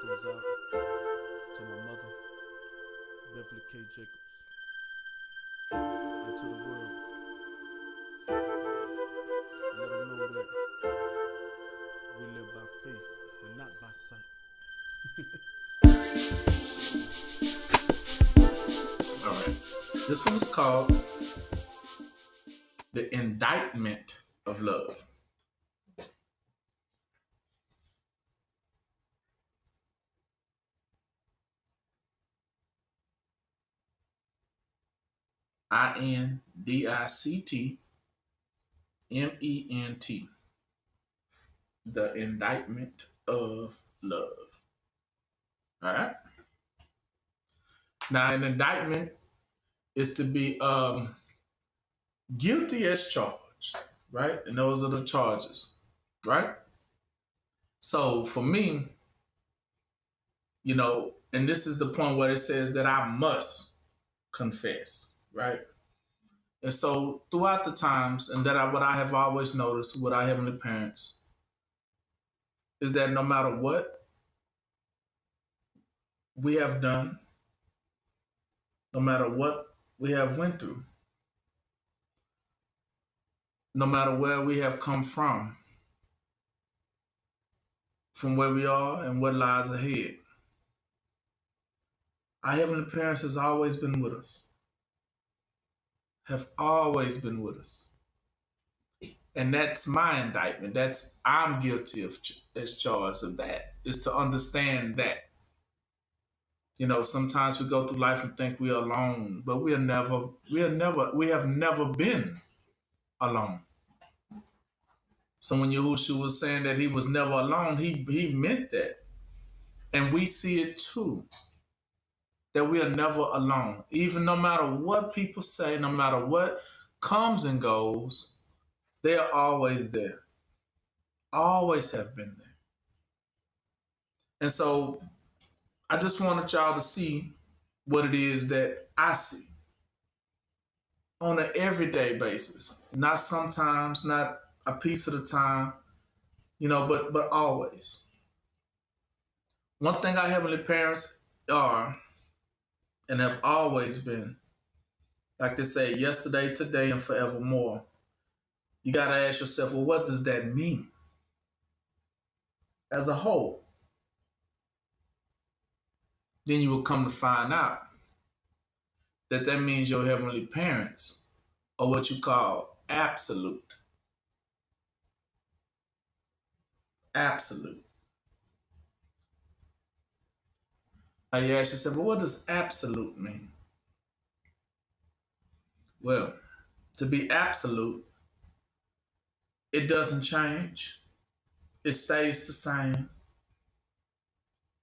goes out to my mother, Beverly K. Jacobs, and to the world. Let them know that we live by faith and not by sight. All right. This one is called The Indictment of Love. Indictment. The Indictment of Love. All right. Now, an indictment is to be guilty as charged, right? And those are the charges, right? So for me, and this is the point where it says that I must confess, right? And so throughout the times, and what I have always noticed with our heavenly parents is that no matter what we have done, no matter what we have went through, no matter where we have come from where we are and what lies ahead, our heavenly parents has always been with us, have always been with us. And that's my indictment. I'm guilty of as charged of that, is to understand that. Sometimes we go through life and think we are alone, but we have never been alone. So when Yahushua was saying that he was never alone, he meant that. And we see it too, that we are never alone. Even no matter what people say, no matter what comes and goes, they are always there. Always have been there. And so I just wanted y'all to see what it is that I see on an everyday basis. Not sometimes, not a piece at a time, but always. One thing our heavenly parents are and have always been, like they say, yesterday, today, and forevermore. You got to ask yourself, well, what does that mean as a whole? Then you will come to find out that means your heavenly parents are what you call absolute. Absolute. Now you ask yourself, well, what does absolute mean? Well, to be absolute, it doesn't change. It stays the same.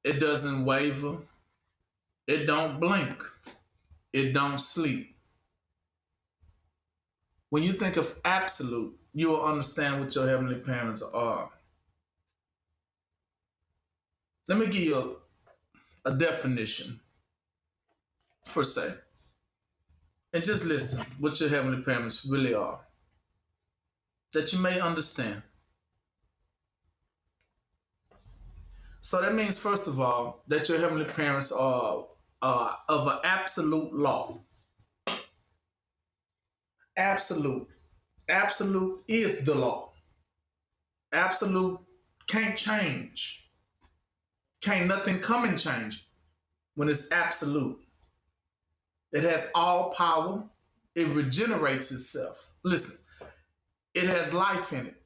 It doesn't waver. It don't blink. It don't sleep. When you think of absolute, you will understand what your heavenly parents are. Let me give you a definition, per se. And just listen what your heavenly parents really are, that you may understand. So that means, first of all, that your heavenly parents are of an absolute law. Absolute. Absolute is the law. Absolute can't change. Can't nothing come and change when it's absolute. It has all power. It regenerates itself. Listen, it has life in it.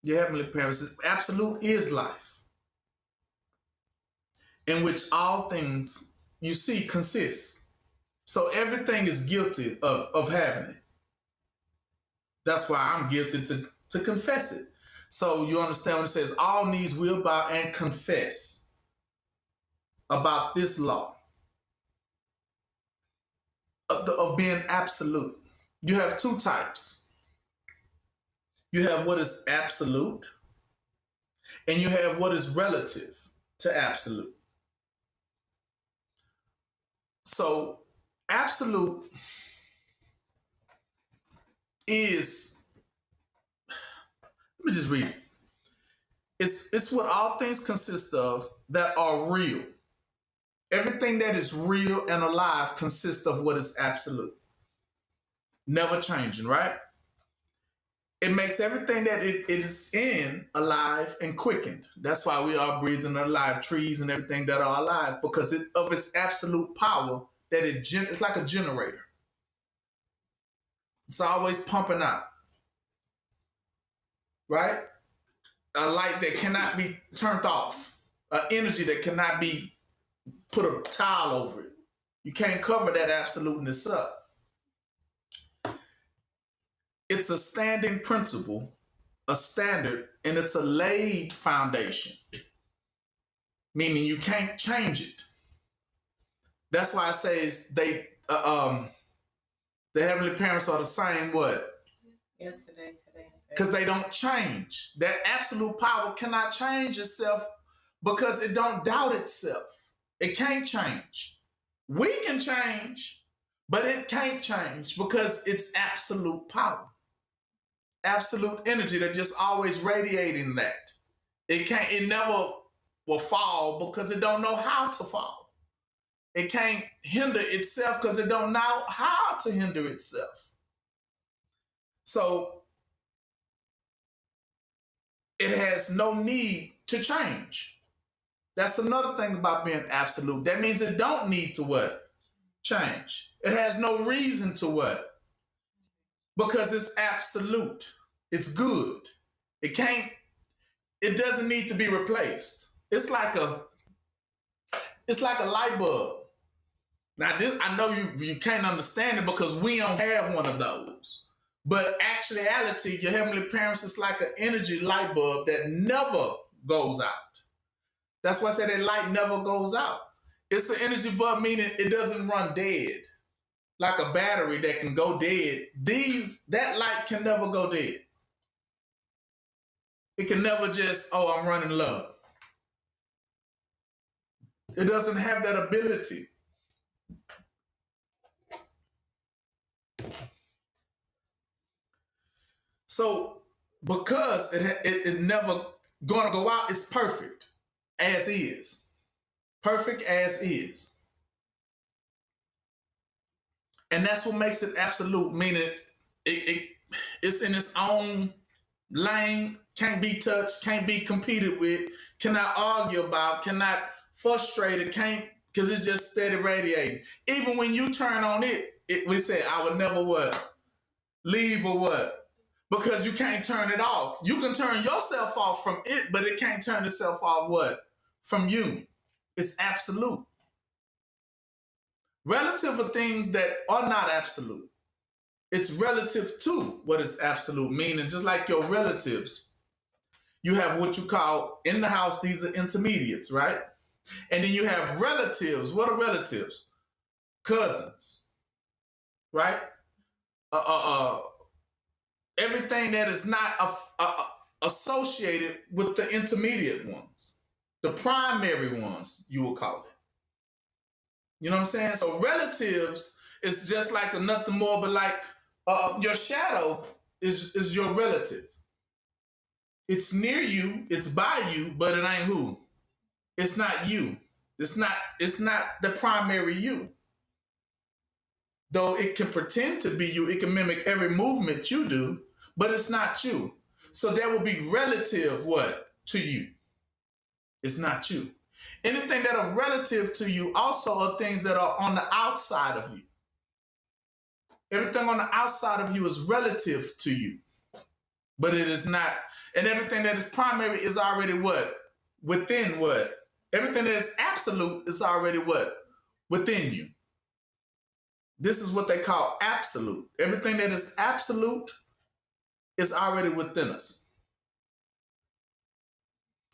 Your heavenly parents, absolute is life, in which all things you see consist. So everything is guilty of having it. That's why I'm guilty to confess it. So you understand when it says all knees will bow and confess about this law of being absolute. You have two types. You have what is absolute, and you have what is relative to absolute. So absolute is, let me just read it. It's what all things consist of that are real. Everything that is real and alive consists of what is absolute, never changing, right? It makes everything that it is in alive and quickened. That's why we are breathing alive, trees and everything that are alive, because of its absolute power that it's like a generator. It's always pumping out, right? A light that cannot be turned off, an energy that cannot be put a tile over it. You can't cover that absoluteness up. It's a standing principle, a standard, and it's a laid foundation, meaning you can't change it. That's why it says the heavenly parents are the same what? Yesterday, today. Because they don't change. That absolute power cannot change itself because it don't doubt itself. It can't change. We can change, but it can't change because it's absolute power. Absolute energy that just always radiating that. It never will fall because it don't know how to fall. It can't hinder itself because it don't know how to hinder itself. So it has no need to change. That's another thing about being absolute. That means it don't need to what? Change. It has no reason to what? Because it's absolute. It's good. It doesn't need to be replaced. It's like a light bulb. Now this, I know you can't understand it because we don't have one of those. But actuality, your heavenly parents is like an energy light bulb that never goes out. That's why I say that light never goes out. It's an energy bulb, meaning it doesn't run dead. Like a battery that can go dead. That light can never go dead. It can never just, I'm running low. It doesn't have that ability. So because it never gonna go out, it's perfect as is. Perfect as is. And that's what makes it absolute, meaning it's in its own lane, can't be touched, can't be competed with, cannot argue about, cannot frustrate it, can't, because it's just steady radiating. Even when you turn on we say, I would never what? Leave or what? Because you can't turn it off. You can turn yourself off from it, but it can't turn itself off what? From you. It's absolute. Relative are things that are not absolute. It's relative to what is absolute, meaning just like your relatives, you have what you call in the house, these are intermediates, right? And then you have relatives. What are relatives? Cousins, right? Everything that is not associated with the intermediate ones, the primary ones, you will call it. You know what I'm saying? So relatives is just like nothing more, but like your shadow is your relative. It's near you, it's by you, but it ain't who. It's not you. It's not the primary you. Though it can pretend to be you, it can mimic every movement you do, but it's not you. So that will be relative what? To you. It's not you. Anything that are relative to you also are things that are on the outside of you. Everything on the outside of you is relative to you, but it is not. And everything that is primary is already what? Within what? Everything that is absolute is already what? Within you. This is what they call absolute. Everything that is absolute is already within us.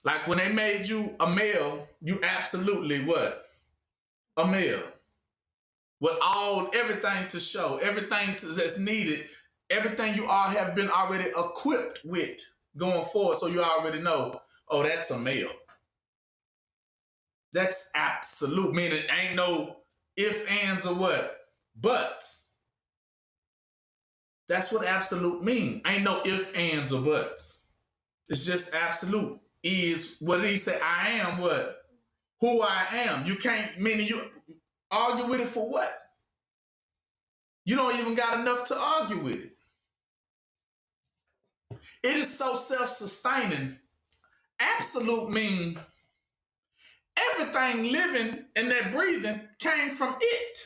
Like when they made you a male, you absolutely what? A male. With everything to show, that's needed, everything you all have been already equipped with going forward, so you already know, that's a male. That's absolute, meaning ain't no if, ands, or what? Buts. That's what absolute means. Ain't no if, ands, or buts. It's just absolute. is, what did he say? I am what? Who I am. You can't, meaning you argue with it for what? You don't even got enough to argue with it. It is so self-sustaining. Absolute mean everything living and that breathing came from it.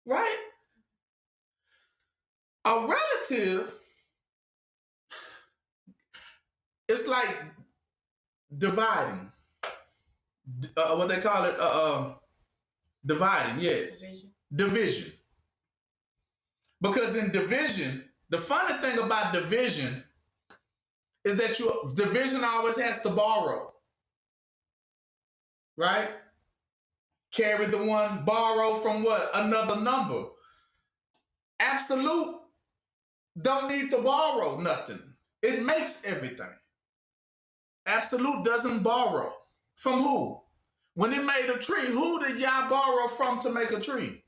Right? A relative, it's like dividing. What they call it? Dividing, yes. Division. Because in division, the funny thing about division is that division always has to borrow. Right? Carry the one, borrow from what? Another number. Absolute don't need to borrow nothing. It makes everything. Absolute doesn't borrow. From who? When it made a tree, who did y'all borrow from to make a tree?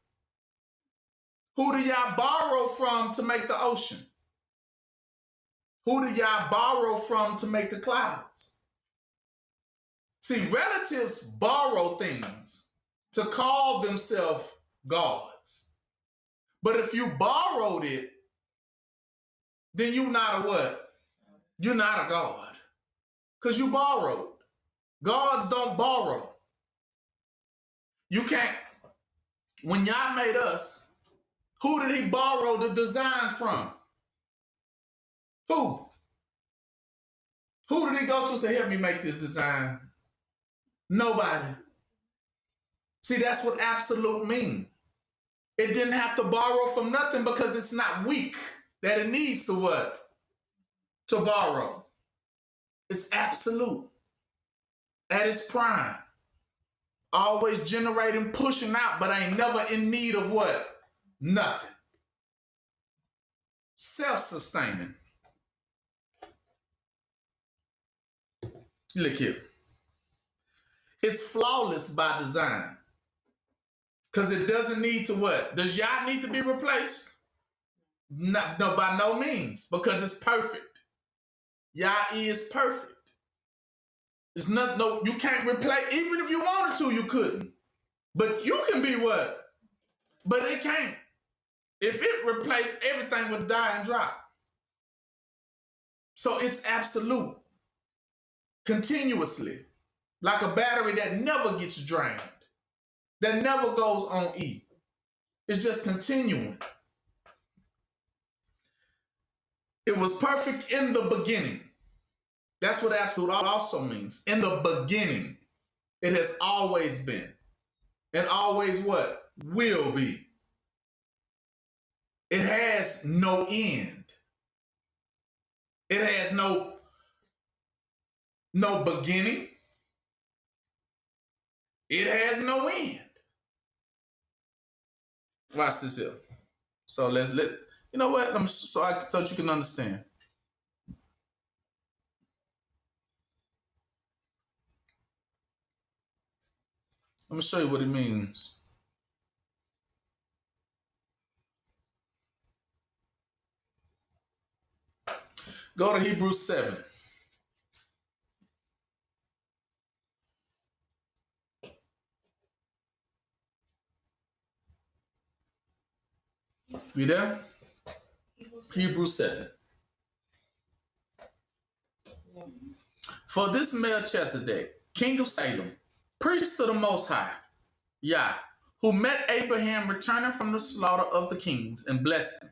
Who did y'all borrow from to make the ocean? Who did y'all borrow from to make the clouds? See, relatives borrow things to call themselves gods. But if you borrowed it, then you're not a what? You're not a god. Because you borrowed. Gods don't borrow. You can't. When y'all made us, who did he borrow the design from? Who? Who did he go to say, help me make this design? Nobody. See, that's what absolute means. It didn't have to borrow from nothing because it's not weak that it needs to what? To borrow. It's absolute. At its prime. Always generating, pushing out, but ain't never in need of what? Nothing. Self-sustaining. Look here. It's flawless by design. Because it doesn't need to what? Does y'all need to be replaced? No, by no means. Because it's perfect. Y'all is perfect. It's not, no, you can't replace, even if you wanted to, you couldn't. But you can be what? But it can't. If it replaced, everything would die and drop. So it's absolute. Continuously. Like a battery that never gets drained. That never goes on E. It's just continuing. It was perfect in the beginning. That's what absolute also means. In the beginning. It has always been. And always what? Will be. It has no end. It has no beginning. It has no end. Watch this here. So let's you know what? So you can understand. Let me show you what it means. Go to Hebrews 7. You there? Hebrews 7. Yeah. For this Melchizedek, king of Salem, priest to the Most High, Yah, who met Abraham returning from the slaughter of the kings and blessed him,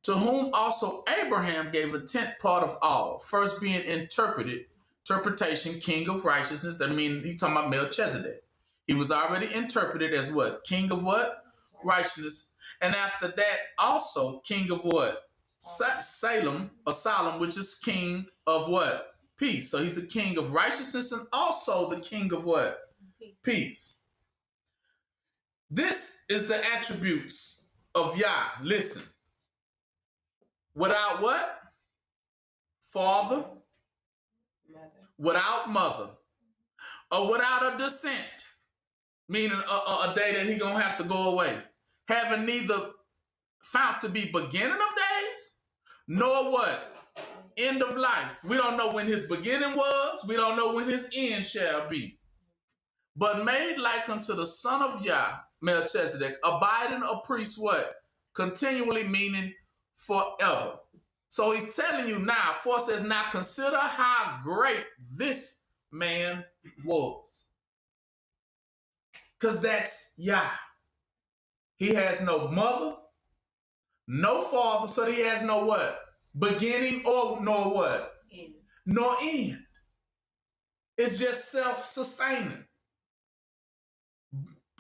to whom also Abraham gave a tenth part of all, first being interpretation, king of righteousness. That means he's talking about Melchizedek. He was already interpreted as what? King of what? Righteousness. And after that, also king of what? Salem, which is king of what? Peace. So he's the king of righteousness and also the king of what? Peace. This is the attributes of Yah. Listen. Without what? Father. Without mother. Or without a descent. Meaning a day that he gonna have to go away. Having neither found to be beginning of days, nor what? End of life. We don't know when his beginning was. We don't know when his end shall be. But made like unto the son of Yah, Melchizedek, abiding a priest, what? Continually, meaning forever. So he's telling you now, 4 says, now consider how great this man was. Because that's Yah. He has no mother, no father, so he has no what? Beginning or nor what? End. Nor end. It's just self-sustaining.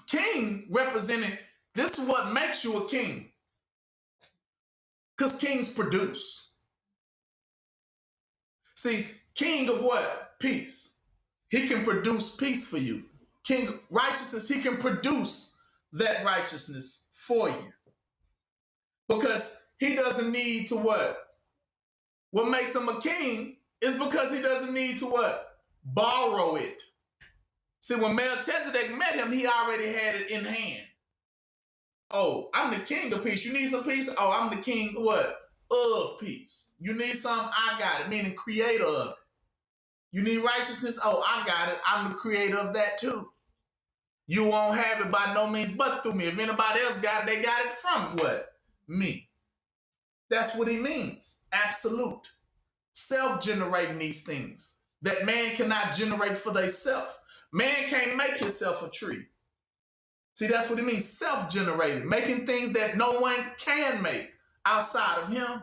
King representing, this is what makes you a king. Because kings produce. See, king of what? Peace. He can produce peace for you. King of righteousness, he can produce that righteousness for you. Because he doesn't need to what? What makes him a king is because he doesn't need to what? Borrow it. See, when Melchizedek met him, he already had it in hand. Oh, I'm the king of peace. You need some peace? Oh, I'm the king what? Of peace. You need something? I got it, meaning creator of it. You need righteousness? Oh, I got it. I'm the creator of that too. You won't have it by no means but through me. If anybody else got it, they got it from what? Me. That's what he means. Absolute. Self-generating these things that man cannot generate for themselves. Man can't make himself a tree. See, that's what it means, self-generated, making things that no one can make outside of him.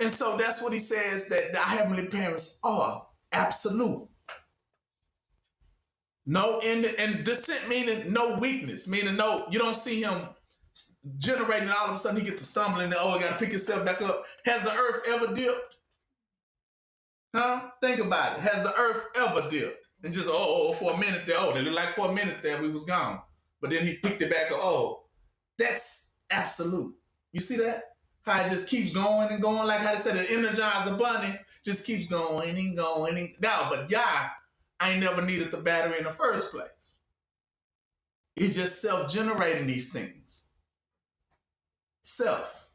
And so that's what he says, that our heavenly parents are absolute. No end, and descent meaning no weakness, meaning no, you don't see him generating and all of a sudden he gets to stumbling and I got to pick himself back up. Has the earth ever dipped? Huh? Think about it. Has the earth ever dipped? And just, for a minute there, they looked like for a minute there we was gone. But then he picked it back up. That's absolute. You see that? How it just keeps going and going, like how they said an Energizer bunny just keeps going and going and no, but Yah, I ain't never needed the battery in the first place. It's just self-generating these things. Self.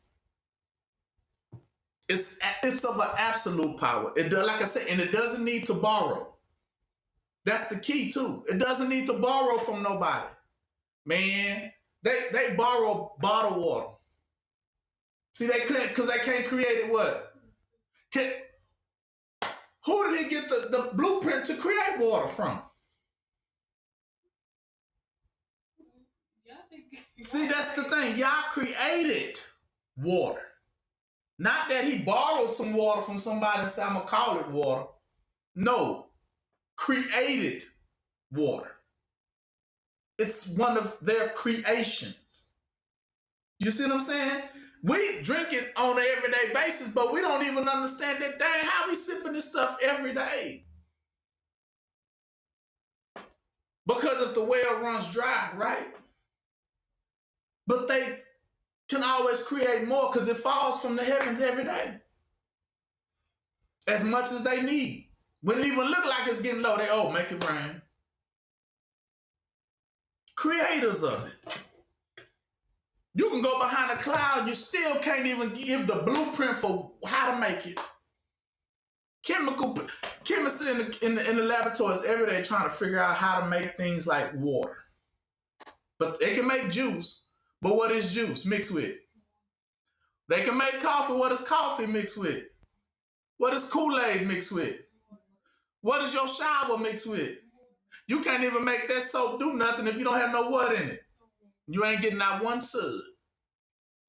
It's of an absolute power. It does, like I said, and it doesn't need to borrow. That's the key too. It doesn't need to borrow from nobody. Man, they borrow bottled water. See, they can't, because they can't create it what? Who did he get the blueprint to create water from? See, that's the thing. Y'all created water. Not that he borrowed some water from somebody and said, I'm going to call it water. No. Created water. It's one of their creations. You see what I'm saying? We drink it on an everyday basis, but we don't even understand that, dang, how we sipping this stuff every day? Because if the well runs dry, right? But they can always create more because it falls from the heavens every day. As much as they need. When it even look like it's getting low, they, make it rain. Creators of it. You can go behind a cloud, you still can't even give the blueprint for how to make it. Chemists in the laboratories every day trying to figure out how to make things like water. But they can make juice, but what is juice mixed with? They can make coffee, what is coffee mixed with? What is Kool-Aid mixed with? What is your shower mixed with? You can't even make that soap do nothing if you don't have no water in it. You ain't getting not one sud.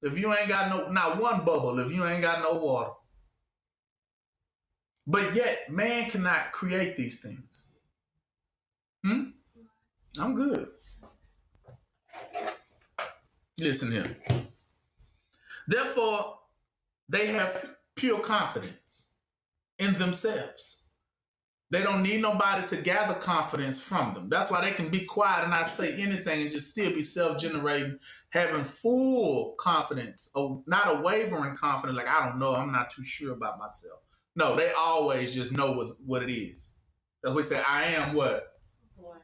If you ain't got not one bubble, if you ain't got no water. But yet, man cannot create these things. I'm good. Listen here. Therefore, they have pure confidence in themselves. They don't need nobody to gather confidence from them. That's why they can be quiet and not say anything and just still be self-generating, having full confidence, not a wavering confidence, like, I don't know, I'm not too sure about myself. No, they always just know what it is. That's what we say, I am what?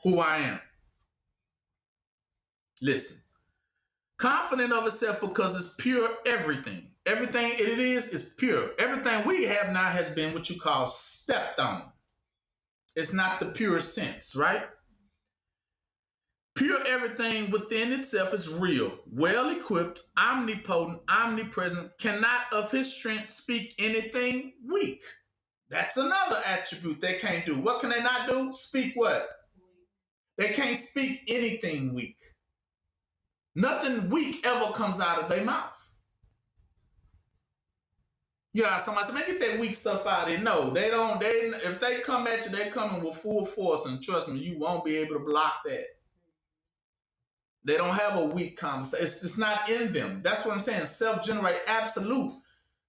Who I am. Listen. Confident of itself because it's pure everything. Everything it is pure. Everything we have now has been what you call stepped on. It's not the pure sense, right? Pure everything within itself is real, well equipped, omnipotent, omnipresent, cannot of his strength speak anything weak. That's another attribute they can't do. What can they not do? Speak what? They can't speak anything weak. Nothing weak ever comes out of their mouth. Yeah, somebody say, man, get that weak stuff out of there. No, they don't. If they come at you, they're coming with full force, and trust me, you won't be able to block that. They don't have a weak conversation. It's not in them. That's what I'm saying. Self-generate, absolute.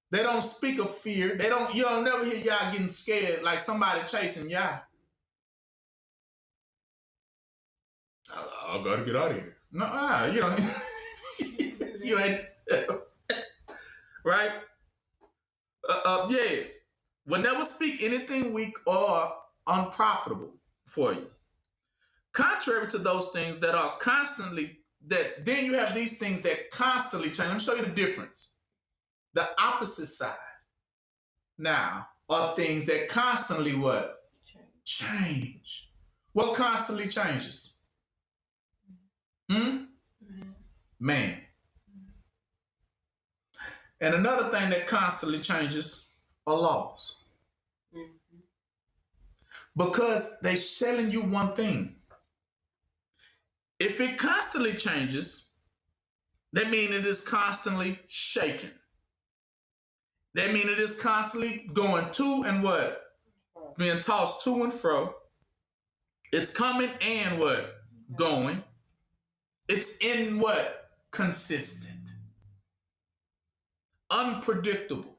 They don't speak of fear. You don't never hear y'all getting scared like somebody chasing y'all. I gotta get out of here. No, you don't. You ain't. Right? Yes. Will never speak anything weak or unprofitable for you. Contrary to those things that are constantly, then you have these things that constantly change. Let me show you the difference. The opposite side now are things that constantly what? Change. What constantly changes? Man. And another thing that constantly changes are laws. Because they're telling you one thing. If it constantly changes, that means it is constantly shaking. That means it is constantly going to and what? Being tossed to and fro. It's coming and what? Going. It's in what? Consistent. Unpredictable.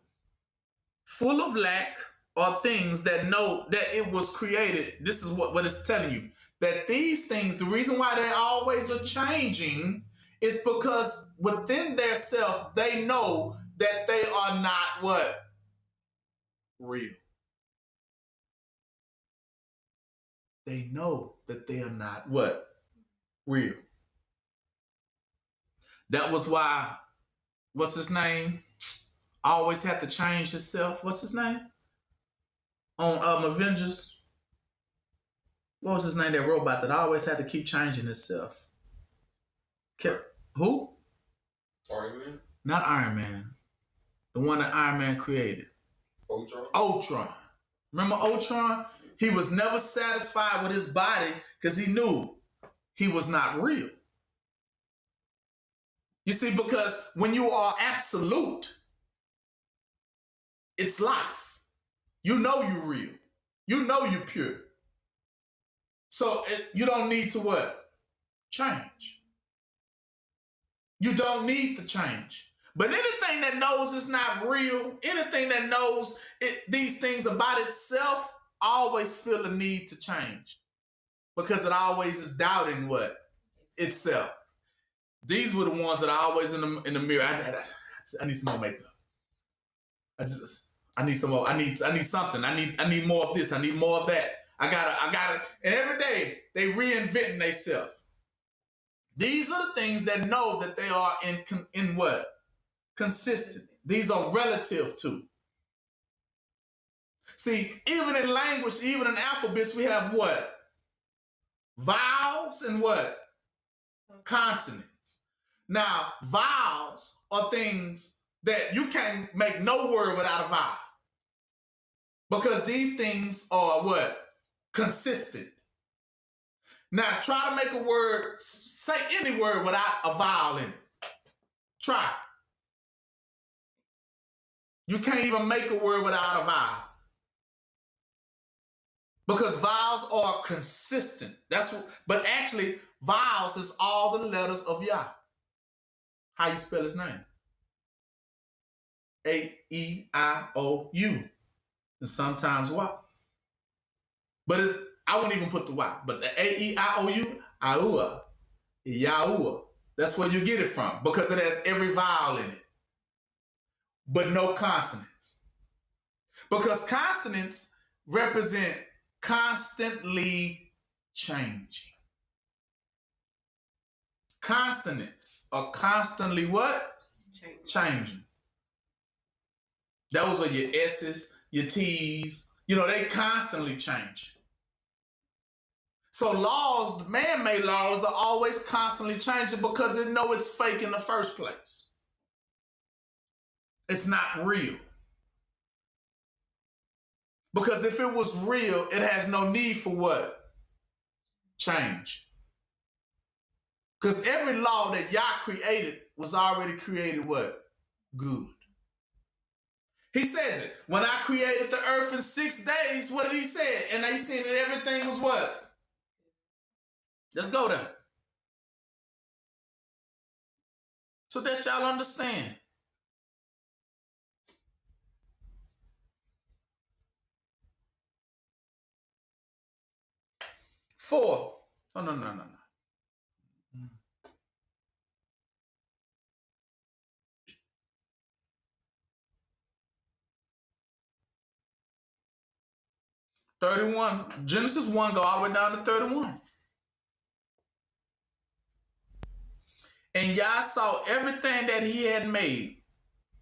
Full of lack or things that know that it was created. This is what it's telling you. That these things, the reason why they always are changing is because within their self, they know that they are not what? Real. They know that they are not what? Real. That was why, what's his name? Always had to change himself. What's his name? On Avengers. What was his name? That robot that always had to keep changing himself. Who? Iron Man? Not Iron Man. The one that Iron Man created. Ultron. Remember Ultron? He was never satisfied with his body because he knew he was not real. You see, because when you are absolute, it's life. You know you're real. You know you're pure. So you don't need to what? Change. You don't need to change. But anything that knows it's not real, anything that knows these things about itself, always feel the need to change. Because it always is doubting what? Itself. These were the ones that are always in the mirror. I need some more makeup. I need some more. I need something. I need more of this. I need more of that. I gotta. And every day they reinventing themselves. These are the things that know that they are in what? Consistent. These are relative to. See, even in language, even in alphabets, we have what? Vowels and what? Consonants. Now, vowels are things that you can't make no word without a vowel. Because these things are what? Consistent. Now, try to make a word, say any word without a vowel in it. Try. You can't even make a word without a vowel. Because vowels are consistent. But actually, vowels is all the letters of Yah. How you spell his name? A-E-I-O-U. And sometimes Y. But I wouldn't even put the Y. But the A-E-I-O-U, Aua, Yaua. That's where you get it from. Because it has every vowel in it. But no consonants. Because consonants represent constantly changing. Consonants are constantly what? Changing. Those are your S's, your T's. You know, they constantly change. So laws, man-made laws, are always constantly changing because they know it's fake in the first place. It's not real. Because if it was real, it has no need for what? Change. Because every law that Yah created was already created what? Good. He says it. When I created the earth in 6 days, what did he say? And they said that everything was what? Let's go there. So that y'all understand. Four. Oh, no. 31. Genesis 1 go all the way down to 31. And Yah saw everything that he had made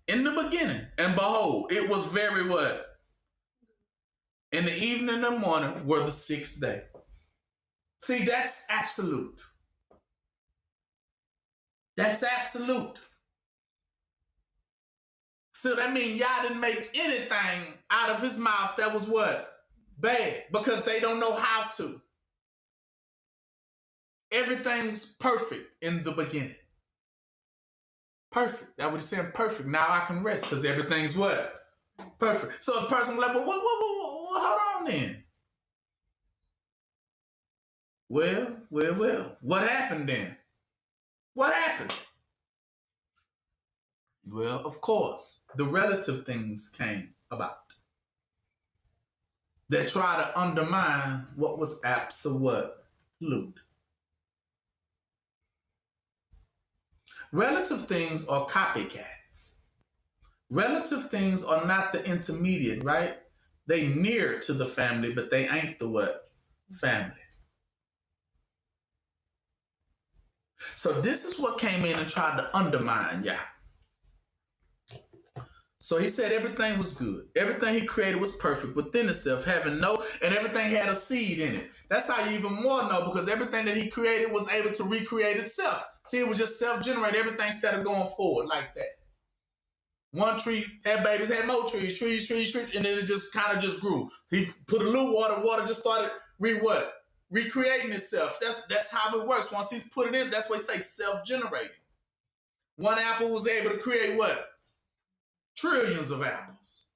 in the beginning. And behold, it was very what? In the evening and the morning were the 6th day. See, that's absolute. That's absolute. So that means Yah didn't make anything out of his mouth that was what? Bad. Because they don't know how to. Everything's perfect in the beginning. Perfect. That's what he's saying, perfect. Now I can rest because everything's what? Perfect. So a person will be like, well, hold on then. Well. What happened then? What happened? Well, of course, the relative things came about that try to undermine what was absolute. Relative things are copycats. Relative things are not the intermediate, right? They near to the family, but they ain't the what? Family. So this is what came in and tried to undermine Yah. So he said everything was good. Everything he created was perfect within itself, and everything had a seed in it. That's how you even more know, because everything that he created was able to recreate itself. See, it was just self-generate everything instead of going forward like that. One tree had babies, had more trees, and then it just kind of just grew. He put a little water just started recreating itself. That's how it works. Once he's put it in, that's what he say self-generating. One apple was able to create what? Trillions of apples.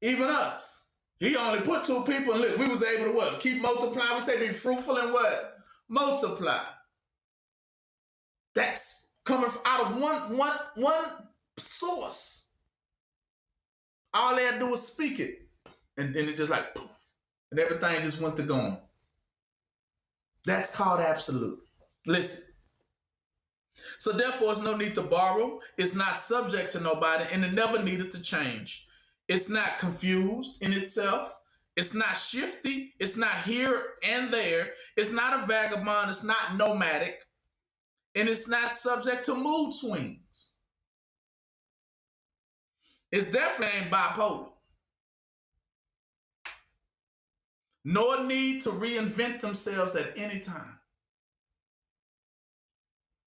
Even us. He only put 2 people and look, we was able to what? Keep multiplying. We say be fruitful and what? Multiply. That's coming out of one source. All they had to do was speak it. And then it just like poof. And everything just went to going. That's called absolute. Listen. So therefore, it's no need to borrow. It's not subject to nobody, and it never needed to change. It's not confused in itself. It's not shifty. It's not here and there. It's not a vagabond. It's not nomadic. And it's not subject to mood swings. It's definitely ain't bipolar. Nor need to reinvent themselves at any time.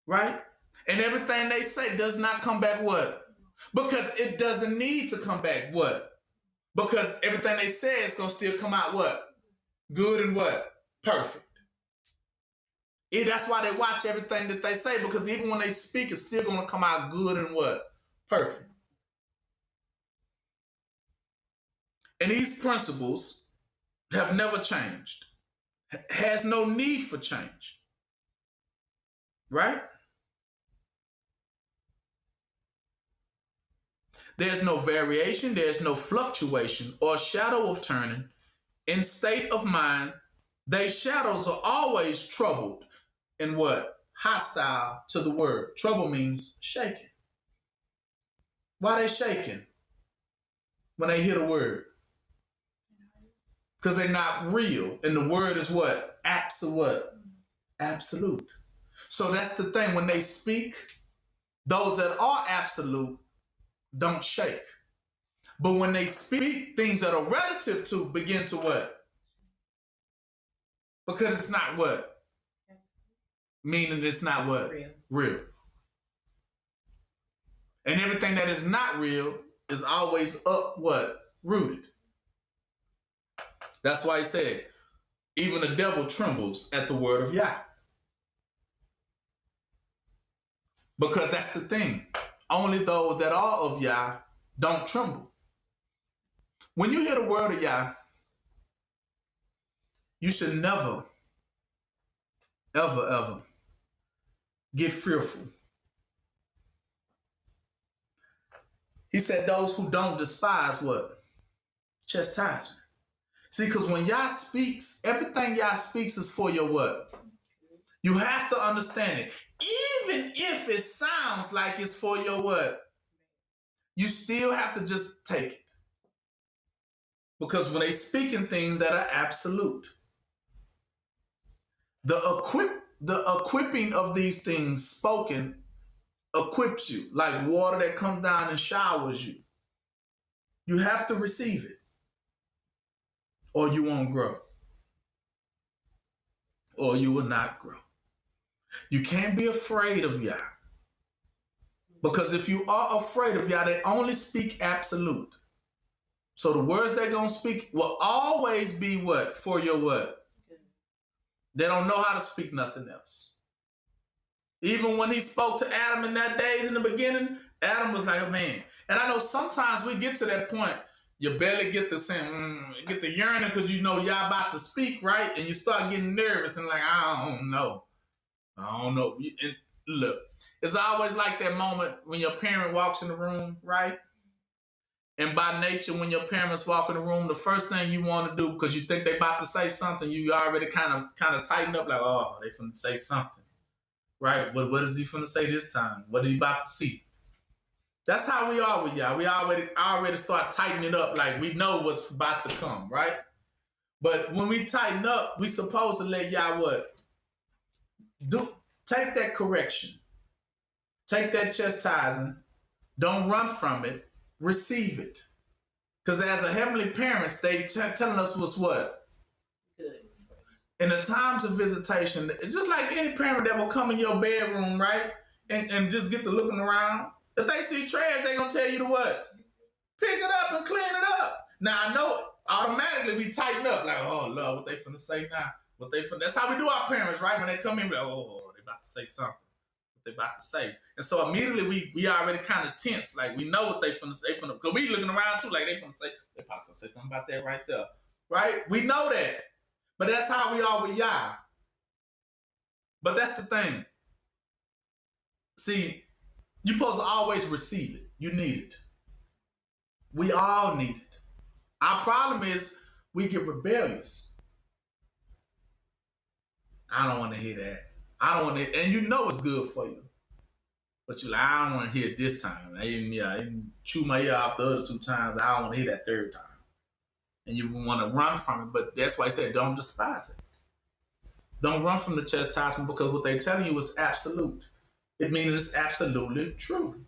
Right? And everything they say does not come back what? Because it doesn't need to come back what? Because everything they say is going to still come out what? Good and what? Perfect. That's why they watch everything that they say, because even when they speak, it's still going to come out good and what? Perfect. And these principles have never changed. Has no need for change. Right? There's no variation, there's no fluctuation or shadow of turning. In state of mind, they shadows are always troubled and what? Hostile to the word. Trouble means shaking. Why they shaking when they hear the word? Because they're not real. And the word is what? Absolute. So that's the thing. When they speak, those that are absolute don't shake. But when they speak, things that are relative to begin to what? Because it's not what? Meaning it's not what? Real. And everything that is not real is always up what? Rooted. That's why he said, even the devil trembles at the word of Yah. Because that's the thing. Only those that are of Yah don't tremble. When you hear the word of Yah, you should never, ever get fearful. He said those who don't despise what? Chastisement. See, because when Yah speaks, everything Yah speaks is for your what? You have to understand it. Even if it sounds like it's for your what? You still have to just take it. Because when they speak in things that are absolute, the equipping of these things spoken equips you, like water that comes down and showers you. You have to receive it, or you won't grow, or you will not grow. You can't be afraid of Yah, because if you are afraid of Yah, they only speak absolute. So the words they're going to speak will always be what? For your what? They don't know how to speak nothing else. Even when he spoke to Adam in that days in the beginning, Adam was like, oh, man. And I know sometimes we get to that point, your belly get the saying, get the yearning because you know y'all about to speak, right? And you start getting nervous and like, I don't know. And look, it's always like that moment when your parent walks in the room, right? And by nature, when your parents walk in the room, the first thing you want to do, because you think they about to say something, you already kind of tighten up like, oh, they finna say something. Right? What is he finna say this time? What are he about to see? That's how we are with y'all. We already start tightening up like we know what's about to come, right? But when we tighten up, we supposed to let y'all what? Take that correction. Take that chastising. Don't run from it. Receive it. Because as a heavenly parents, they telling us what's what? Good. In the times of visitation, just like any parent that will come in your bedroom, right? And just get to looking around. If they see trash, they gonna tell you to what? Pick it up and clean it up. Now I know automatically we tighten up, like, oh Lord, what they finna say now? That's how we do our parents, right? When they come in, we're like, oh, they about to say something. What they about to say. And so immediately we already kind of tense, like we know what they finna say, because we looking around too, like they probably finna say something about that right there. Right? We know that. But that's how we are with Yah. But that's the thing. See, you're supposed to always receive it. You need it. We all need it. Our problem is we get rebellious. I don't want to hear that. I don't want to, and you know it's good for you. But you're like, I don't want to hear it this time. I didn't chew my ear off the other 2 times. I don't want to hear that 3rd time. And you want to run from it. But that's why I said don't despise it. Don't run from the chastisement, because what they're telling you is absolute. It means it's absolutely true.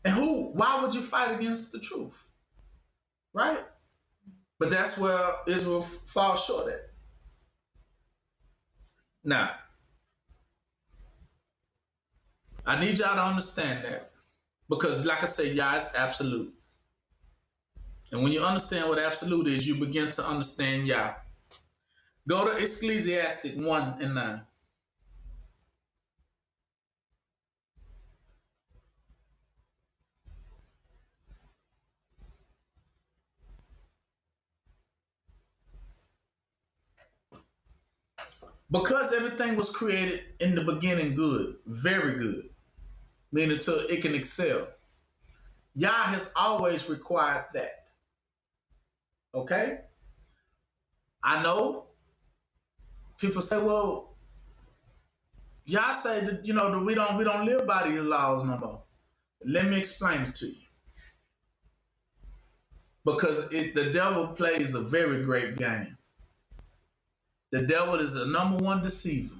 And why would you fight against the truth? Right? But that's where Israel falls short at. Now, I need y'all to understand that. Because like I said, Yah is absolute. And when you understand what absolute is, you begin to understand Yah. Go to Ecclesiastic 1:9. Because everything was created in the beginning good, very good, meaning until it can excel. Yah has always required that. Okay? I know people say, well, Yah say that, that we don't live by these laws no more. Let me explain it to you. Because the devil plays a very great game. The devil is the number 1 deceiver.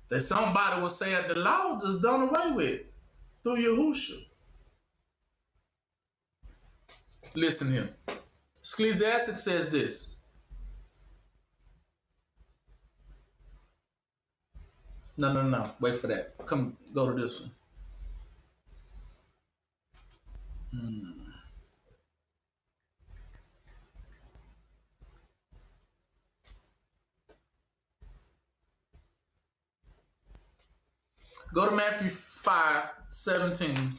That somebody will say that the law is done away with through Yahushua. Listen here. Ecclesiastes says this. No. Wait for that. Come, go to this one. Go to Matthew 5:17.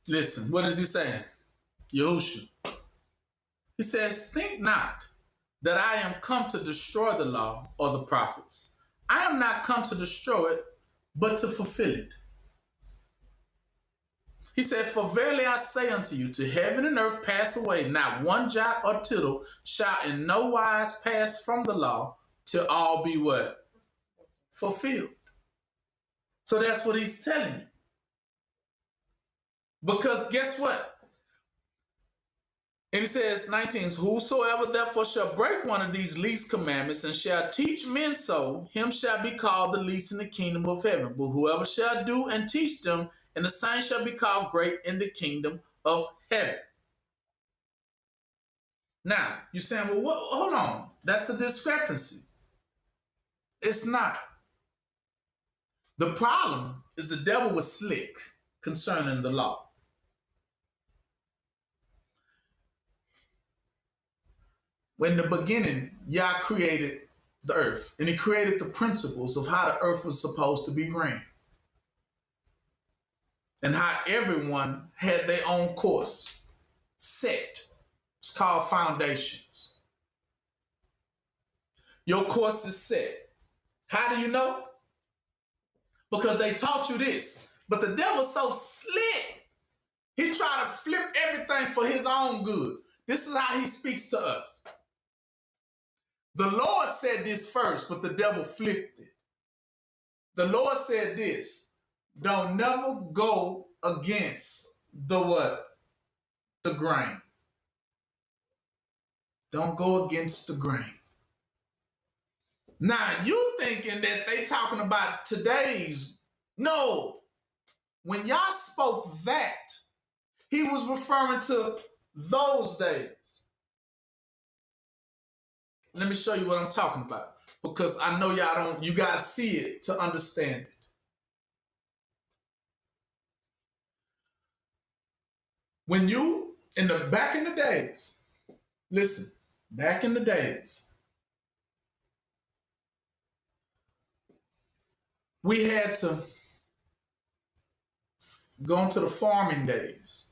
Listen, what does he say? Yahushua. He says, think not that I am come to destroy the law or the prophets. I am not come to destroy it, but to fulfill it. He said, for verily I say unto you, to heaven and earth pass away, not one jot or tittle shall in no wise pass from the law till all be what? Fulfilled. So that's what he's telling you. Because guess what? And he says, 19, whosoever therefore shall break one of these least commandments and shall teach men so, him shall be called the least in the kingdom of heaven. But whoever shall do and teach them, and the same shall be called great in the kingdom of heaven. Now, you're saying, well, hold on. That's a discrepancy. It's not. The problem is the devil was slick concerning the law. When in the beginning, Yah created the earth, and he created the principles of how the earth was supposed to be ran, and how everyone had their own course set. It's called foundations. Your course is set. How do you know? Because they taught you this. But the devil's so slick, he tried to flip everything for his own good. This is how he speaks to us. The Lord said this first, but the devil flipped it. The Lord said this: don't never go against the what? The grain. Don't go against the grain. Now, you thinking that they talking about today's. No. When Yah spoke that, he was referring to those days. Let me show you what I'm talking about, because I know you guys see it to understand it. When you, back in the days, listen, back in the days, we had to go into the farming days,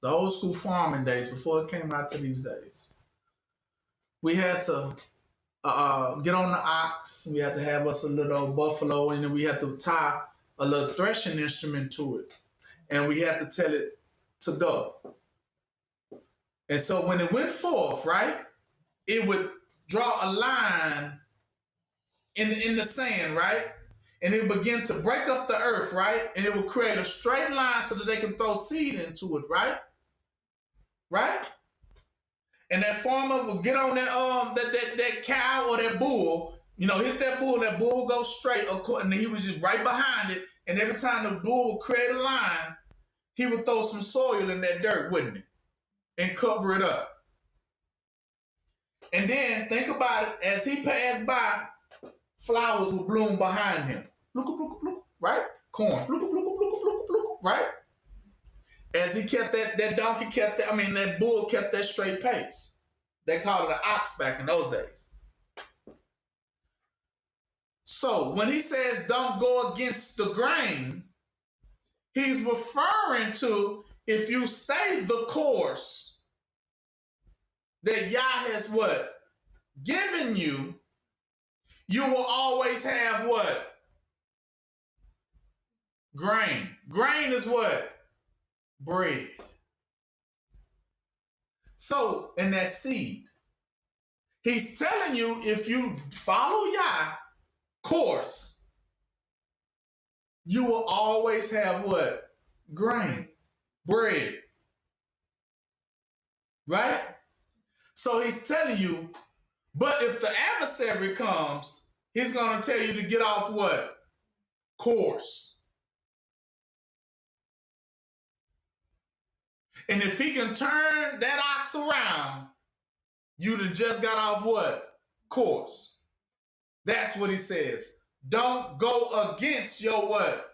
the old school farming days before it came out to these days. We had to get on the ox. We had to have us a little buffalo, and then we had to tie a little threshing instrument to it, and we had to tell it to go. And so when it went forth, right, it would draw a line in the sand, right, and it would begin to break up the earth, right, and it would create a straight line so that they can throw seed into it, right, and that farmer will get on that cow or that bull, hit that bull go straight, and he was just right behind it. And every time the bull would create a line, he would throw some soil in that dirt, wouldn't he? And cover it up. And then think about it, as he passed by, flowers would bloom behind him. Bloop, bloop, bloop, right? Corn. Bloop, bloop, bloop, bloop, bloop, bloop, right? As he kept that bull kept that straight pace. They called it an ox back in those days. So when he says don't go against the grain, he's referring to if you stay the course that Yah has what? Given you, you will always have what? Grain. Grain is what? Bread. So, in that seed, he's telling you if you follow Yah course, you will always have what? Grain, bread, right? So he's telling you, but if the adversary comes, he's going to tell you to get off what? Course. And if he can turn that ox around, you'd have just got off what? Course. That's what he says. Don't go against your what?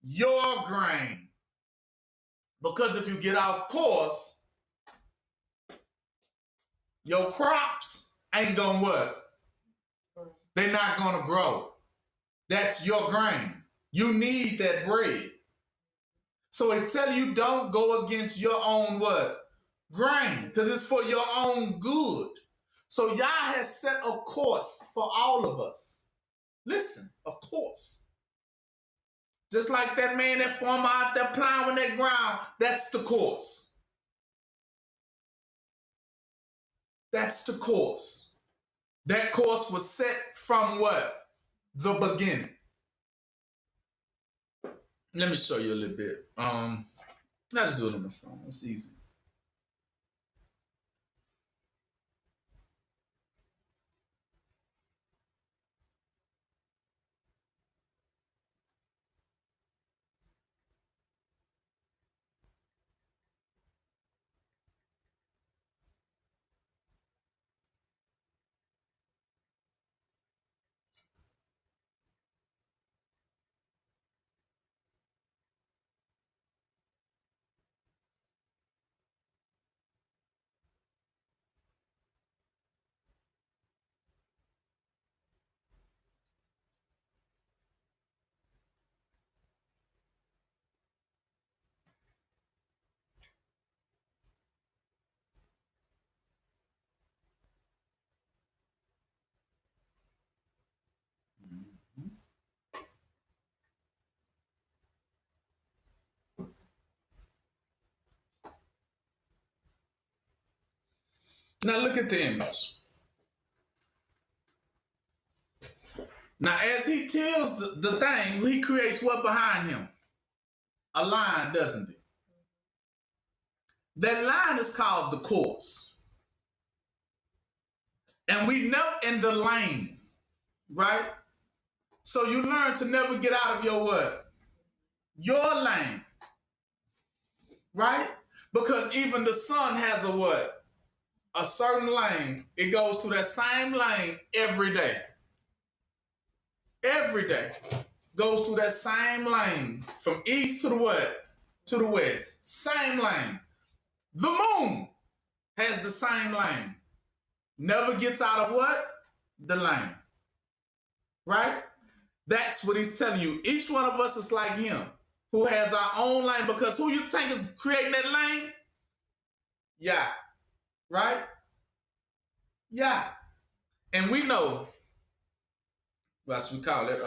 Your grain. Because if you get off course, your crops ain't gonna what? They're not gonna grow. That's your grain. You need that bread. So he's telling you don't go against your own what? Grain. Because it's for your own good. So Yah has set a course for all of us. Listen, a course. Just like that man, that farmer out there plowing that ground, that's the course. That's the course. That course was set from what? The beginning. Let me show you a little bit. Let's do it on the phone. It's easy. Now look at the image. Now as he tills the thing, he creates what behind him? A line, doesn't he? That line is called the course. And we know in the lane, right? So you learn to never get out of your what? Your lane. Right? Because even the sun has a what? A certain lane. It goes through that same lane every day. Every day. Goes through that same lane. From east to the what? To the west. Same lane. The moon has the same lane. Never gets out of what? The lane. Right? That's what he's telling you. Each one of us is like him, who has our own lane, because who you think is creating that lane? Yeah. Right? Yeah. And we know, what we call it,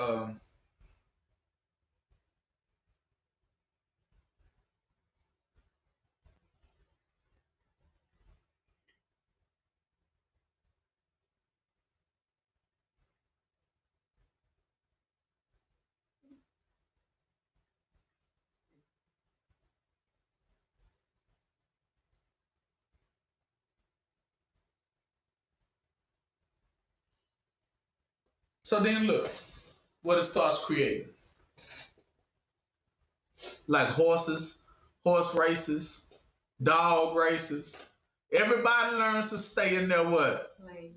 so then look what it starts creating. Like horses, horse races, dog races. Everybody learns to stay in their what? Lane.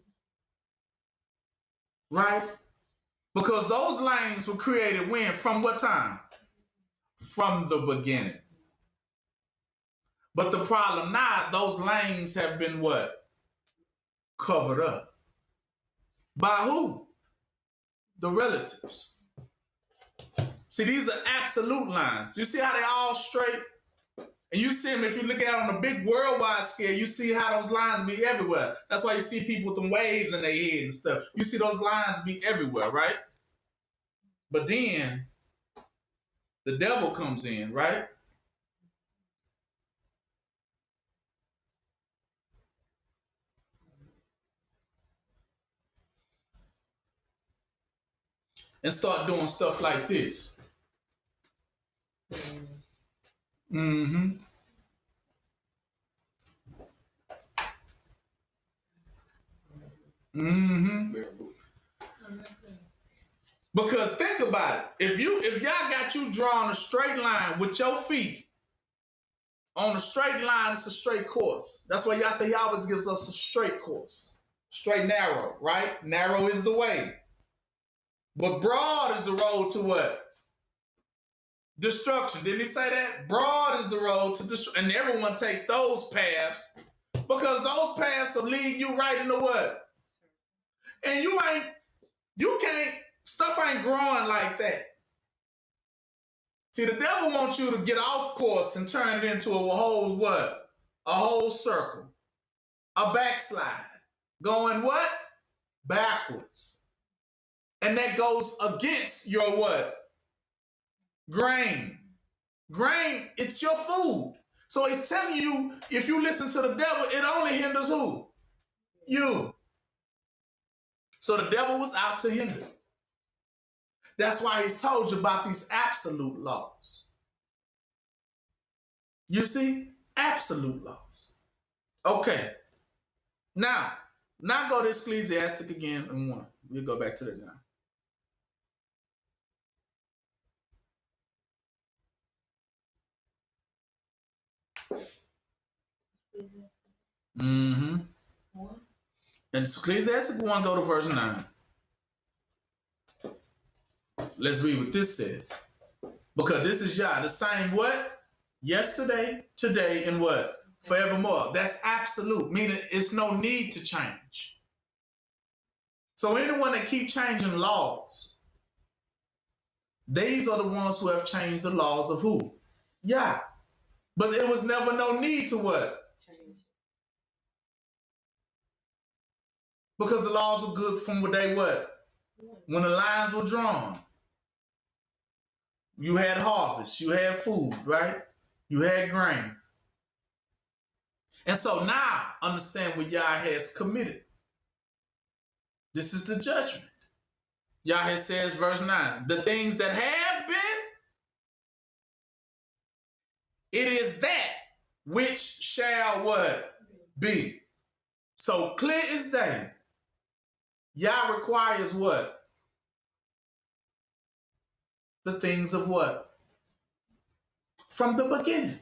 Right? Because those lanes were created when? From what time? From the beginning. But the problem now, those lanes have been what? Covered up. By who? The relatives. See, these are absolute lines. You see how they all straight? And you see them, if you look at it on a big worldwide scale, you see how those lines be everywhere. That's why you see people with them waves in their head and stuff. You see those lines be everywhere, right? But then the devil comes in, right? And start doing stuff like this. Mm-hmm. Mm-hmm. Because think about it. If y'all got you drawing a straight line with your feet on a straight line, it's a straight course. That's why y'all say he always gives us a straight course. Straight narrow, right? Narrow is the way. But broad is the road to what? Destruction. Didn't he say that? Broad is the road to destruction. And everyone takes those paths because those paths will lead you right into what? And you can't, stuff ain't growing like that. See, the devil wants you to get off course and turn it into a whole what? A whole circle. A backslide. Going what? Backwards. And that goes against your what? Grain. Grain, it's your food. So he's telling you, if you listen to the devil, it only hinders who? You. So the devil was out to hinder. That's why he's told you about these absolute laws. You see? Absolute laws. Okay. Now go to Ecclesiastic again in 1. We'll go back to that now. Mm-hmm. And Ecclesiastic 1, go to verse 9. Let's read what this says. Because this is Yah, the same what? Yesterday, today, and what? Forevermore. That's absolute, meaning it's no need to change. So anyone that keep changing laws, these are the ones who have changed the laws of who? Yah. But it was never no need to what? Change. Because the laws were good from what they what? When the lines were drawn. You had harvest, you had food, right? You had grain. And so now, understand what Yah has committed. This is the judgment. Yah has says, verse 9, the things that have been, it is that which shall what? Be. So clear as day, Yah requires what? The things of what? From the beginning.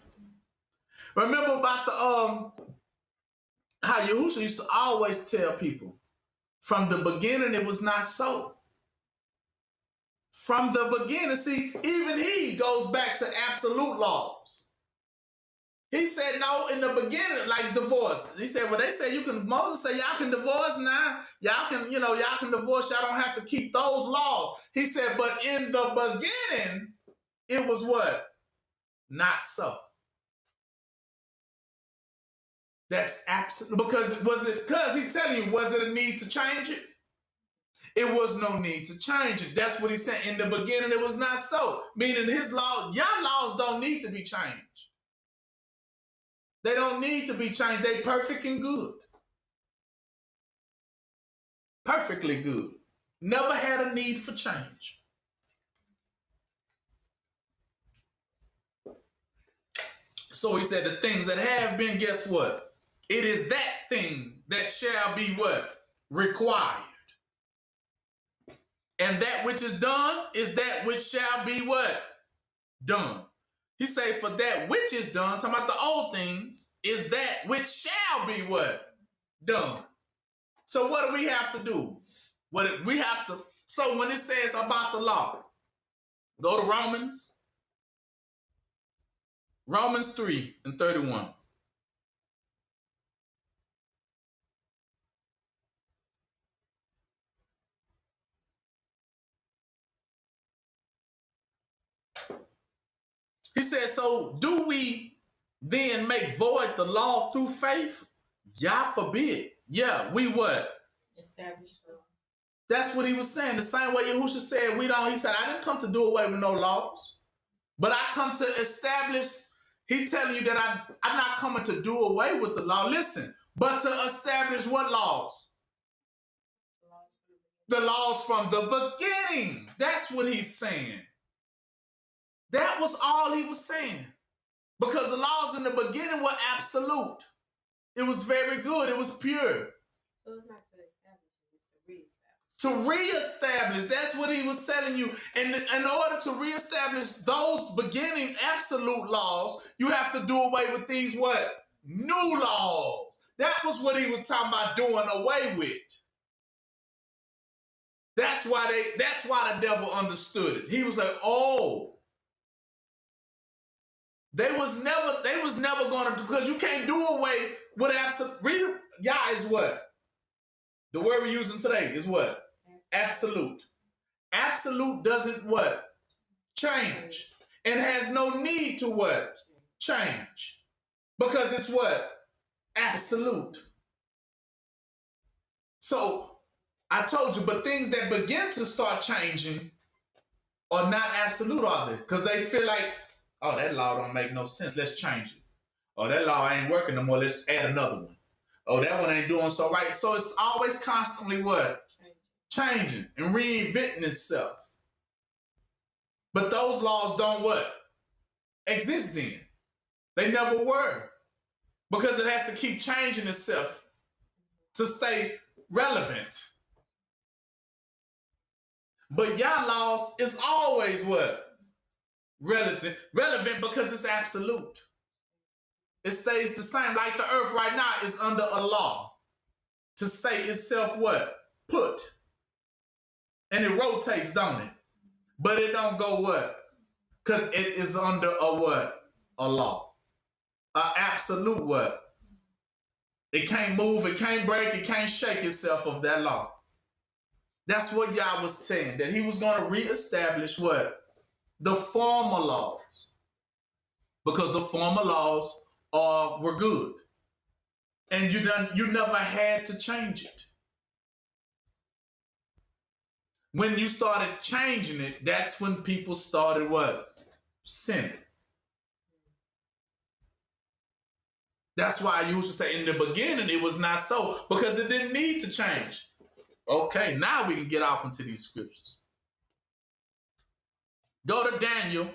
Remember about the how Yahushua used to always tell people, from the beginning it was not so. From the beginning, see, even he goes back to absolute laws. He said no in the beginning, like divorce. He said, well, they said you can, Moses said y'all can divorce now. Y'all can divorce, y'all don't have to keep those laws. He said, but in the beginning, it was what? Not so. That's absolute. Because he's telling you, was it a need to change it? It was no need to change it. That's what he said. In the beginning, it was not so. Meaning his law, your laws don't need to be changed. They don't need to be changed. They perfect and good. Perfectly good. Never had a need for change. So he said the things that have been, guess what? It is that thing that shall be what? Required. And that which is done is that which shall be what? Done. He say for that which is done, talking about the old things, is that which shall be what? Done. So what do we have to do? So when it says about the law, go to Romans 3:31. He says, so do we then make void the law through faith? Yah forbid. Yeah, we what? Establish the law. That's what he was saying. The same way Yahushua said, he said, I didn't come to do away with no laws, but I come to establish. He's telling you that I'm not coming to do away with the law. Listen, but to establish what laws? The laws from the beginning. That's what he's saying. That was all he was saying. Because the laws in the beginning were absolute. It was very good. It was pure. So it's not to establish it, it's to reestablish. To reestablish, that's what he was telling you. And in order to reestablish those beginning absolute laws, you have to do away with these what? New laws. That was what he was talking about doing away with. That's why the devil understood it. He was like, oh, they was never gonna do, because you can't do away with absolute. Yah is what? The word we're using today is what? Absolute. Absolute doesn't what? Change. And has no need to what? Change. Because it's what? Absolute. So I told you, but things that begin to start changing are not absolute, are they? Because they feel like, oh, that law don't make no sense. Let's change it. Oh, that law ain't working no more. Let's add another one. Oh, that one ain't doing so right. So it's always constantly what? Changing and reinventing itself. But those laws don't what? Exist then. They never were. Because it has to keep changing itself to stay relevant. But Yah laws is always what? Relevant because it's absolute. It stays the same. Like the earth right now is under a law to stay itself what? Put. And it rotates, don't it? But it don't go what? Because it is under a what? A law. An absolute what? It can't move, it can't break, it can't shake itself of that law. That's what Yah was saying, that he was going to reestablish what? The former laws. Because the former laws were good. And you never had to change it. When you started changing it, that's when people started what? Sinning. That's why I used to say in the beginning it was not so, because it didn't need to change. Okay, now we can get off into these scriptures. Go to Daniel.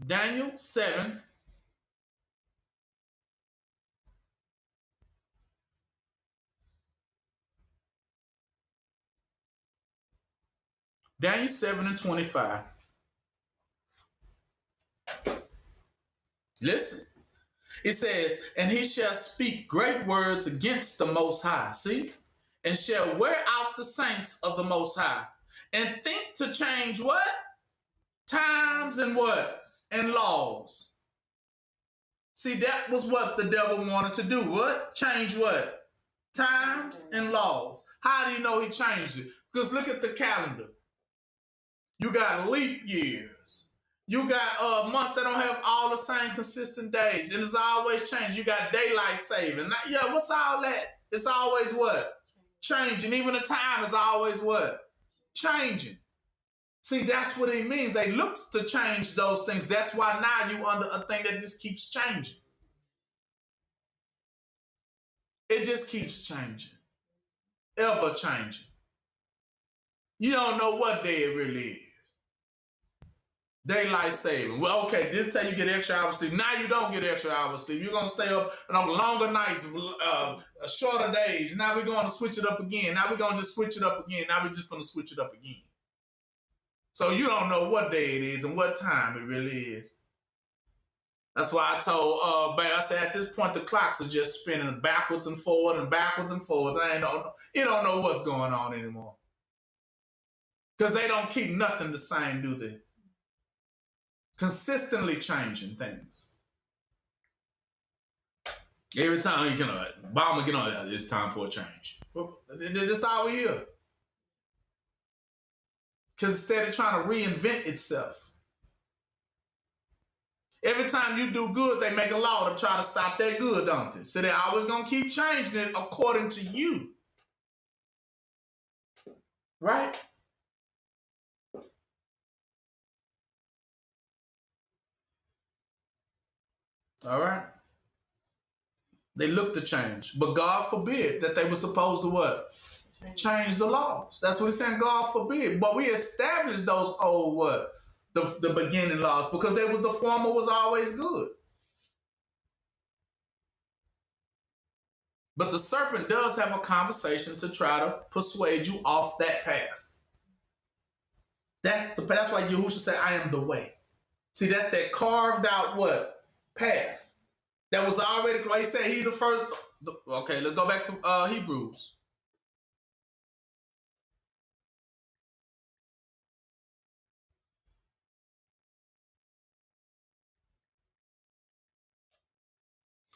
Daniel 7. Daniel 7 and 25. Listen. It says, and he shall speak great words against the Most High. See? And shall wear out the saints of the Most High. And think to change what? Times and what? And laws. See, that was what the devil wanted to do. What? Change what? Times and laws. How do you know he changed it? Because look at the calendar. You got leap years. You got months that don't have all the same consistent days. And it's always changed. You got daylight saving. Now, yeah, what's all that? It's always what? Changing. Even the time is always what? Changing. See, that's what it means. They look to change those things. That's why now you under a thing that just keeps changing. It just keeps changing. Ever changing. You don't know what day it really is. Daylight saving. Well, okay, this time you get extra hours sleep. Now you don't get extra hours sleep. You're going to stay up on longer nights, shorter days. Now we're going to switch it up again. Now we're going to just switch it up again. Now we're just going to switch it up again. So you don't know what day it is and what time it really is. That's why I told Babe, I said at this point the clocks are just spinning backwards and forward and backwards and forwards. You don't know what's going on anymore. Because they don't keep nothing the same, do they? Consistently changing things. Every time you can, Obama get on, it's time for a change. Well, that's all we hear. Because instead of trying to reinvent itself, every time you do good, they make a law to try to stop that good, don't they? So they're always going to keep changing it according to you. Right? All right. They look to change. But God forbid that they were supposed to what? Change the laws. That's what he's saying, God forbid. But we established those old what? the beginning laws because the former was always good. But the serpent does have a conversation to try to persuade you off that path. That's why Yahushua said, I am the way. See, that's that carved out what? Path. That was already, like he said, he the first. Okay, let's go back to Hebrews.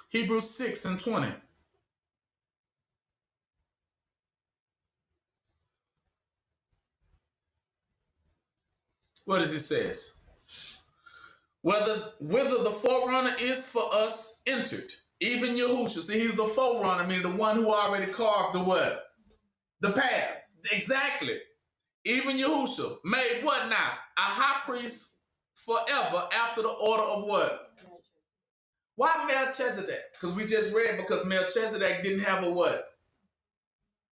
Hebrews 6:20. What does it says? Whither the forerunner is for us entered, even Yahushua. See, he's the forerunner, meaning the one who already carved the what? The path. Exactly. Even Yahushua made what now? A high priest forever after the order of what? Why Melchizedek? Because we just read because Melchizedek didn't have a what?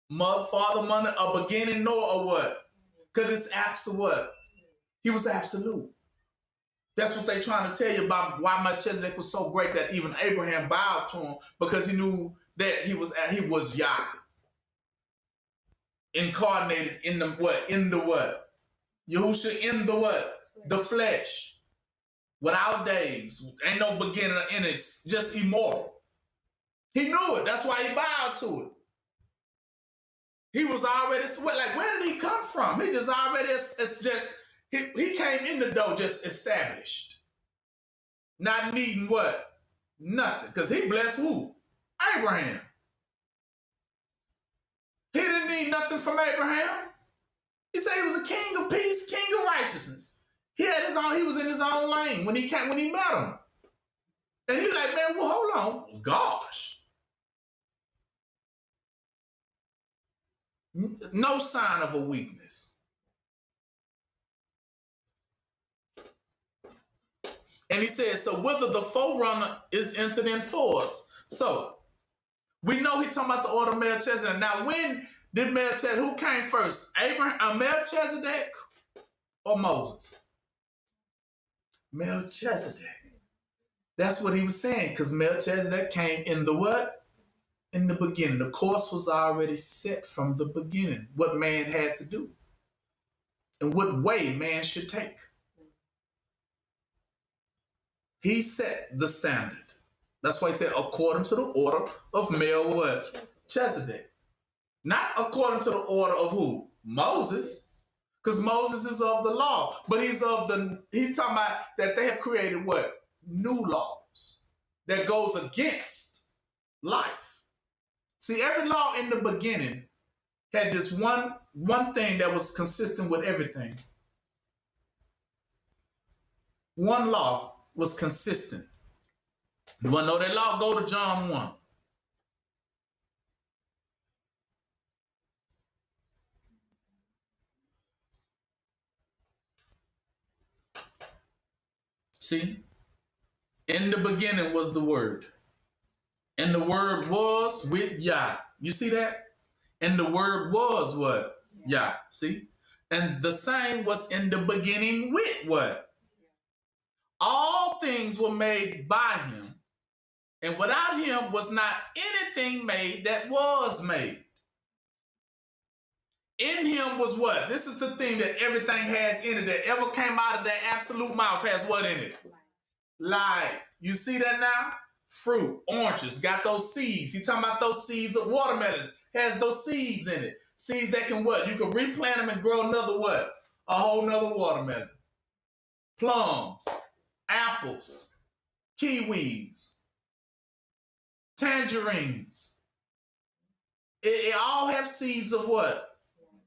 Father, mother, a beginning, nor a what? Because it's absolute what? He was absolute. That's what they're trying to tell you about why Melchizedek was so great that even Abraham bowed to him because he knew that he was Yah. Incarnated in the what? In the what? Yahushua in the what? The flesh. Without days. Ain't no beginning or end. It's just immortal. He knew it. That's why he bowed to it. He was already, like, where did he come from? He just already, he came in the door just established. Not needing what? Nothing. Because he blessed who? Abraham. He didn't need nothing from Abraham. He said he was a king of peace, king of righteousness. He had his own, he was in his own lane when he met him. And he like, man, well, hold on. Gosh. No sign of a weakness. And he says, so whether the forerunner is entered in for us. So we know he's talking about the order of Melchizedek. Now, when did Melchizedek, who came first? Melchizedek or Moses? Melchizedek. That's what he was saying, because Melchizedek came in the what? In the beginning. The course was already set from the beginning, what man had to do and what way man should take. He set the standard. That's why he said, according to the order of Melchizedek. Not according to the order of who? Moses. Because Moses is of the law. But he's talking about that they have created what? New laws that goes against life. See, every law in the beginning had this one thing that was consistent with everything. One law was consistent. You want to know that law? Go to John 1. See? In the beginning was the Word. And the Word was with Yah. You see that? And the Word was what? Yah. See? And the same was in the beginning with what? All things were made by him. And without him was not anything made that was made. In him was what? This is the thing that everything has in it that ever came out of that absolute mouth has what in it? Life. You see that now? Fruit, oranges, got those seeds. He's talking about those seeds of watermelons. Has those seeds in it. Seeds that can what? You can replant them and grow another what? A whole nother watermelon. Plums, apples, kiwis, tangerines. It all have seeds of what?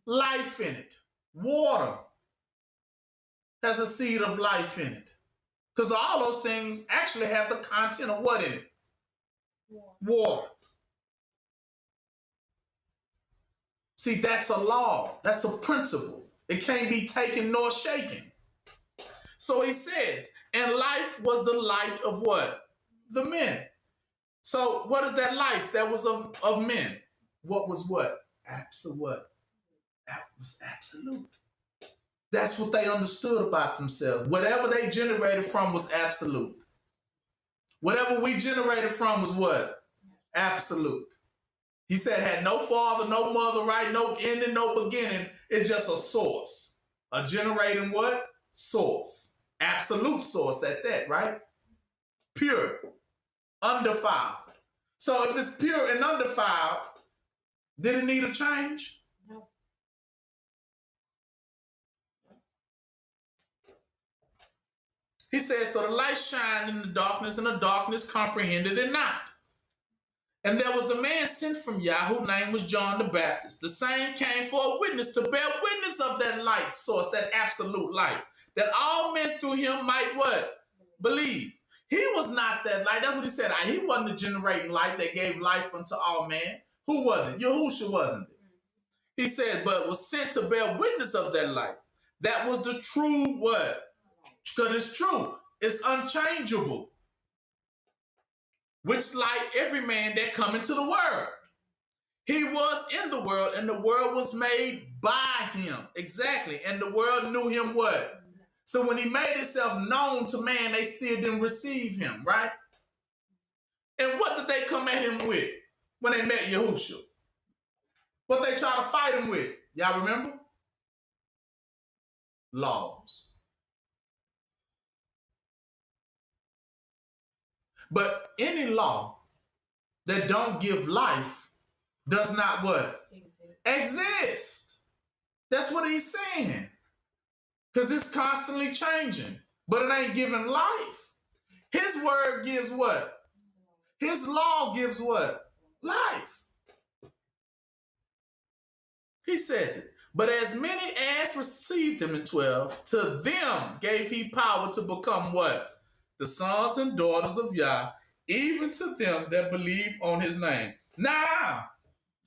Life in it. Water has a seed of life in it. Because all those things actually have the content of what in it? Water. See, that's a law. That's a principle. It can't be taken nor shaken. So he says, and life was the light of what? The men. So what is that life that was of men? What was what? Absolute what? That was absolute. That's what they understood about themselves. Whatever they generated from was absolute. Whatever we generated from was what? Absolute. He said, had no father, no mother, right? No ending, no beginning. It's just a source. A generating what? Source. Absolute source at that, right? Pure. Undefiled. So if it's pure and undefiled, did it need a change? No. He said, so the light shined in the darkness, and the darkness comprehended it not. And there was a man sent from Yah, whose name was John the Baptist. The same came for a witness, to bear witness of that light source, that absolute light, that all men through him might what? Believe. He was not that light. That's what he said. He wasn't the generating light that gave life unto all men. Who was it? Yahushua, wasn't it? He said, but was sent to bear witness of that light. That was the true what? Because it's true. It's unchangeable. Which light every man that come into the world. He was in the world, and the world was made by him. Exactly. And the world knew him what? So when he made himself known to man, they still didn't receive him, right? And what did they come at him with when they met Yahushua? What they try to fight him with? Y'all remember? Laws. But any law that don't give life does not what? Exist. That's what he's saying. Because it's constantly changing. But it ain't giving life. His word gives what? His law gives what? Life. He says it. But as many as received him in 12, to them gave he power to become what? The sons and daughters of Yah, even to them that believe on his name. Now,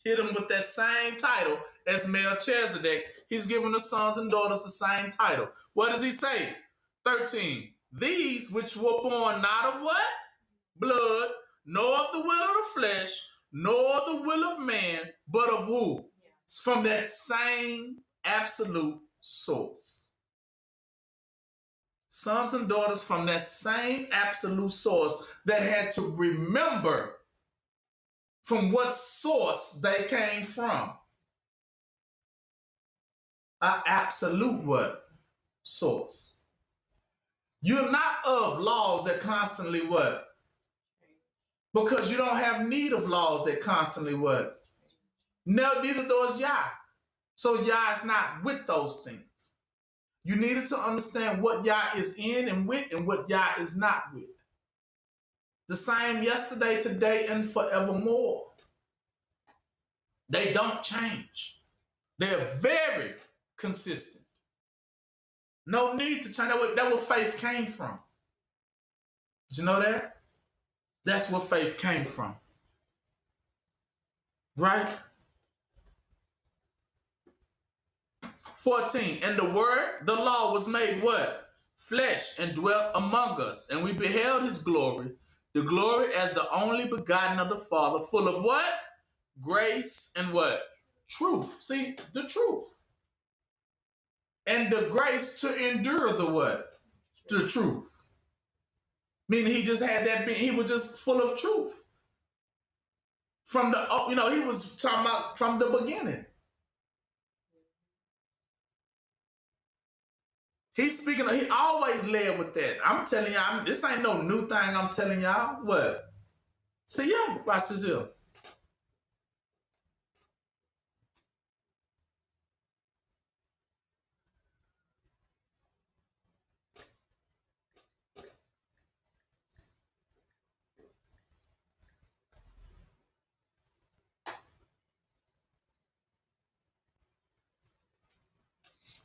hit him with that same title as Melchizedek. He's giving the sons and daughters the same title. What does he say? 13. These which were born not of what? Blood, nor of the will of the flesh, nor the will of man, but of who? It's from that same absolute source. Sons and daughters from that same absolute source that had to remember from what source they came from. An absolute what? Source. You're not of laws that constantly what? Because you don't have need of laws that constantly what? No, neither does Yah. So Yah is not with those things. You needed to understand what Yah is in and with and what Yah is not with. The same yesterday, today, and forevermore. They don't change. They're very consistent. No need to change. That's where faith came from. Did you know that? That's where faith came from. Right? 14, and the word, the law was made what? Flesh, and dwelt among us, and we beheld his glory, the glory as the only begotten of the Father, full of what? Grace and what? Truth. See, the truth. And the grace to endure the what? The truth. Meaning he just had that, he was just full of truth. From the, he was talking about from the beginning. He's speaking, he always led with that. I'm telling y'all, this ain't no new thing I'm telling y'all. What? See, yeah, watch this here.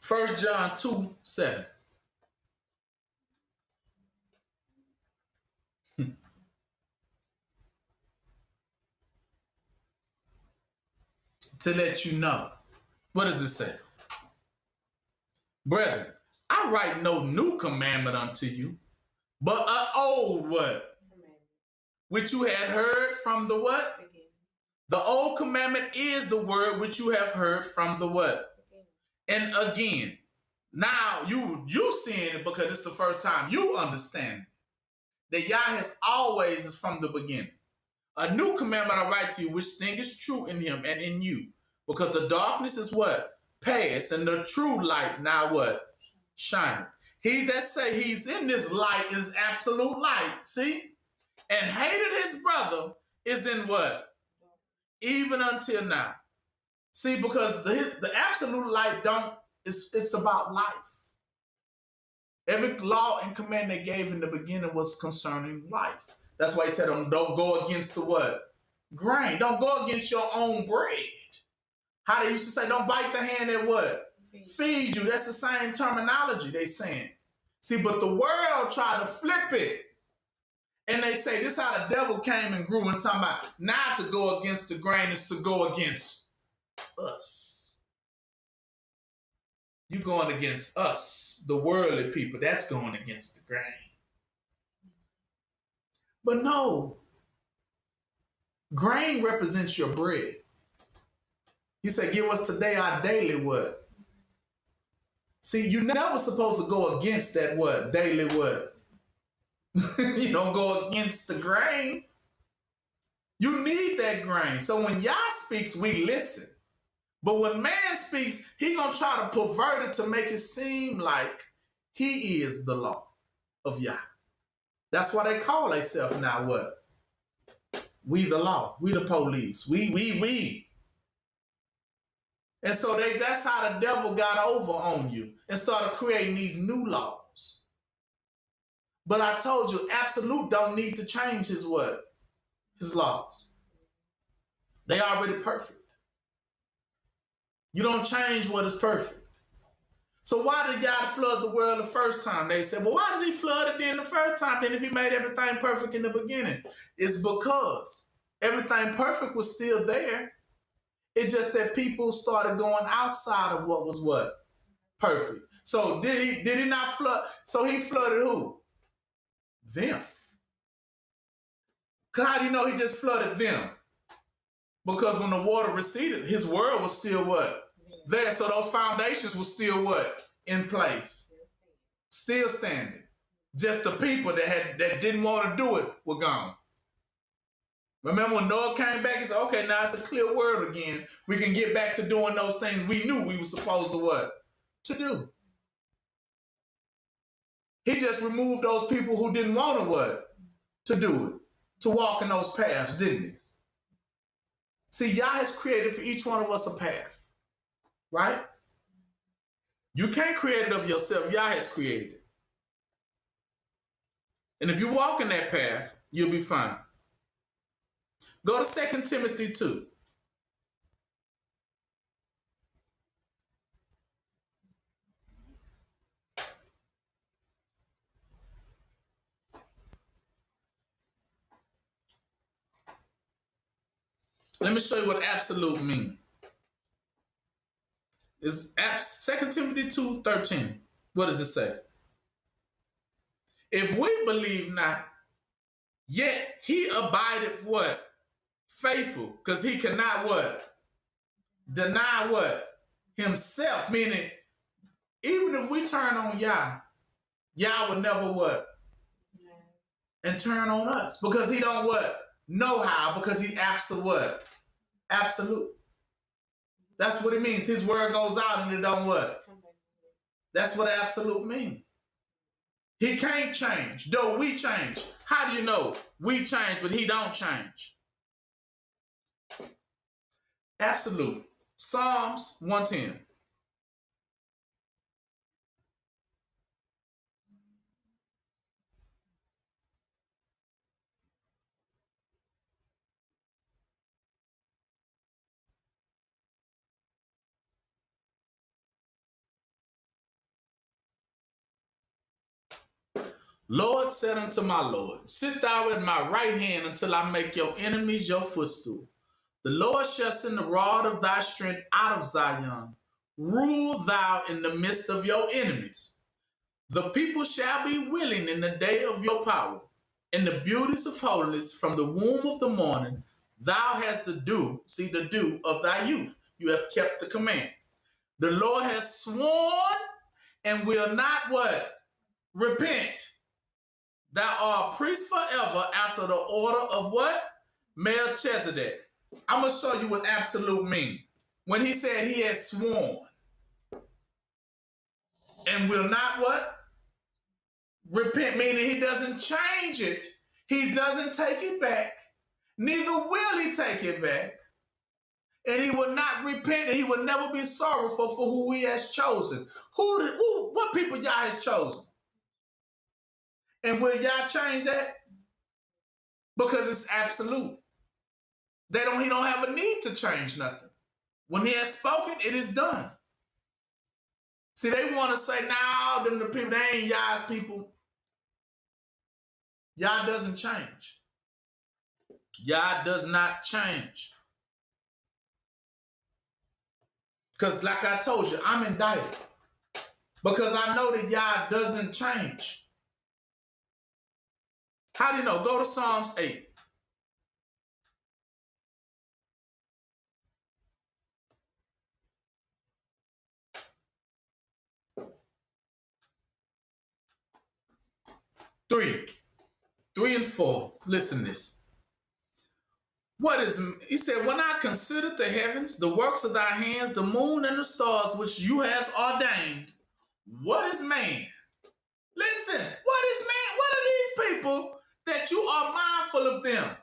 First John 2:7. To let you know. What does it say? Brethren, I write no new commandment unto you, but an old what? Which you had heard from the what? The old commandment is the word which you have heard from the what? And again. Now you seeing it because it's the first time you understand that Yah has always is from the beginning. A new commandment I write to you, which thing is true in him and in you. Because the darkness is what? Past, and the true light now what? Shining. He that say he's in this light is absolute light. See? And hated his brother is in what? Even until now. See, because the absolute light it's about life. Every law and command they gave in the beginning was concerning life. That's why he said them, don't go against the what? Grain. Don't go against your own bread. How they used to say, don't bite the hand that what? Feeds you. That's the same terminology they saying. See, but the world tried to flip it. And they say, this how the devil came and grew and talking about not to go against the grain is to go against us. You going against us, the worldly people. That's going against the grain. But no. Grain represents your bread. He said, give us today our daily what? See, you're never supposed to go against that what? Daily what? You don't go against the grain. You need that grain. So when Yah speaks, we listen. But when man speaks, he gonna try to pervert it to make it seem like he is the law of Yah. That's why they call themselves now what? We the law. We the police. We. And so that's how the devil got over on you and started creating these new laws. But I told you, absolute don't need to change his what? His laws. They already perfect. You don't change what is perfect. So why did God flood the world the first time? They said, well, why did he flood it then the first time? Then if he made everything perfect in the beginning? It's because everything perfect was still there. It's just that people started going outside of what was what? Perfect. So did he not flood? So he flooded who? Them. How do you know he just flooded them? Because when the water receded, his world was still what? There. So those foundations were still what? In place. Still standing. Just the people that didn't want to do it were gone. Remember when Noah came back and said, okay, now it's a clear world again. We can get back to doing those things we knew we were supposed to what? To do. He just removed those people who didn't want to what? To do it. To walk in those paths, didn't he? See, Yah has created for each one of us a path. Right? You can't create it of yourself. Yah has created it. And if you walk in that path, you'll be fine. Go to 2 Timothy 2. Let me show you what absolute means. It's 2 Timothy 2:13. What does it say? If we believe not, yet he abideth what? Faithful. Because he cannot what? Deny what? Himself. Meaning, even if we turn on Yah, Yah will never what? And turn on us. Because he don't what? Know how. Because he absolute what? Absolute. That's what it means. His word goes out and it don't what? That's what absolute means. He can't change, though we change. How do you know? We change, but he don't change. Absolute. Psalms 110. Lord said unto my Lord, sit thou at my right hand until I make your enemies your footstool. The Lord shall send the rod of thy strength out of Zion. Rule thou in the midst of your enemies. The people shall be willing in the day of your power. In the beauties of holiness from the womb of the morning, thou hast the dew, see the dew of thy youth. You have kept the command. The Lord has sworn and will not what? Repent. Thou art a priest forever after the order of what? Melchizedek. I'm going to show you what absolute means. When he said he has sworn and will not what? Repent, meaning he doesn't change it. He doesn't take it back. Neither will he take it back. And he will not repent, and he will never be sorrowful for who he has chosen. What people Yah has chosen? And will Yah change that? Because it's absolute. He don't have a need to change nothing. When he has spoken, it is done. See, they want to say, now, them the people, they ain't Yah's people. Yah doesn't change. Yah does not change. Because like I told you, I'm indicted. Because I know that Yah doesn't change. How do you know? Go to Psalms 8. Three and 4. Listen to this. He said, when I considered the heavens, the works of thy hands, the moon and the stars, which you hast ordained, what is man? Listen, what is man? What are these people that you are mindful of them?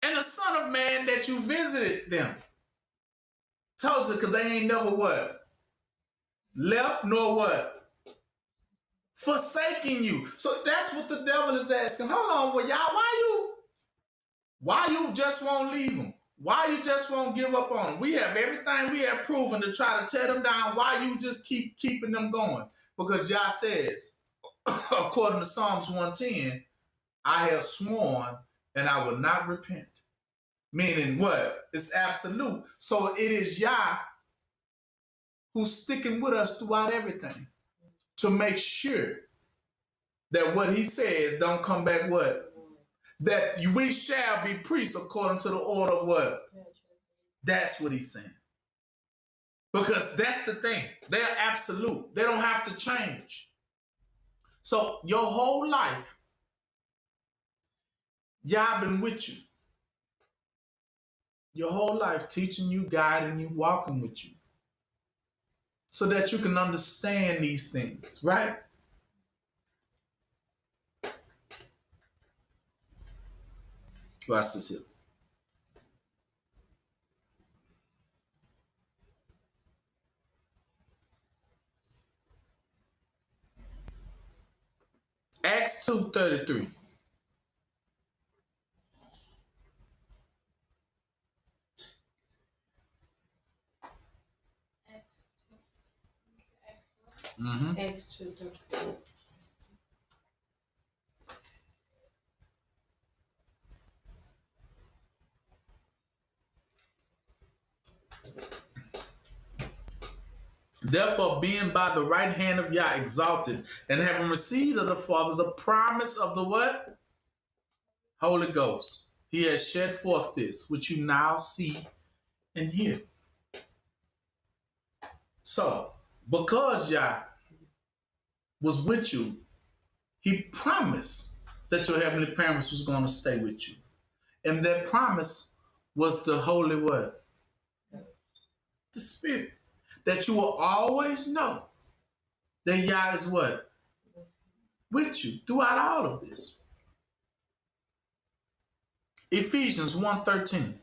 And the Son of Man that you visited them. Tells you because they ain't never what? Left nor what? Forsaking you. So that's what the devil is asking. Hold on, well, y'all, why you just won't leave them? Why you just won't give up on them? We have everything we have proven to try to tear them down. Why you just keep keeping them going? Because Yah says, according to Psalms 110, I have sworn and I will not repent. Meaning what? It's absolute. So it is Yah who's sticking with us throughout everything to make sure that what he says don't come back what? That we shall be priests according to the order of what? That's what he's saying. Because that's the thing. They're absolute. They don't have to change. So your whole life, Yah been with you. Your whole life teaching you, guiding you, walking with you. So that you can understand these things, right? Watch this here. Acts 2:33. Acts 2:34. Therefore, being by the right hand of Yah exalted, and having received of the Father the promise of the what? Holy Ghost. He has shed forth this, which you now see and hear. So, because Yah was with you, he promised that your heavenly parents was going to stay with you. And that promise was the holy word. The Spirit. That you will always know that Yah is what? With you throughout all of this. Ephesians 1:13.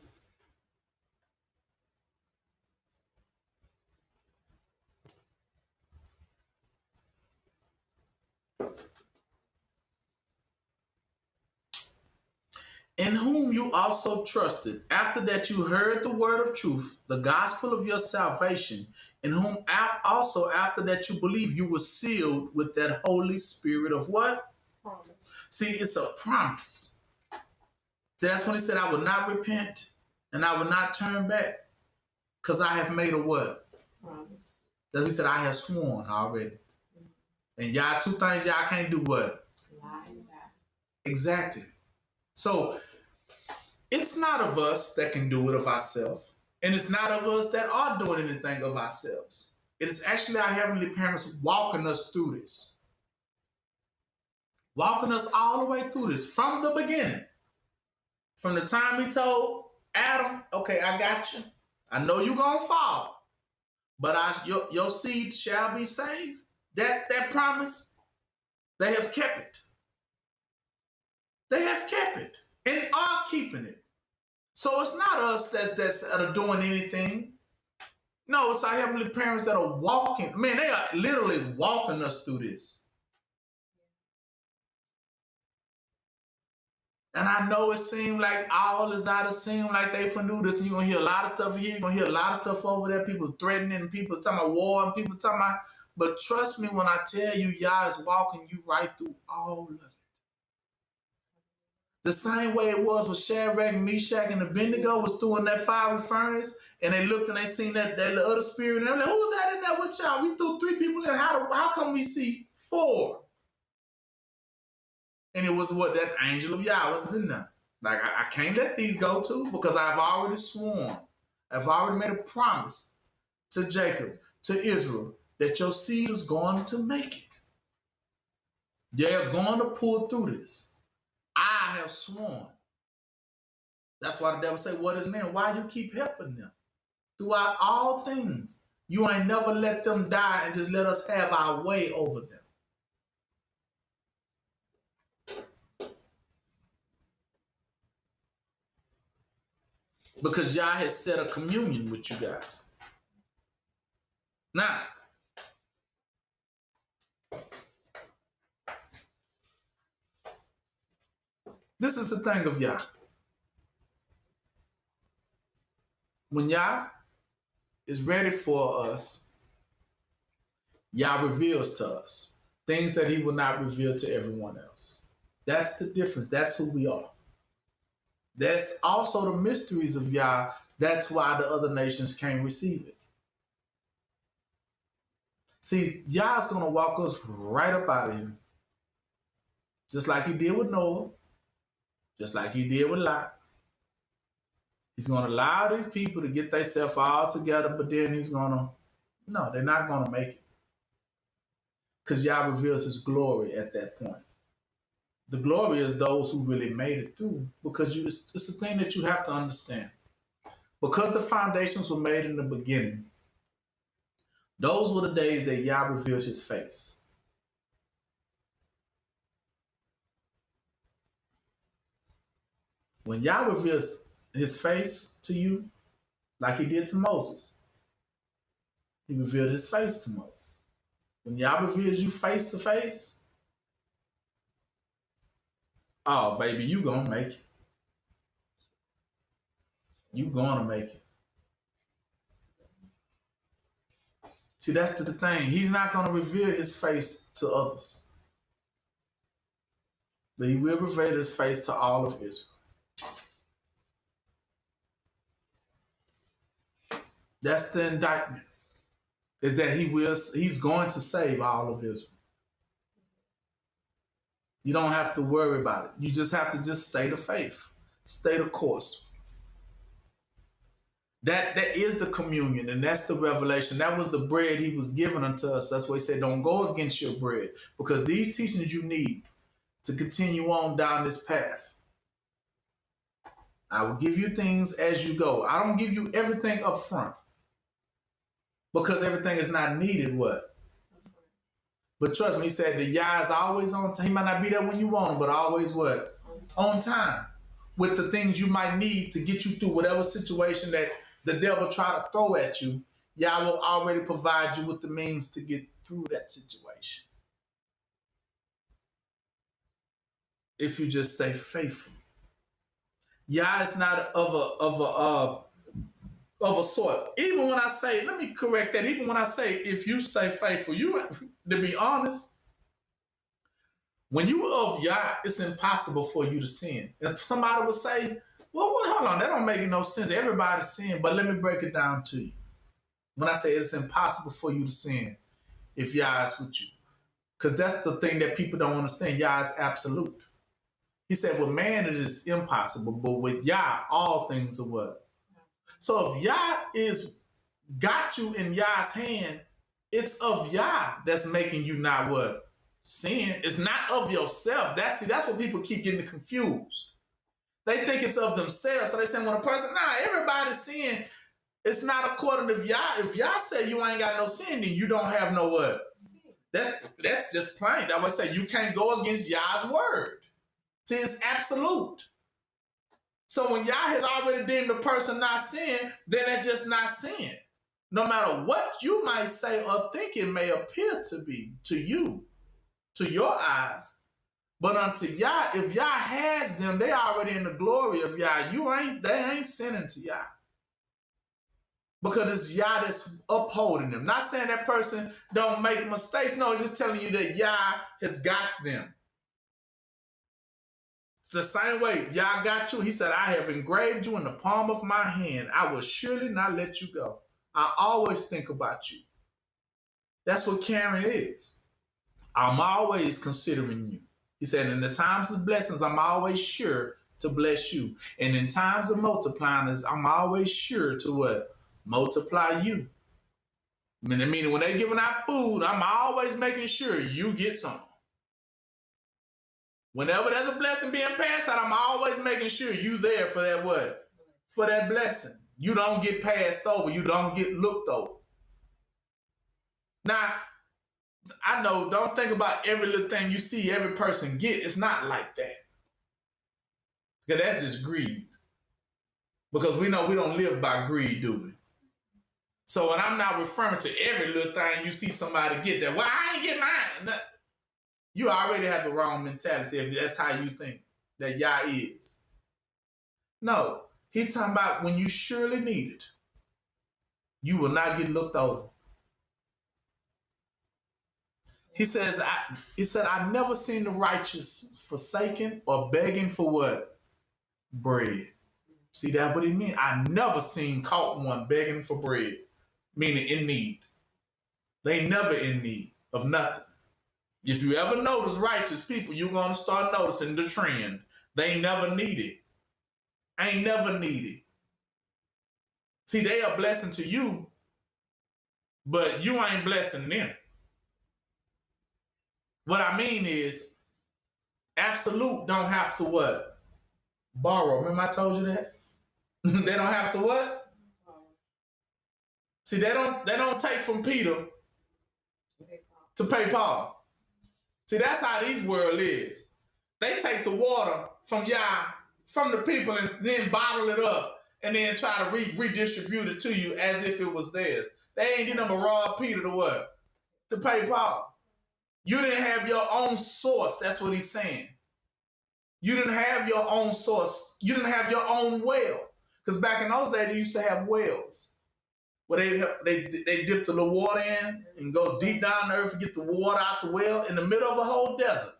In whom you also trusted, after that you heard the word of truth, the gospel of your salvation, in whom also after that you believe, you were sealed with that Holy Spirit of what? Promise. See, it's a promise. That's when he said, I will not repent and I will not turn back because I have made a what? Promise. That's what he said, I have sworn already. And y'all, two things y'all can't do what? Lie and die. Exactly. So it's not of us that can do it of ourselves. And it's not of us that are doing anything of ourselves. It is actually our heavenly parents walking us through this. Walking us all the way through this from the beginning. From the time he told Adam, okay, I got you. I know you're going to fall, but your seed shall be saved. That's that promise. They have kept it. They have kept it and are keeping it. So it's not us that's doing anything. No, it's our heavenly parents that are walking. Man, they are literally walking us through this. And I know it seemed like all is out of seem like they for do this. And you're going to hear a lot of stuff here. You're going to hear a lot of stuff over there. People threatening, people talking about war, and people talking about. But trust me when I tell you, Yah is walking you right through all of it. The same way it was with Shadrach, Meshach, and Abednego was through in that fiery furnace. And they looked and they seen that other spirit. And they're like, who's that in there with y'all? We threw 3 people in. How come we see 4? And it was what that angel of Yah was in there. Like, I can't let these go too because I've already sworn. I've already made a promise to Jacob, to Israel, that your seed is going to make it. They're going to pull through this. I have sworn. That's why the devil say, what is man? Why you keep helping them? Throughout all things. You ain't never let them die and just let us have our way over them. Because Yah has set a communion with you guys. Now, this is the thing of Yah. When Yah is ready for us, Yah reveals to us things that he will not reveal to everyone else. That's the difference. That's who we are. That's also the mysteries of Yah. That's why the other nations can't receive it. See, Yah is going to walk us right up out of here. Just like he did with Noah. Just like he did with Lot. He's going to allow these people to get themselves all together, but then he's going to, no, they're not going to make it. Because Yah reveals his glory at that point. The glory is those who really made it through. Because it's the thing that you have to understand. Because the foundations were made in the beginning, those were the days that Yah revealed his face. When Yah reveals his face to you, like he did to Moses, he revealed his face to Moses. When Yah reveals you face to face, oh, baby, you gonna make it. You gonna make it. See, that's the thing. He's not gonna reveal his face to others. But he will reveal his face to all of Israel. That's the indictment. Is that he's going to save all of Israel. You don't have to worry about it. You just have to just stay the faith. Stay the course. That is the communion, and that's the revelation. That was the bread he was giving unto us. That's why he said, don't go against your bread. Because these teachings you need to continue on down this path. I will give you things as you go. I don't give you everything up front. Because everything is not needed, what? But trust me, he said the Yah is always on time. He might not be there when you want him, but always what? On time. With the things you might need to get you through whatever situation that the devil try to throw at you, Yah will already provide you with the means to get through that situation. If you just stay faithful. Yah is not of a sort. Even when I say, let me correct that. Even when I say, if you stay faithful, to be honest, when you are of Yah, it's impossible for you to sin. If somebody would say, well, hold on, that don't make no sense. Everybody sin, but let me break it down to you. When I say it's impossible for you to sin, if Yah is with you. Because that's the thing that people don't understand. Yah is absolute. He said, with man it is impossible, but with Yah, all things are what? So if Yah got you in Yah's hand, It's of Yah that's making you not what? Sin. It's not of yourself. That's what people keep getting confused. They think it's of themselves. So they say when a person, everybody's sin. It's not according to Yah. If Yah say you ain't got no sin, then you don't have no what? That's just plain. I would say you can't go against Yah's word. See, it's absolute. So when Yah has already deemed the person not sin, then they're just not sin. No matter what you might say or think it may appear to be to you, to your eyes, but unto Yah, if Yah has them, they already in the glory of Yah. They ain't sinning to Yah. Because it's Yah that's upholding them. Not saying that person don't make mistakes. No, it's just telling you that Yah has got them. It's the same way Yah got you. He said, I have engraved you in the palm of my hand. I will surely not let you go. I always think about you. That's what Karen is. I'm always considering you. He said, in the times of blessings, I'm always sure to bless you. And in times of multiplying, I'm always sure to what? Multiply you. Meaning when they're giving out food, I'm always making sure you get some. Whenever there's a blessing being passed out, I'm always making sure you there for that what? For that blessing. You don't get passed over. You don't get looked over. Now, I know, don't think about every little thing you see every person get. It's not like that. Because that's just greed. Because we know we don't live by greed, do we? So when I'm not referring to every little thing you see somebody get that, well, I ain't get mine. You already have the wrong mentality if that's how you think that Yah is. No, he's talking about when you surely need it, you will not get looked over. He said, I've never seen the righteous forsaken or begging for what? Bread. See that what he mean? I never seen caught one begging for bread, meaning in need. They never in need of nothing. If you ever notice righteous people, you're going to start noticing the trend. They never need it. Ain't never needed. See, they are a blessing to you, but you ain't blessing them. What I mean is, absolute don't have to what? Borrow. Remember I told you that? They don't have to what? See, they don't take from Peter to pay Paul. See, that's how this world is. They take the water from Yah, from the people, and then bottle it up and then try to redistribute it to you as if it was theirs. They ain't getting them a raw Peter to what? To pay Paul. You didn't have your own source. That's what he's saying. You didn't have your own source. You didn't have your own well. Because back in those days, they used to have wells where they dip the little water in and go deep down the earth and get the water out the well in the middle of a whole desert.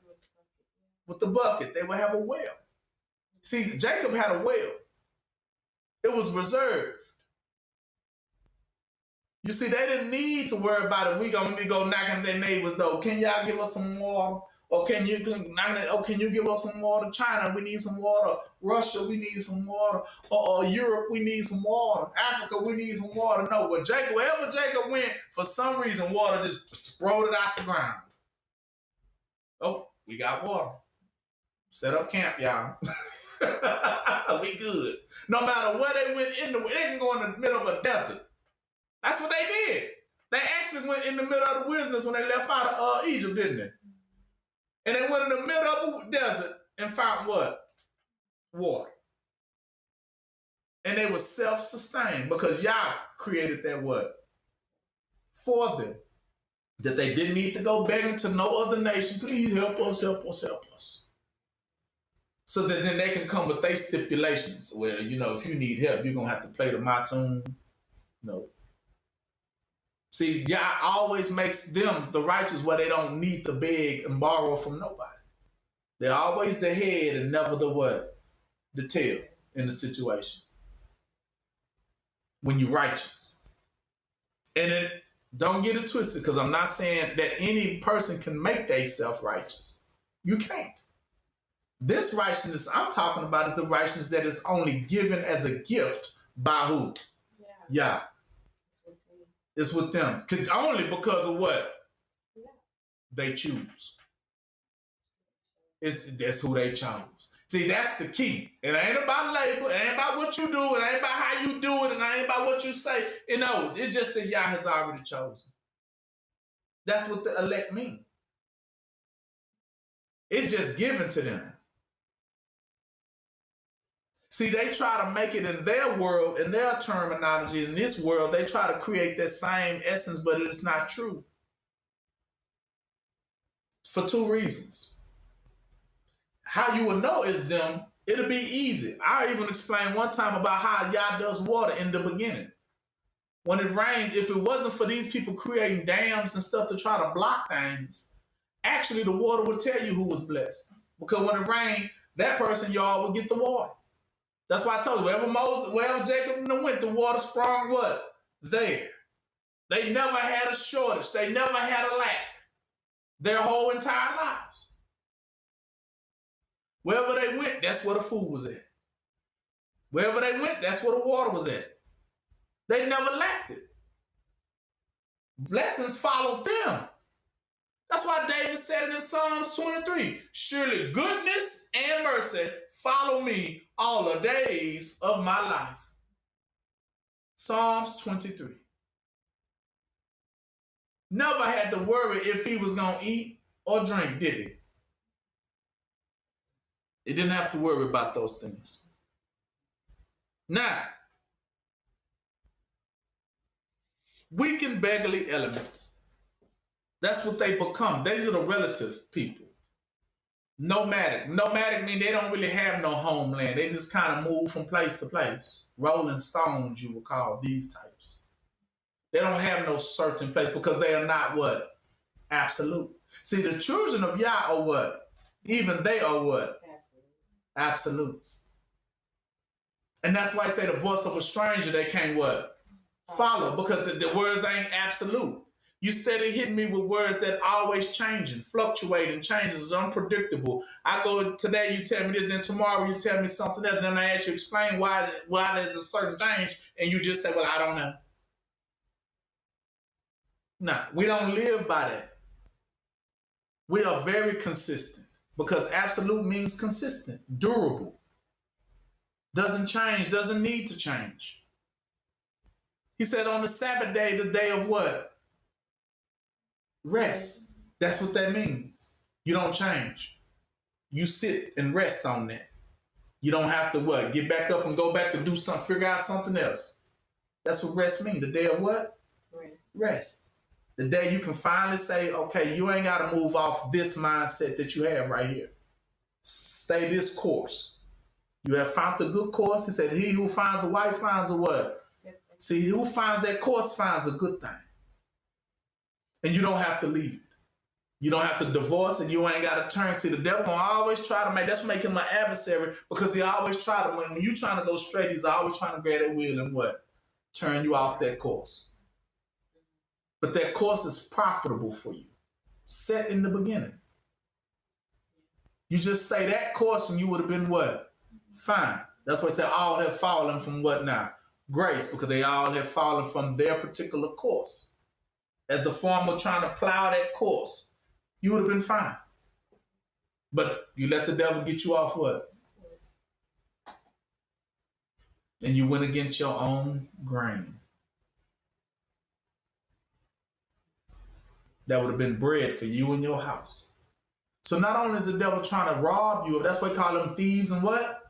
With the bucket, they would have a well. See, Jacob had a well. It was reserved. You see, they didn't need to worry about if we gonna go knocking their neighbors door. Can y'all give us some water? Or can you give us some water? China, we need some water. Russia, we need some water. Or Europe, we need some water. Africa, we need some water. No, but wherever Jacob went, for some reason, water just sprouted out the ground. Oh, we got water. Set up camp, y'all. We good. No matter where they went they can go in the middle of a desert. That's what they did. They actually went in the middle of the wilderness when they left out of Egypt, didn't they? And they went in the middle of the desert and found what? Water. And they were self-sustained because Yah created that what? For them. That they didn't need to go begging to no other nation. Please help us, help us, help us. So that then they can come with their stipulations. Well, if you need help, you're going to have to play to my tune. No. See, Yah always makes them the righteous where they don't need to beg and borrow from nobody. They're always the head and never the what? The tail in the situation. When you're righteous. And then don't get it twisted, because I'm not saying that any person can make themselves righteous. You can't. This righteousness I'm talking about is the righteousness that is only given as a gift by who? Yeah. It's with them. Only because of what? Yeah. They choose. That's who they chose. See, that's the key. It ain't about labor. It ain't about what you do. It ain't about how you do it. It ain't about what you say. No, it's just that Yah has already chosen. That's what the elect mean. It's just given to them. See, they try to make it in their world, in their terminology, in this world, they try to create that same essence, but it's not true. For two reasons. How you will know it's them, it'll be easy. I even explained one time about how Yah does water in the beginning. When it rains, if it wasn't for these people creating dams and stuff to try to block things, actually the water would tell you who was blessed. Because when it rained, that person, y'all, would get the water. That's why I told you, wherever Jacob went, the water sprung what? There. They never had a shortage. They never had a lack. Their whole entire lives. Wherever they went, that's where the food was at. Wherever they went, that's where the water was at. They never lacked it. Blessings followed them. That's why David said it in Psalms 23. Surely goodness and mercy follow me all the days of my life. Psalms 23. Never had to worry if he was going to eat or drink, did he? He didn't have to worry about those things. Now, weak and beggarly elements. That's what they become. These are the relative people. Nomadic. Nomadic means they don't really have no homeland. They just kind of move from place to place. Rolling stones, you would call these types. They don't have no certain place because they are not what? Absolute. See, the children of Yah are what? Even they are what? Absolutes. And that's why I say the voice of a stranger, they can't what? Follow, because the words ain't absolute. You steady hitting me with words that always changing, fluctuating, changes, is unpredictable. I go today, you tell me this, then tomorrow you tell me something else, then I ask you explain why there's a certain change, and you just say, well, I don't know. No, we don't live by that. We are very consistent because absolute means consistent, durable. Doesn't change, doesn't need to change. He said on the Sabbath day, the day of what? Rest. That's what that means. You don't change. You sit and rest on that. You don't have to what? Get back up and go back to do something, figure out something else. That's what rest means. The day of what? Rest. The day you can finally say, okay, you ain't got to move off this mindset that you have right here. Stay this course. You have found a good course. He said, he who finds a wife finds a what? See, who finds that course finds a good thing. And you don't have to leave it. You don't have to divorce it. You ain't got to turn. See, the devil gonna always try to that's what make him my adversary, because he always try to, when you trying to go straight, he's always trying to grab that wheel and what? Turn you off that course. But that course is profitable for you. Set in the beginning. You just say that course and you would have been what? Fine. That's why I said all have fallen from what now? Grace, because they all have fallen from their particular course. As the farmer trying to plow that course, you would have been fine. But you let the devil get you off what? And you went against your own grain. That would have been bread for you and your house. So not only is the devil trying to rob you, that's why they call them thieves and what?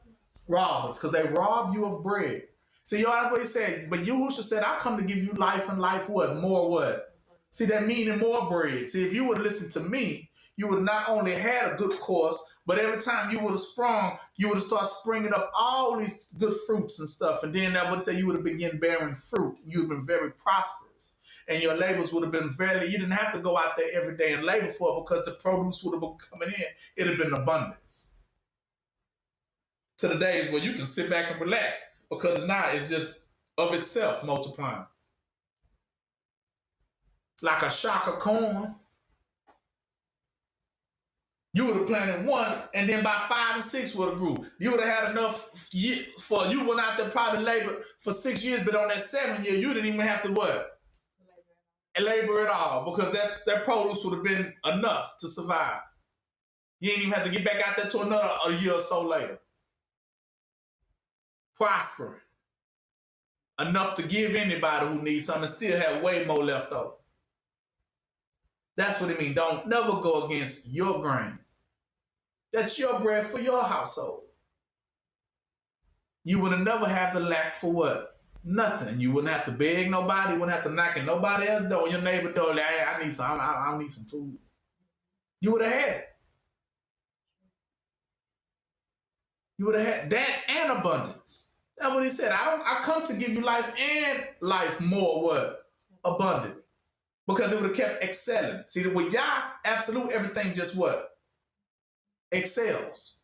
Robbers, because they rob you of bread. See, y'all, that's what he said. But Yahushua said, I come to give you life, and life what? More what? See, that meaning more bread. See, if you would listen to me, you would have not only had a good course, but every time you would have sprung, you would have started springing up all these good fruits and stuff. And then that would say you would have begun bearing fruit. You would have been very prosperous. And your labors would have been you didn't have to go out there every day and labor for it, because the produce would have been coming in. It would have been abundance. To the days where you can sit back and relax, because now it's just of itself multiplying. Like a shock of corn. You would have planted one, and then by 5 and 6 would have grew. You would have had enough for you went out there probably labor for 6 years, but on that 7th year, you didn't even have to what? labor at all because that produce would have been enough to survive. You ain't even have to get back out there to another a year or so later. Prospering. Enough to give anybody who needs something and still have way more left over. That's what it means. Don't never go against your grain. That's your bread for your household. You would have never have to lack for what? Nothing. You wouldn't have to beg nobody. You wouldn't have to knock at nobody else's door. Your neighbor door, like, hey, I need some food. You would have had it. You would have had that and abundance. That's what he said. I come to give you life and life more what? Abundant. Because it would have kept excelling. See, with Yah, absolute, everything just what? Excels.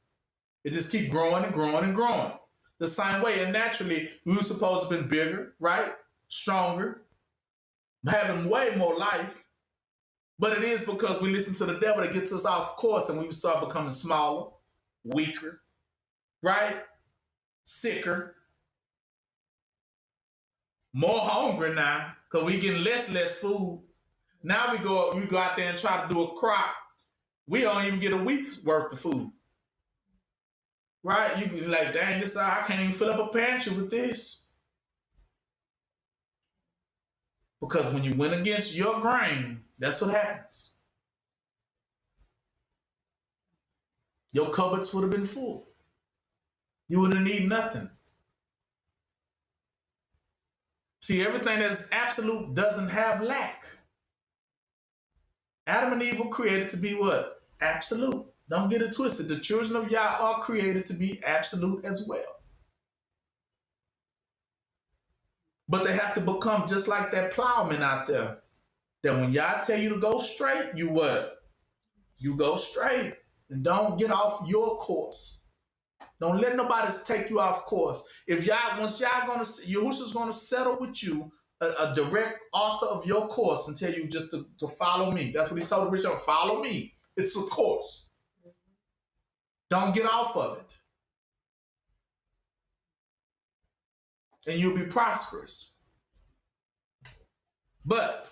It just keep growing and growing and growing. The same way, and naturally, we were supposed to have been bigger, right? Stronger, having way more life. But it is because we listen to the devil that gets us off course and we start becoming smaller, weaker, right? Sicker, more hungry now because we getting less food. Now we go out there and try to do a crop. We don't even get a week's worth of food. Right? You be like, dang, I can't even fill up a pantry with this. Because when you went against your grain, that's what happens. Your cupboards would have been full. You wouldn't need nothing. See, everything that's absolute doesn't have lack. Adam and Eve were created to be what? Absolute. Don't get it twisted. The children of Yah are created to be absolute as well. But they have to become just like that plowman out there. That when Yah tell you to go straight, you what? You go straight. And don't get off your course. Don't let nobody take you off course. If Yahushua's gonna settle with you, a direct author of your course, and tell you just to follow me. That's what he told Richard. Follow me. It's a course. Don't get off of it. And you'll be prosperous. But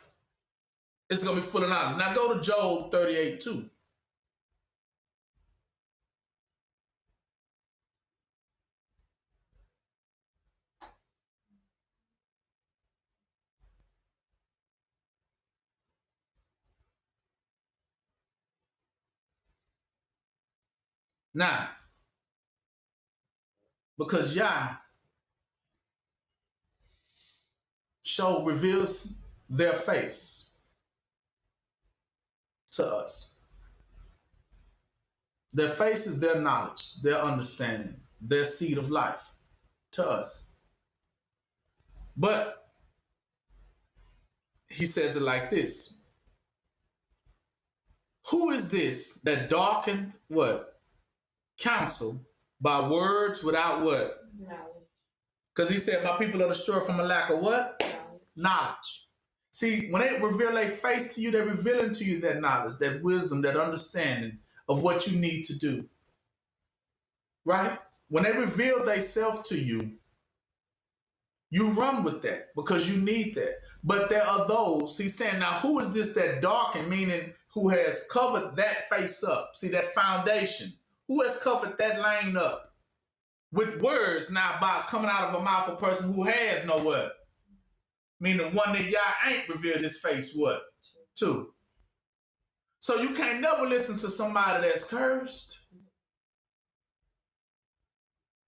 it's going to be full of knowledge. Now go to Job 38:2. Now, because Yah reveals their face to us. Their face is their knowledge, their understanding, their seed of life to us. But he says it like this. Who is this that darkened what? Counsel by words without what? Knowledge. Because he said, my people are destroyed from a lack of what? Knowledge. See, when they reveal their face to you, they're revealing to you that knowledge, that wisdom, that understanding of what you need to do. Right? When they reveal themselves to you, you run with that because you need that. But there are those, he's saying, now who is this that darkened, meaning who has covered that face up? See, that foundation. Who has covered that lane up with words now by coming out of a mouth of a person who has no what? Meaning one that Yah ain't revealed his face what? To. So you can't never listen to somebody that's cursed.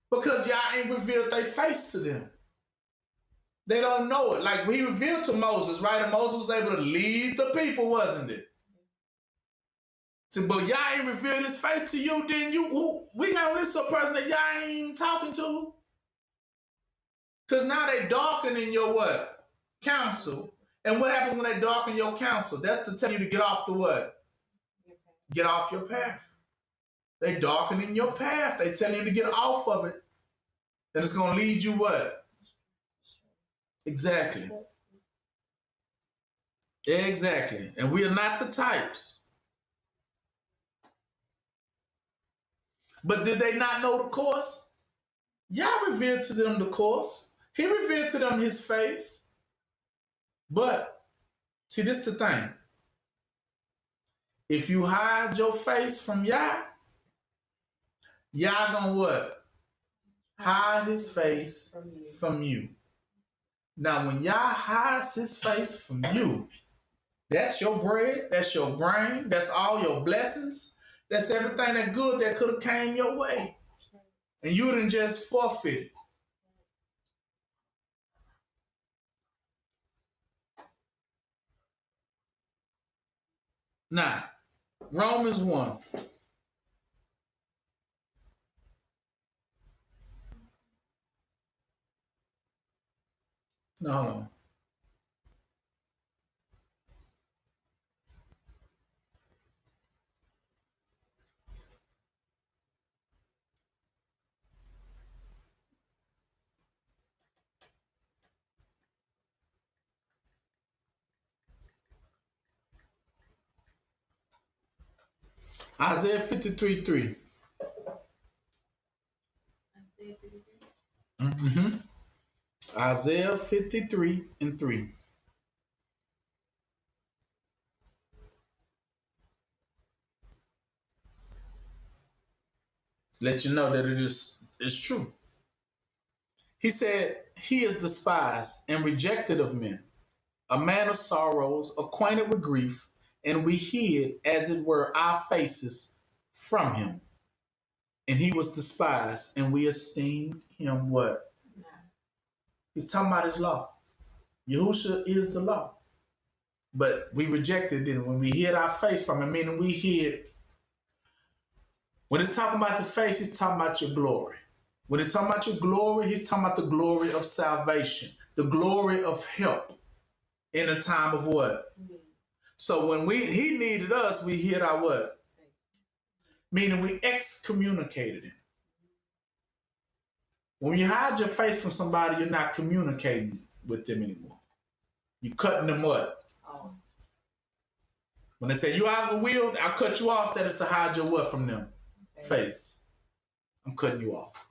Because Yah ain't revealed their face to them. They don't know it. Like he revealed to Moses, right? And Moses was able to lead the people, wasn't it? So, but Yah ain't revealed his face to you, then we gonna listen to a person that Yah ain't talking to. Because now they darkening your what? Counsel. And what happens when they darken your counsel? That's to tell you to get off the what? Get off your path. They darkening your path. They tell you to get off of it. And it's gonna lead you what? Exactly. Exactly. And we are not the types. But did they not know the course? Yah revealed to them the course. He revealed to them his face. But See, this is the thing. If you hide your face from Yah, Yah gonna what? Hide his face from you. Now, when Yah hides his face from you, that's your bread, that's your grain, that's all your blessings, that's everything that good that could have came your way. And you didn't just forfeit it. Now, Romans 1. No, hold on. Isaiah 53:3. Mm-hmm. Isaiah 53:3. Let you know that it's true. He said, he is despised and rejected of men, a man of sorrows, acquainted with grief, and we hid, as it were, our faces from him. And he was despised, and we esteemed him what? He's talking about his law. Yahushua is the law. But we rejected it when we hid our face from him, meaning we hid. When it's talking about the face, he's talking about your glory. When it's talking about your glory, he's talking about the glory of salvation, the glory of help in a time of what? So when he needed us, we hid our what? Meaning we excommunicated him. When you hide your face from somebody, you're not communicating with them anymore. You're cutting them what? Off. When they say you out of the will, I'll cut you off. That is to hide your what from them? Face. I'm cutting you off.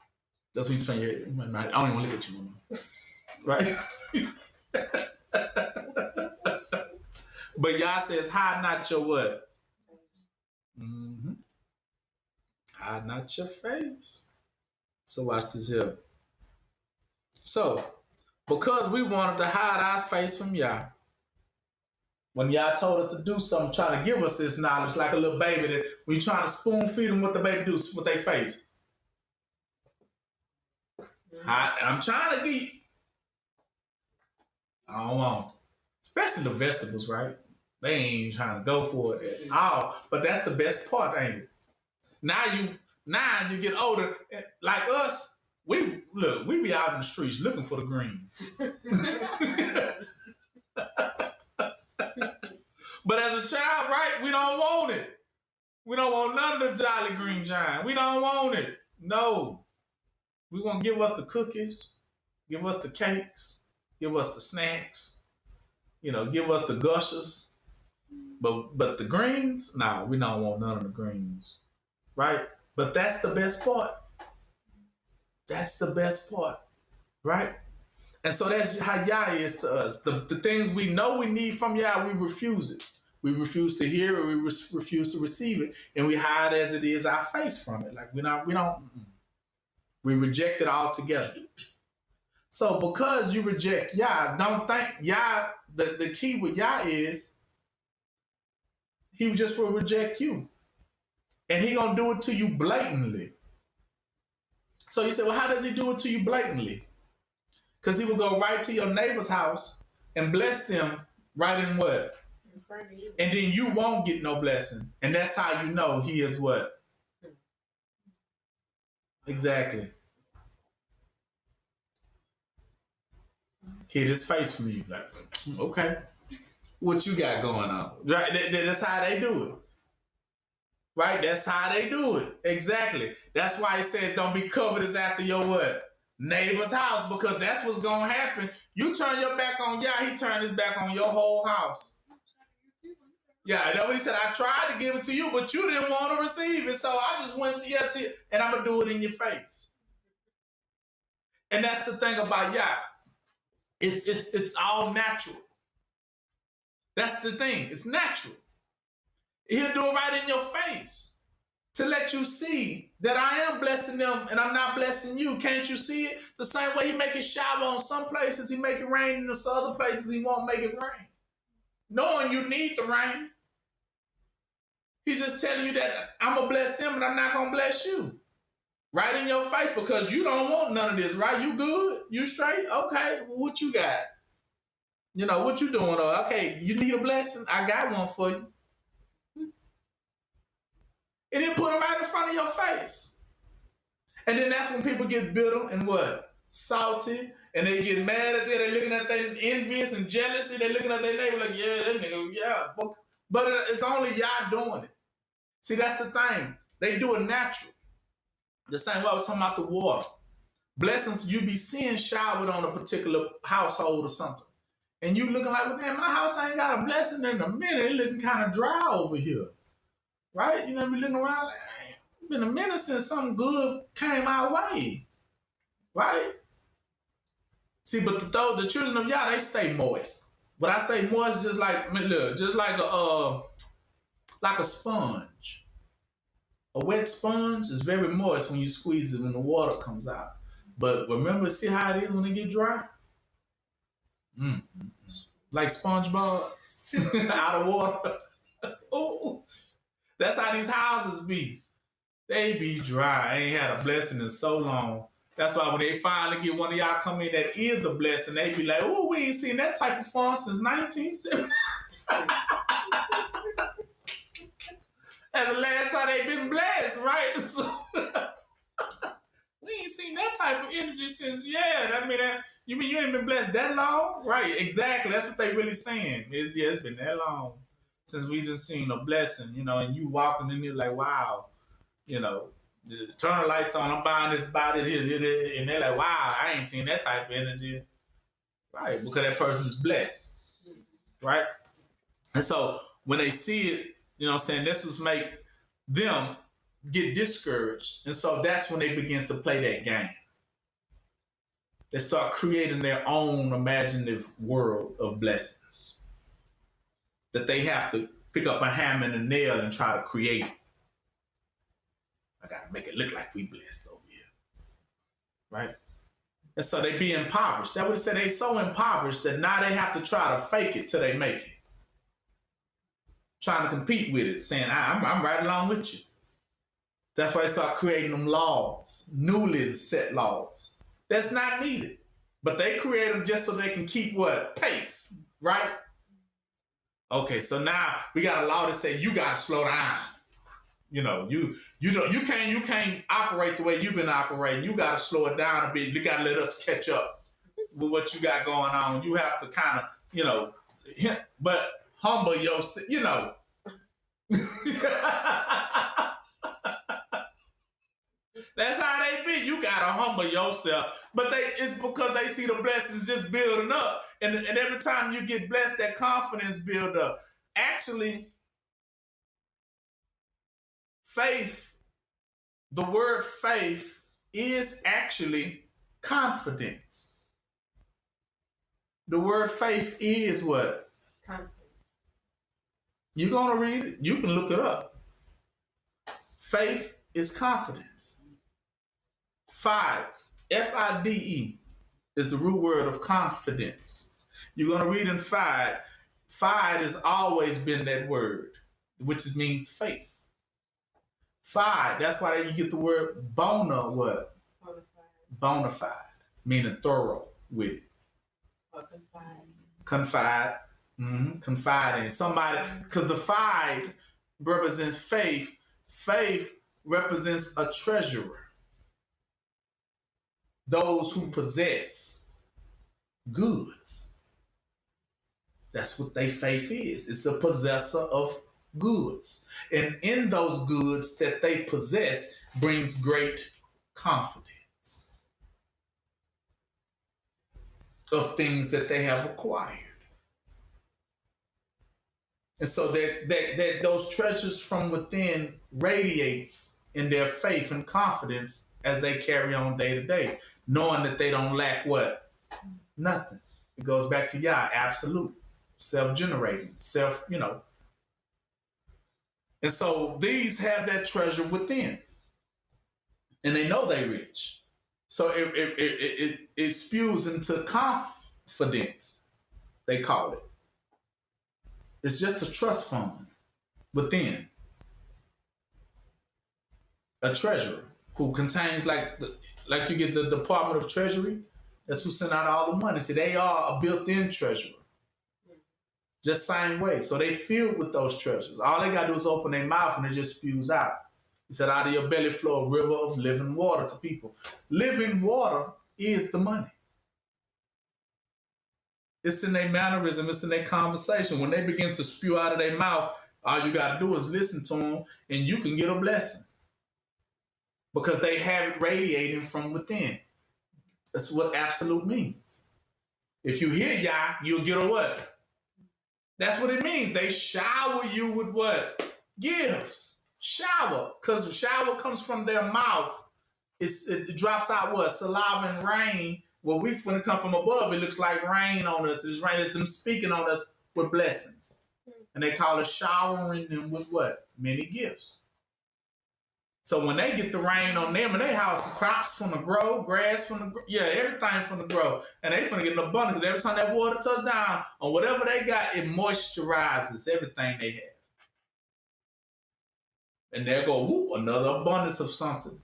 That's when you turn your head. I don't even look at you anymore. Right? But Yah says, hide not your what? Mm-hmm. Hide not your face. So watch this here. So, because we wanted to hide our face from Yah, when Yah told us to do something, trying to give us this knowledge, like a little baby that when you're trying to spoon feed them, what the baby do with their face? I'm trying to eat. I don't want. Especially the vegetables, right? They ain't trying to go for it at all. But that's the best part, ain't it? Now you get older, like us. We be out in the streets looking for the greens. But as a child, right, we don't want it. We don't want none of the Jolly Green Giant. We don't want it. No. We want to give us the cookies, give us the cakes, give us the snacks, give us the gushers. But the greens, nah, we don't want none of the greens. Right? But that's the best part. That's the best part. Right? And so that's how Yah is to us. The things we know we need from Yah, we refuse it. We refuse to hear it. We refuse to receive it. And we hide as it is our face from it. Like we reject it altogether. So because you reject Yah, don't think Yah, the key with Yah is he just will reject you. And he gonna do it to you blatantly. So you say, well, how does he do it to you blatantly? Because he will go right to your neighbor's house and bless them right in what? In front of you. And then you won't get no blessing. And that's how you know he is what? Exactly. Hid his face from you. Like, okay. What you got going on? Right? That's how they do it. Right? That's how they do it. Exactly. That's why it says don't be covetous after your what? Neighbor's house, because that's what's going to happen. You turn your back on Yah, he turned his back on your whole house. Yeah, that's what he said. I tried to give it to you, but you didn't want to receive it. So I just went to you, and I'm going to do it in your face. And that's the thing about Yah. It's all natural. That's the thing. It's natural. He'll do it right in your face to let you see that I am blessing them and I'm not blessing you. Can't you see it? The same way he make it shower on some places, he make it rain, and in some other places he won't make it rain. Knowing you need the rain. He's just telling you that I'm going to bless them and I'm not going to bless you. Right in your face because you don't want none of this, right? You good? You straight? Okay, well, what you got? You know, what you doing? Okay, you need a blessing? I got one for you. And then put it right in front of your face. And then that's when people get bitter and what? Salty. And they get mad at it. They're looking at their envious and jealousy. They're looking at their neighbor like, yeah, that nigga, yeah. But it's only y'all doing it. See, that's the thing. They do it natural. The same way I was talking about the water. Blessings you be seeing showered on a particular household or something. And you looking like, well, damn, my house ain't got a blessing in a minute. It looking kind of dry over here. Right? You know, be looking around like, it's been a minute since something good came our way. Right? See, but the children of Yah, they stay moist. But I say moist just like, look, just like a sponge. A wet sponge is very moist when you squeeze it when the water comes out. But remember, see how it is when it get dry? Like SpongeBob out of water. Oh, that's how these houses be. They be dry. I ain't had a blessing in so long. That's why when they finally get one of y'all come in that is a blessing, they be like, oh, we ain't seen that type of fun since 1970. That's the last time they been blessed, right? So, we ain't seen that type of energy since, I mean, you mean you ain't been blessed that long? Right, exactly. That's what they really saying. It's been that long since we done seen a blessing, you know, and you walking in there like, wow, you know, turn the lights on, I'm buying this, here, and they're like, wow, I ain't seen that type of energy. Right, because that person's blessed. Right? And so when they see it, you know what I'm saying, this was make them get discouraged. And so that's when they begin to play that game. They start creating their own imaginative world of blessings that they have to pick up a hammer and a nail and try to create. I got to make it look like we blessed over here. Right? And so they be impoverished. That would say they so impoverished that now they have to try to fake it till they make it. Trying to compete with it, saying, I'm right along with you. That's why they start creating them laws, newly set laws. That's not needed. But they create them just so they can keep what? Pace, right? Okay, so now we got a law that say you gotta slow down. You know, you can't operate the way you've been operating. You gotta slow it down a bit. You gotta let us catch up with what you got going on. You have to kind of, you know, but humble yourself, you know. That's how they be. You gotta humble yourself. But it's because they see the blessings just building up. And every time you get blessed, that confidence build up. Actually, faith, the word faith is actually confidence. The word faith is what? Confidence. You're going to read it. You can look it up. Faith is confidence. Fides, F-I-D-E, is the root word of confidence. You're going to read in Fide. Fide has always been that word, which means faith. Fide, that's why you get the word bona what? Bona fide, meaning thorough with it. Or confide. Confide. Confide in somebody, because the fide represents faith. Faith represents a treasurer. Those who possess goods. That's what their faith is. It's a possessor of goods. And in those goods that they possess brings great confidence of things that they have acquired. And so that those treasures from within radiates in their faith and confidence as they carry on day to day, knowing that they don't lack what? Nothing. It goes back to Yah, absolute. self-generating, And so these have that treasure within, and they know they rich. So it spews into confidence. They call it. It's just a trust fund within a treasurer who contains like you get the Department of Treasury. That's who send out all the money. See, they are a built-in treasurer. Just same way. So they filled with those treasures. All they got to do is open their mouth and it just spews out. He said, out of your belly flow a river of living water to people. Living water is the money. It's in their mannerism. It's in their conversation. When they begin to spew out of their mouth, all you got to do is listen to them and you can get a blessing. Because they have it radiating from within. That's what absolute means. If you hear Yah, you'll get a what? That's what it means. They shower you with what? Gifts. Shower. Because shower comes from their mouth. It drops out what? Saliva and rain. Well, when it comes from above, it looks like rain on us. It's rain. It's them speaking on us with blessings. And they call it showering them with what? Many gifts. So when they get the rain on them in their house, crops from the grow, grass from the grow, everything from the grow. And they finna get an abundance because every time that water touches down on whatever they got, it moisturizes everything they have. And there go, whoop, another abundance of something.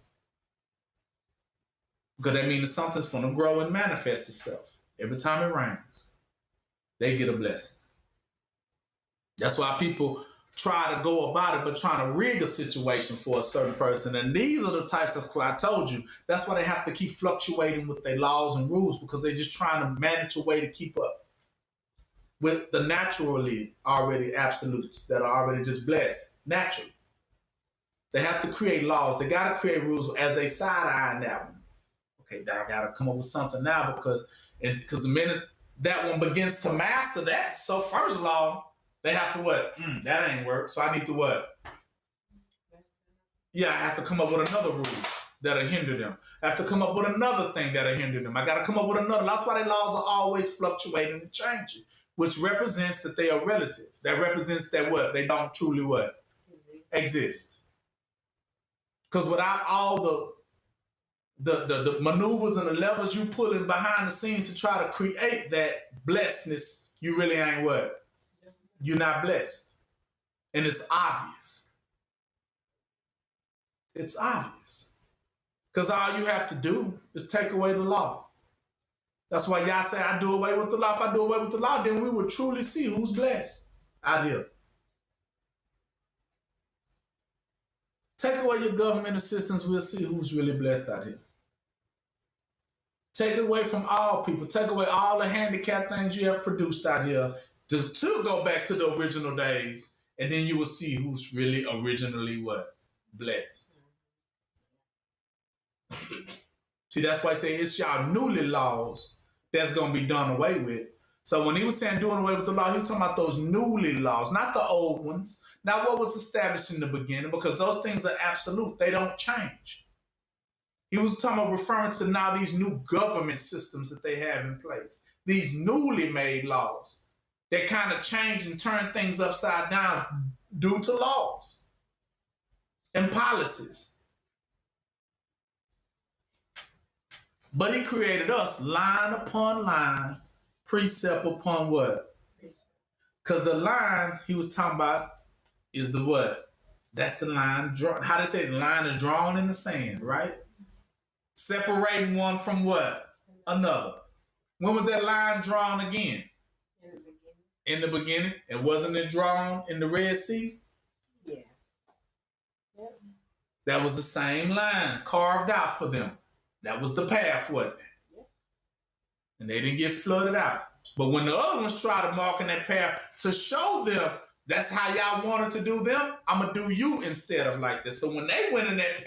Because that means something's finna grow and manifest itself. Every time it rains, they get a blessing. That's why people try to go about it, but trying to rig a situation for a certain person. And these are the types of, I told you, that's why they have to keep fluctuating with their laws and rules, because they're just trying to manage a way to keep up with the naturally already absolutes that are already just blessed naturally. They have to create laws. They got to create rules as they side-eye that one. Okay, now I got to come up with something now because the minute that one begins to master that, so first law, they have to what? That ain't work. So I need to what? I have to come up with another rule that'll hinder them. I have to come up with another thing that'll hinder them. I got to come up with another. That's why their laws are always fluctuating and changing, which represents that they are relative. That represents that what? They don't truly what? Exist. Because without all the maneuvers and the levers you pulling behind the scenes to try to create that blessedness, you really ain't what? You're not blessed. And it's obvious. It's obvious. Because all you have to do is take away the law. That's why y'all say, I do away with the law. If I do away with the law, then we will truly see who's blessed out here. Take away your government assistance, we'll see who's really blessed out here. Take it away from all people. Take away all the handicapped things you have produced out here to go back to the original days, and then you will see who's really originally what? Blessed. See, that's why I say it's y'all newly laws that's going to be done away with. So when he was saying doing away with the law, he was talking about those newly laws, not the old ones, not what was established in the beginning, because those things are absolute. They don't change. He was talking about referring to now these new government systems that they have in place, these newly made laws that kind of change and turn things upside down due to laws and policies. But he created us line upon line, precept upon what? Because the line he was talking about is the what? That's the line. How they say the line is drawn in the sand, right? Separating one from what? Another. When was that line drawn again? In the beginning. And wasn't it drawn in the Red Sea? Yeah. Yep. That was the same line carved out for them. That was the path, wasn't it? Yep. And they didn't get flooded out. But when the other ones tried to mark in that path to show them that's how y'all wanted to do them, I'm going to do you instead of like this. So when they went in that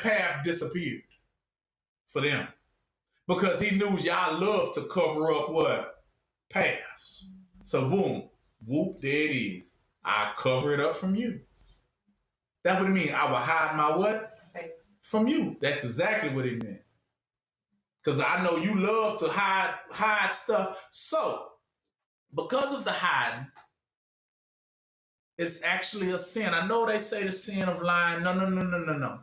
path disappeared for them. Because he knew y'all love to cover up what? Paths. So boom, whoop, there it is. I cover it up from you. That's what it means. I will hide my what? Face. From you. That's exactly what it meant. Because I know you love to hide stuff. So because of the hiding, it's actually a sin. I know they say the sin of lying. No, no, no, no, no, no.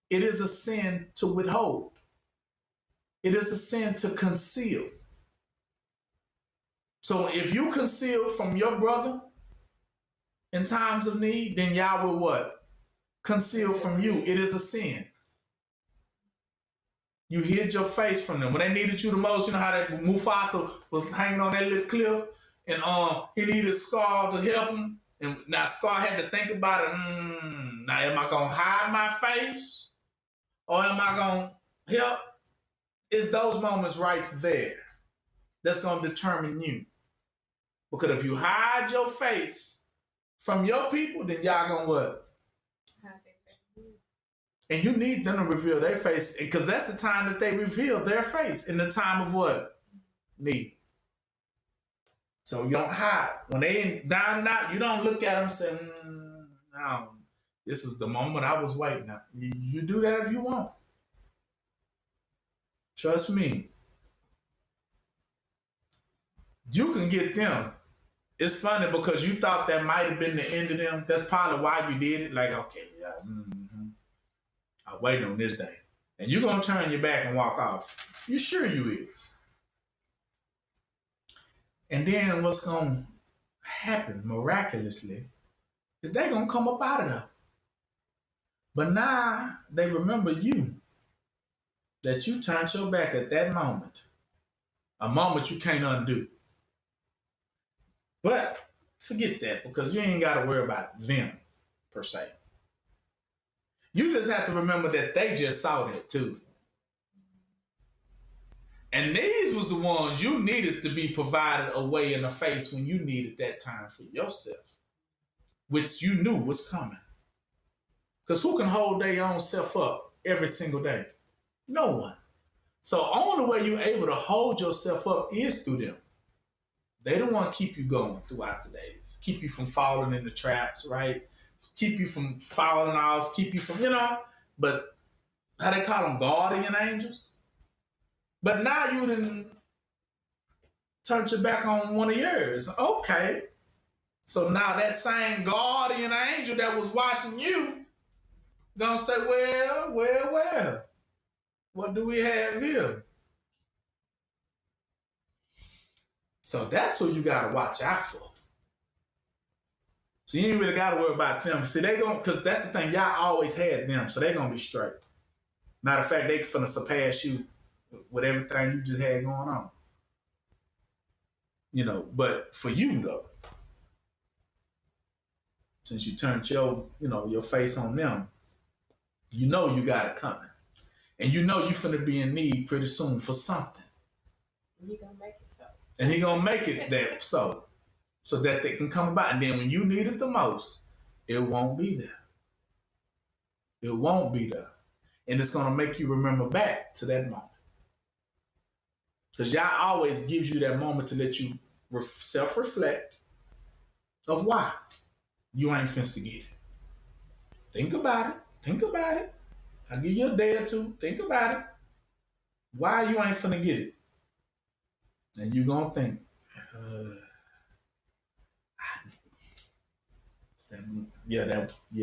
It is a sin to withhold. It is a sin to conceal. So if you conceal from your brother in times of need, then Yah will what? Conceal from you. It is a sin. You hid your face from them. When they needed you the most, you know how that Mufasa was hanging on that little cliff and he needed Scar to help him. And now Scar had to think about it. Now am I going to hide my face or am I going to help? It's those moments right there that's going to determine you. Because if you hide your face from your people, then y'all going to what? And you need them to reveal their face because that's the time that they reveal their face in the time of what? Need. So you don't hide. When they down and out, you don't look at them and say, no, this is the moment I was waiting. Now, you do that if you want. Trust me. You can get them. It's funny because you thought that might have been the end of them. That's probably why you did it. Like, okay, yeah, I'll wait on this day. And you're going to turn your back and walk off. You sure you is. And then what's going to happen miraculously is they're going to come up out of there. But now they remember you. That you turned your back at that moment. A moment you can't undo. But forget that because you ain't got to worry about them per se. You just have to remember that they just saw that too. And these was the ones you needed to be provided away in the face when you needed that time for yourself, which you knew was coming. Because who can hold their own self up every single day? No one. So only way you're able to hold yourself up is through them. They don't want to keep you going throughout the days. Keep you from falling in the traps, right? Keep you from falling off, keep you from, but how they call them guardian angels? But now you done turned your back on one of yours. Okay. So now that same guardian angel that was watching you gonna say, well, what do we have here? So that's what you gotta watch out for. So you ain't really gotta worry about them. See, they gonna, cause that's the thing, y'all always had them, so they gonna be straight. Matter of fact, they finna surpass you with everything you just had going on. But for you though, since you turned your face on them, you got it coming. And you finna be in need pretty soon for something. He gonna make it so. And he gonna make it that so that they can come about. And then when you need it the most, it won't be there. It won't be there. And it's gonna make you remember back to that moment. Because Yah always gives you that moment to let you self-reflect of why you ain't finna get it. Think about it. I'll give you a day or two. Think about it. Why you ain't finna get it? And you gonna think,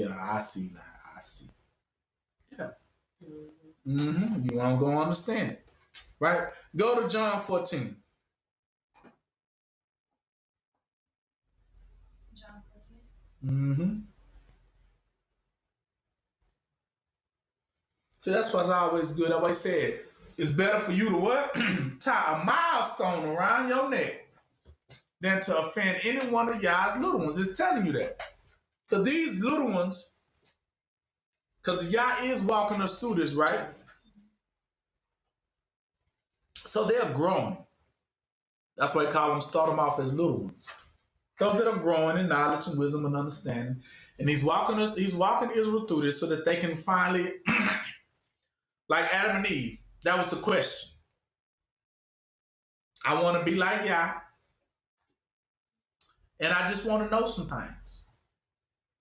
I see now. I see. Yeah. You won't go understand it. Right? Go to John 14. John 14. See, that's what's always good. I always said, it's better for you to what? Tie a milestone around your neck than to offend any one of y'all's little ones. It's telling you that. Because these little ones, because Yah is walking us through this, right? So they're growing. That's why they start them off as little ones. Those that are growing in knowledge and wisdom and understanding. And he's walking Israel through this so that they can finally, like Adam and Eve, that was the question. I want to be like Yah. And I just want to know some things.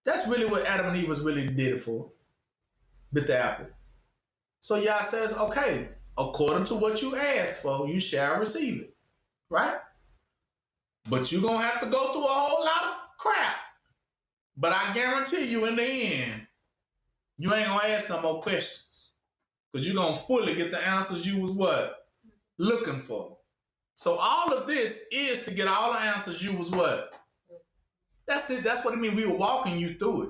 That's really what Adam and Eve was really did it for. Bit the apple. So Yah says, okay, according to what you asked for, you shall receive it. Right? But you're going to have to go through a whole lot of crap. But I guarantee you in the end, you ain't going to ask no more questions. Because you're going to fully get the answers you was what? Looking for. So all of this is to get all the answers you was what? That's it. That's what it means. We were walking you through it.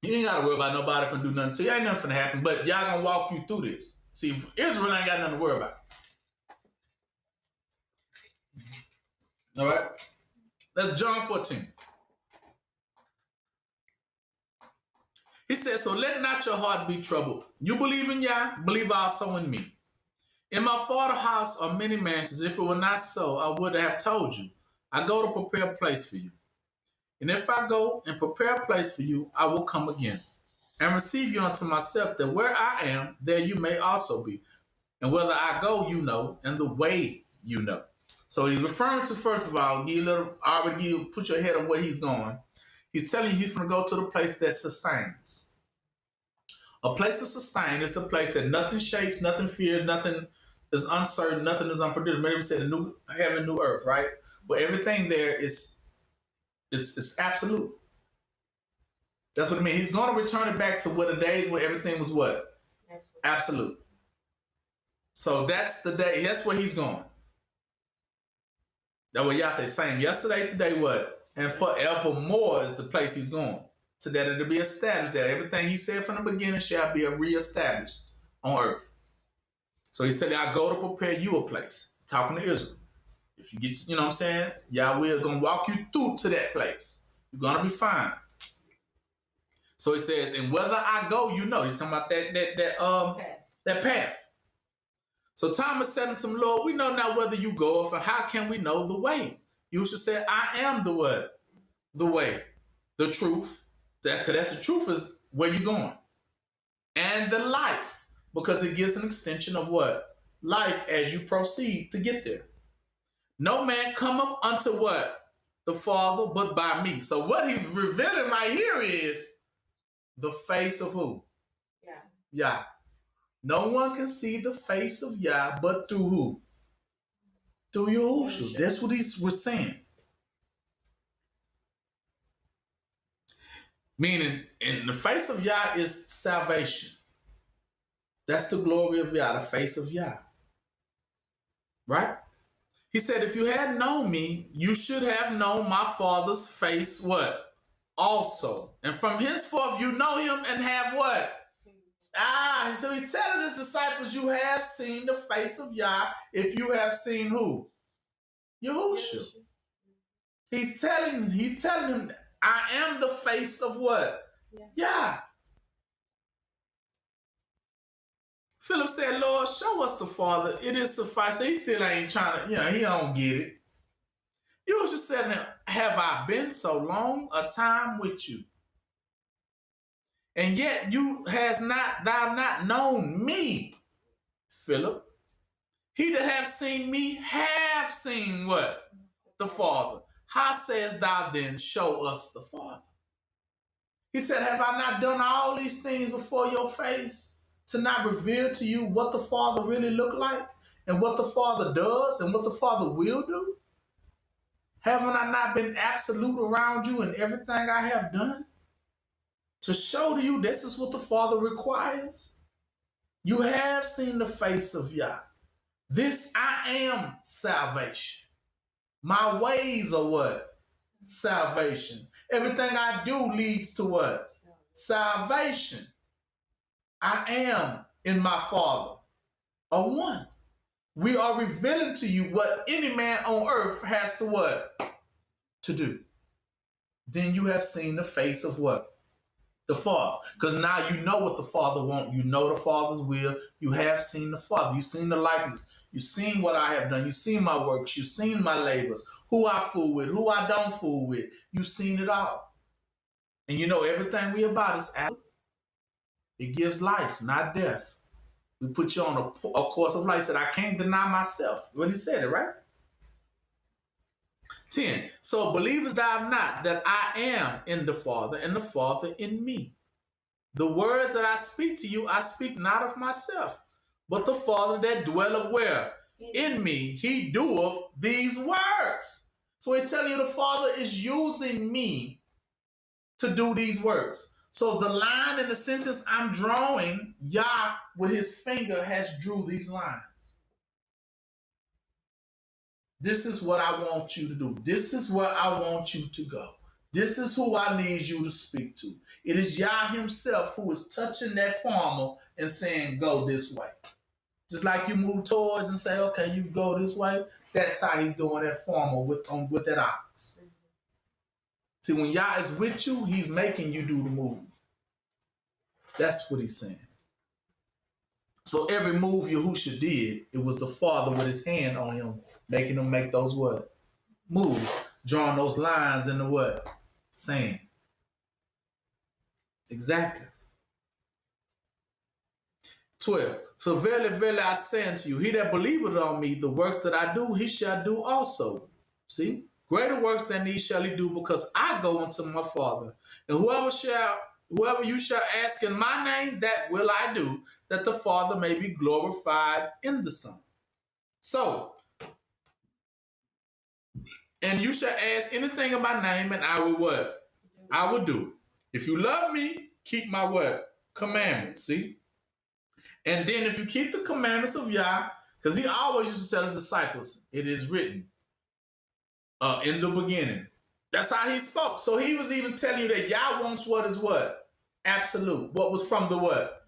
You ain't got to worry about nobody from do nothing to you. Ain't nothing finna happen. But y'all going to walk you through this. See, Israel ain't got nothing to worry about. All right? That's John 14. He says, so let not your heart be troubled. You believe in Yah, believe also in me. In my Father's house are many mansions. If it were not so, I would have told you. I go to prepare a place for you. And if I go and prepare a place for you, I will come again and receive you unto myself, that where I am, there you may also be. And whether I go, you know, and the way you know. So he's referring to, first of all, put your head on where he's going. He's telling you he's going to go to the place that sustains. A place of sustain is the place that nothing shakes, nothing fears, nothing is uncertain, nothing is unpredictable. Maybe we said a new heaven, new earth, right? But everything there is it's absolute. That's what I mean. He's going to return it back to what the days where everything was what? Absolute. So that's the day. That's where he's going. That's what y'all say. Same yesterday, today, what? And forevermore is the place he's going. So that it'll be established, that everything he said from the beginning shall be reestablished on earth. So he said, I go to prepare you a place. Talking to Israel. If you get, you know what I'm saying? Yahweh is going to walk you through to that place. You're going to be fine. So he says, and whether I go, you know. He's talking about that path. So Thomas said unto him, Lord, we know not whether you go, or for how can we know the way? You should say, I am the what? The way, the truth. Because that's the truth is where you're going. And the life. Because it gives an extension of what? Life as you proceed to get there. No man cometh unto what? The Father, but by me. So what he's revealing right here is the face of who? Yah. No one can see the face of Yah but through who? Through Yahushua. That's what we're saying. Meaning, in the face of Yah is salvation. That's the glory of Yah, the face of Yah. Right? He said, if you had known me, you should have known my Father's face, what? Also. And from henceforth you know him and have what? So he's telling his disciples, you have seen the face of Yah if you have seen who? Yahushua. He's telling him, I am the face of what? Yah. Philip said, Lord, show us the Father. It is suffice. He still ain't trying to, he don't get it. Yahushua said, have I been so long a time with you? And yet thou not known me, Philip. He that hath seen me have seen what? The Father. How sayest thou then, show us the Father? He said, have I not done all these things before your face to not reveal to you what the Father really looked like and what the Father does and what the Father will do? Haven't I not been absolute around you in everything I have done? To show to you this is what the Father requires. You have seen the face of Yah. This I am salvation. My ways are what? Salvation. Everything I do leads to what? Salvation. I am in my Father are one. We are revealing to you what any man on earth has to what? To do. Then you have seen the face of what? The Father. Because now you know what the Father wants. You know the Father's will. You have seen the Father. You've seen the likeness. You've seen what I have done. You've seen my works. You've seen my labors. Who I fool with. Who I don't fool with. You've seen it all. And you know everything we about is absolute. It gives life, not death. We put you on a course of life. Said, I can't deny myself. Well, he said it, right? 10. So believest thou not that I am in the Father and the Father in me? The words that I speak to you, I speak not of myself, but the Father that dwelleth where? in me, he doeth these works. So he's telling you the Father is using me to do these works. So the line in the sentence I'm drawing, Yah with his finger has drew these lines. This is what I want you to do. This is where I want you to go. This is who I need you to speak to. It is Yah himself who is touching that farmer and saying, go this way. Just like you move towards and say, okay, you go this way. That's how he's doing that farmer with that ox. See, when Yah is with you, he's making you do the move. That's what he's saying. So every move Yahusha did, it was the Father with his hand on him, making him make those what? Moves, drawing those lines in the what? Sand. Exactly. 12. So verily, verily, I say unto you, he that believeth on me, the works that I do, he shall do also. See? Greater works than these shall he do, because I go unto my Father. And whoever you shall ask in my name, that will I do, that the Father may be glorified in the Son. So, and you shall ask anything in my name, and I will what? I will do. If you love me, keep my what? Commandments. See? And then if you keep the commandments of Yah, because he always used to tell the disciples, it is written in the beginning. That's how he spoke. So he was even telling you that Yah wants what is what? Absolute. What was from the what?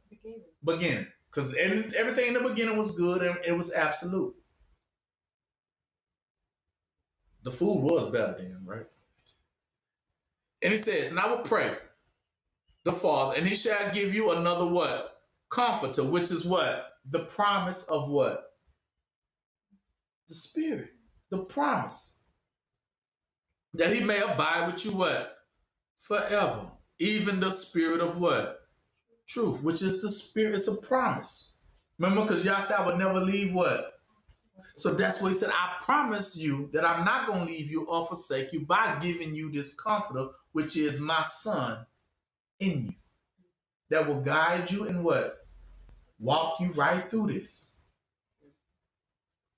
Beginning. Because everything in the beginning was good and it was absolute. The food was better then, right? And he says, and I will pray the Father, and he shall give you another what? Comforter, which is what? The promise of what? The Spirit. The promise. That he may abide with you what? Forever. Even the Spirit of what? Truth, which is the Spirit. It's a promise. Remember, because Yah said I would never leave what? So that's what he said. I promise you that I'm not going to leave you or forsake you by giving you this comforter, which is my Son in you. That will guide you and what? Walk you right through this.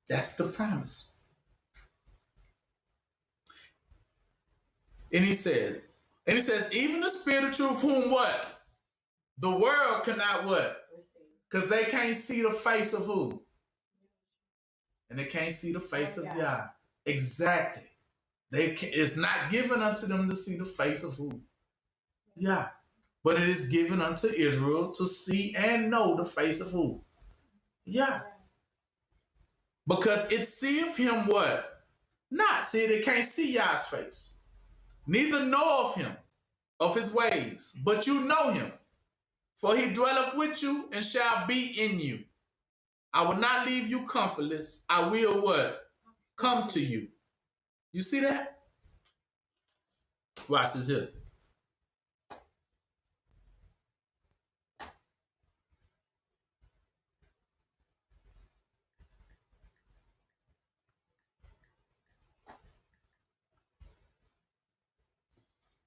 That's the promise. And he says, even the Spirit of truth, whom what? The world cannot what? Because they can't see the face of who? And they can't see the face of Yah. Exactly. It's not given unto them to see the face of who? Yah. But it is given unto Israel to see and know the face of who? Yah. Because it seeth him what? Not. See, they can't see Yah's face. Neither know of him, of his ways, but you know him. For he dwelleth with you and shall be in you. I will not leave you comfortless. I will what? Come to you. You see that? Watch this here.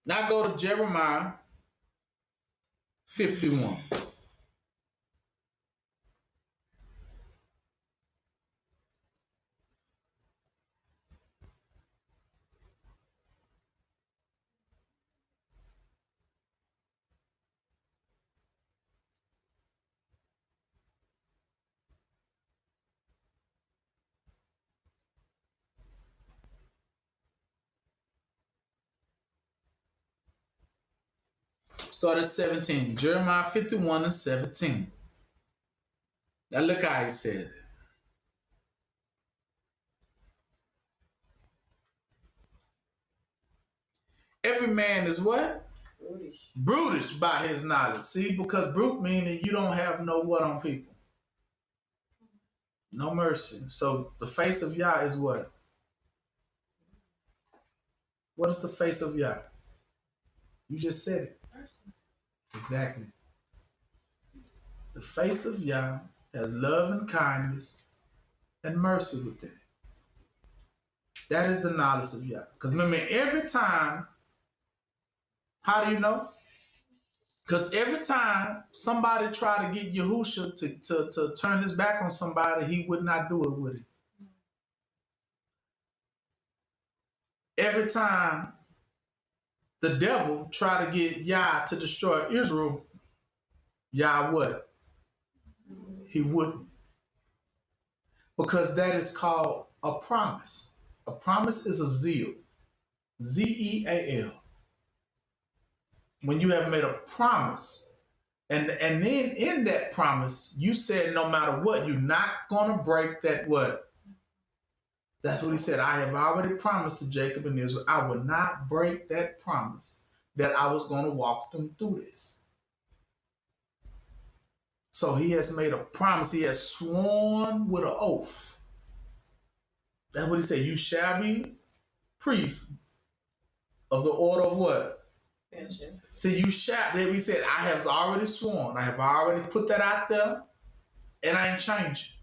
Now go to Jeremiah 51. Start at 17. Jeremiah 51 and 17. Now look how he said it. Every man is what? Brutish. Brutish by his knowledge. See, because brute meaning you don't have no what on people. No mercy. So the face of Yah is what? What is the face of Yah? You just said it. Exactly. The face of Yah has love and kindness and mercy within it. That is the knowledge of Yah. Because remember, every time, how do you know? Because every time somebody tried to get Yahusha to turn his back on somebody, he would not do it with it. Every time the devil tried to get Yah to destroy Israel, Yah what? He wouldn't. Because that is called a promise. A promise is a zeal. Zeal. When you have made a promise, and then in that promise, you said no matter what, you're not gonna break that what? That's what he said. I have already promised to Jacob and Israel, I will not break that promise that I was gonna walk them through this. So he has made a promise. He has sworn with an oath. That's what he said. You shall be priests of the order of what? See, you shall. Then we said, I have already sworn. I have already put that out there, and I ain't changing.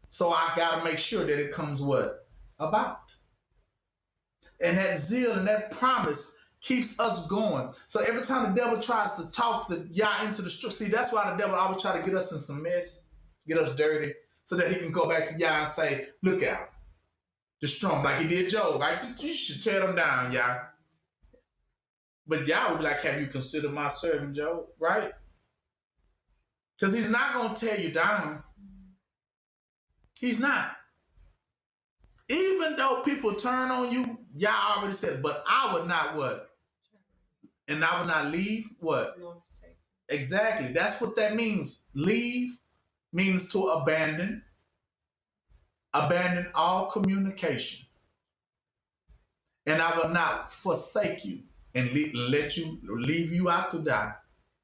So I got to make sure that it comes what? About. And that zeal and that promise keeps us going. So every time the devil tries to talk the Yah into the structure, see, that's why the devil always try to get us in some mess, get us dirty, so that he can go back to Yah and say, look out. Destroy them like he did Job. Right? You should tear them down, Yah. But Yah would be like, have you considered my servant Job? Right? Because he's not going to tear you down. He's not. Even though people turn on you, Yah already said, but I would not what? And I would not leave what? Exactly. That's what that means. Leave means to abandon. Abandon all communication. And I will not forsake you and let you leave you out to die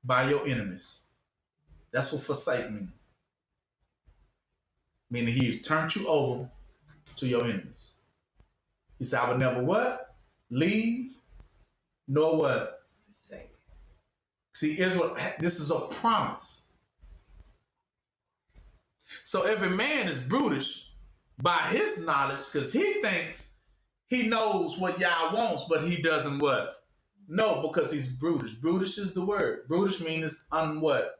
by your enemies. That's what forsake means. Meaning he has turned you over to your enemies. He said, I will never what? Leave, nor what? Forsake. See, Israel, this is a promise. So every man is brutish by his knowledge because he thinks he knows what Yah wants, but he doesn't what? No, because he's brutish. Brutish is the word. Brutish means what?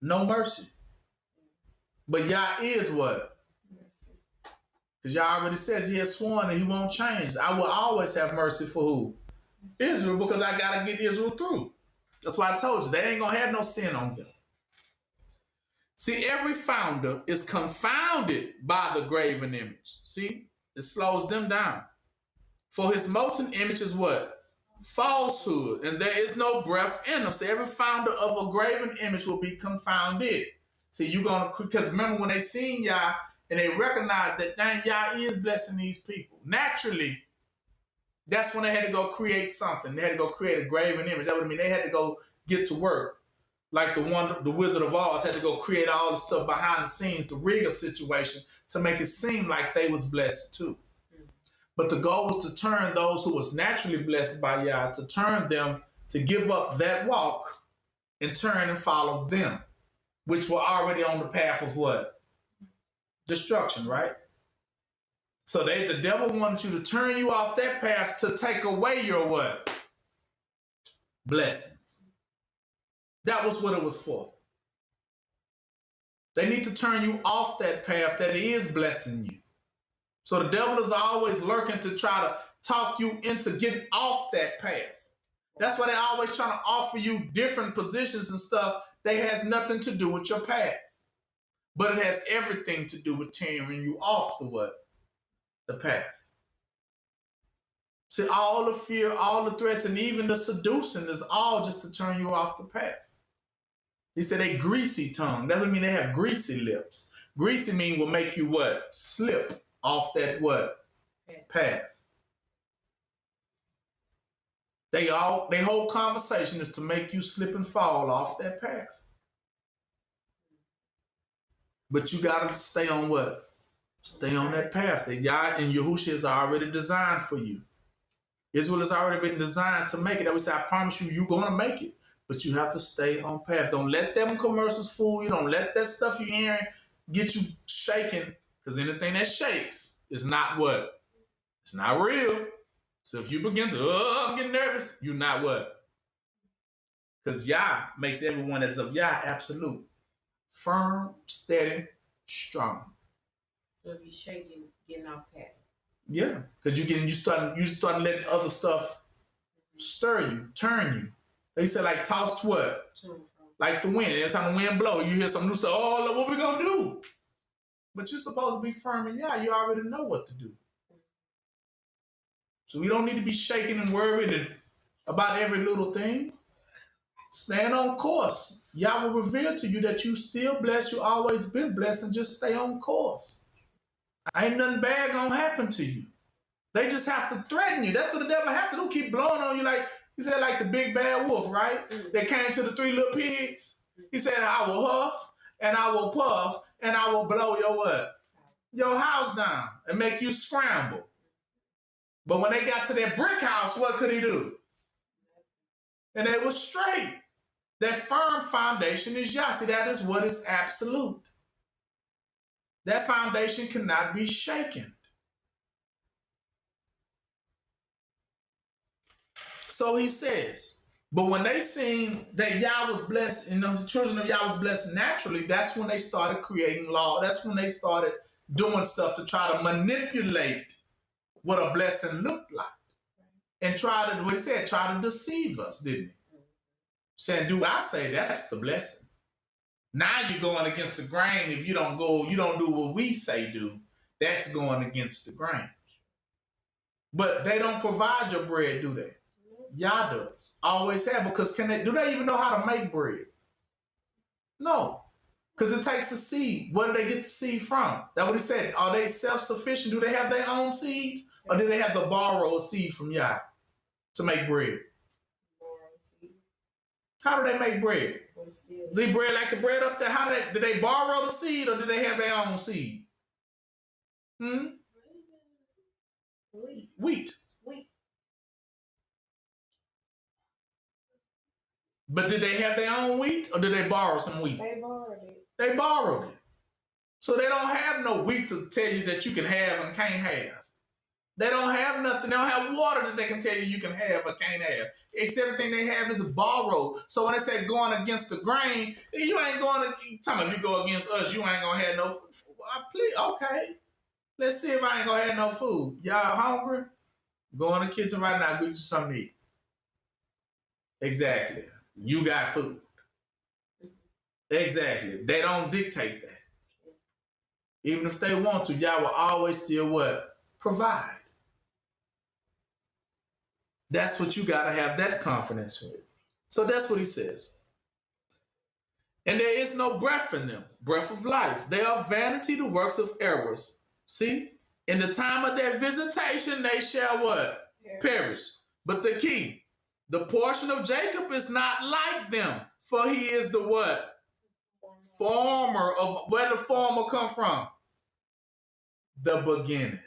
No mercy. But Yah is what? Because Yah already says he has sworn that he won't change. I will always have mercy for who? Israel, because I got to get Israel through. That's why I told you, they ain't going to have no sin on them. See, every founder is confounded by the graven image. See, it slows them down. For his molten image is what? Falsehood. And there is no breath in them. So every founder of a graven image will be confounded. See, you're going to, because remember when they seen Yah and they recognized that dang, Yah is blessing these people. Naturally, that's when they had to go create something. They had to go create a graven image. That would mean they had to go get to work. Like the Wizard of Oz had to go create all the stuff behind the scenes, the rigor situation, to make it seem like they was blessed too. But the goal was to turn those who was naturally blessed by Yah, to turn them to give up that walk and turn and follow them, which were already on the path of what? Destruction, right? So the devil wanted you to turn you off that path to take away your what? Blessings. That was what it was for. They need to turn you off that path that is blessing you. So the devil is always lurking to try to talk you into getting off that path. That's why they're always trying to offer you different positions and stuff that has nothing to do with your path. But it has everything to do with tearing you off the what? The path. See, all the fear, all the threats, and even the seducing is all just to turn you off the path. He said they greasy tongue. That doesn't mean they have greasy lips. Greasy mean will make you what? Slip off that what? Path. They whole conversation is to make you slip and fall off that path. But you gotta stay on what? Stay on that path that Yah and Yahushua has already designed for you. Israel has already been designed to make it. That was, I promise you, you're gonna make it. But you have to stay on path. Don't let them commercials fool you. Don't let that stuff you're hearing get you shaking. Because anything that shakes is not what? It's not real. So if you begin to, I'm getting nervous, you're not what? Because Yah makes everyone that's of Yah absolute. Firm, steady, strong. So if you shake, you getting off path. Yeah, because you start letting other stuff stir you, turn you. They said like tossed what? Like the wind. Every time the wind blow, you hear some new stuff. Oh, what we gonna do? But you're supposed to be firm and you already know what to do. So we don't need to be shaking and worried about every little thing. Stand on course. Yah will reveal to you that you still blessed, you always been blessed, and just stay on course. Ain't nothing bad gonna happen to you. They just have to threaten you. That's what the devil have to do. Keep blowing on you like, he said, like the big bad wolf, right? That came to the three little pigs. He said, I will huff, and I will puff, and I will blow your what? Your house down and make you scramble. But when they got to that brick house, what could he do? And it was straight. That firm foundation is Yah. See, that is what is absolute. That foundation cannot be shaken. So he says, but when they seen that Yah was blessed, and the children of Yah was blessed naturally, that's when they started creating law. That's when they started doing stuff to try to manipulate what a blessing looked like. And try to deceive us, didn't he? Saying, do I say that's the blessing? Now you're going against the grain. If you don't do what we say do, that's going against the grain. But they don't provide your bread, do they? Yah does. Always have, because do they even know how to make bread? No. Because it takes the seed. Where do they get the seed from? That's what he said. Are they self-sufficient? Do they have their own seed? Or do they have to borrow a seed from Yah to make bread? How do they make bread? They bread like the bread up there? Did they borrow the seed or did they have their own seed? Wheat. But did they have their own wheat or did they borrow some wheat? They borrowed it. So they don't have no wheat to tell you that you can have and can't have. They don't have nothing. They don't have water that they can tell you can have or can't have. Except everything they have is borrowed. So when they say going against the grain, you ain't going to, tell me if you go against us, you ain't going to have no food. Please, okay. Let's see if I ain't going to have no food. Y'all hungry? Go in the kitchen right now, get you something to eat. Exactly. You got food. Exactly. They don't dictate that. Even if they want to, y'all will always still what? Provide. That's what you got to have that confidence with. So that's what he says. And there is no breath in them, breath of life. They are vanity, the works of errors. See? In the time of their visitation, they shall what? Perish. But the key, the portion of Jacob is not like them, for he is the what? Former of, where the former come from? The beginning.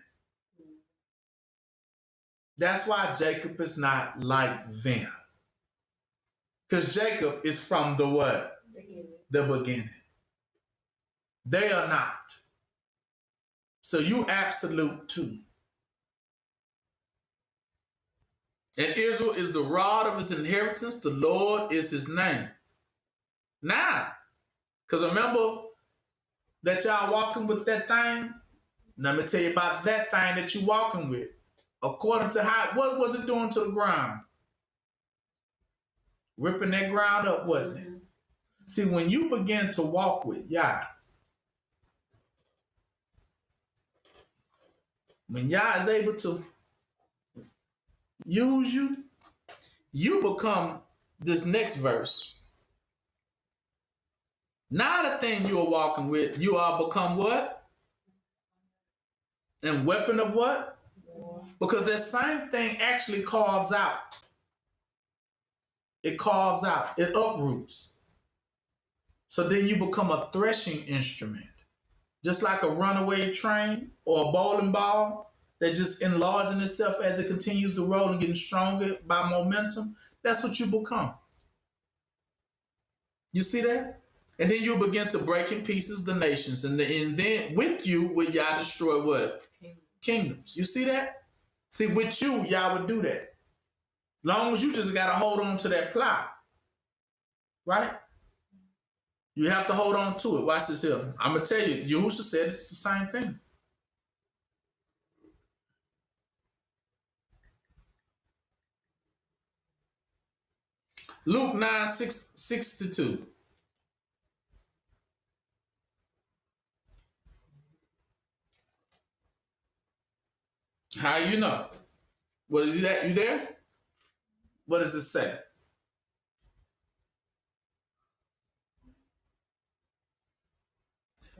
That's why Jacob is not like them. Because Jacob is from the what? The beginning. They are not. So you absolute too. And Israel is the rod of his inheritance. The Lord is his name. Now, because remember that y'all walking with that thing? Let me tell you about that thing that you walking with. According to what was it doing to the ground? Ripping that ground up, wasn't it? See, when you begin to walk with Yah, when Yah is able to use you, you become this next verse. Now the thing you are walking with, you are become what? And weapon of what? Because that same thing actually carves out. It carves out. It uproots. So then you become a threshing instrument. Just like a runaway train or a bowling ball that just enlarging itself as it continues to roll and getting stronger by momentum. That's what you become. You see that? And then you begin to break in pieces the nations. And then with you will Yah destroy what? Kingdoms. You see that? See, with you, Yah would do that. As long as you just got to hold on to that plow. Right? You have to hold on to it. Watch this here. I'm going to tell you, Yahushua said it's the same thing. Luke 9:62. How you know? What is that? You there? What does it say?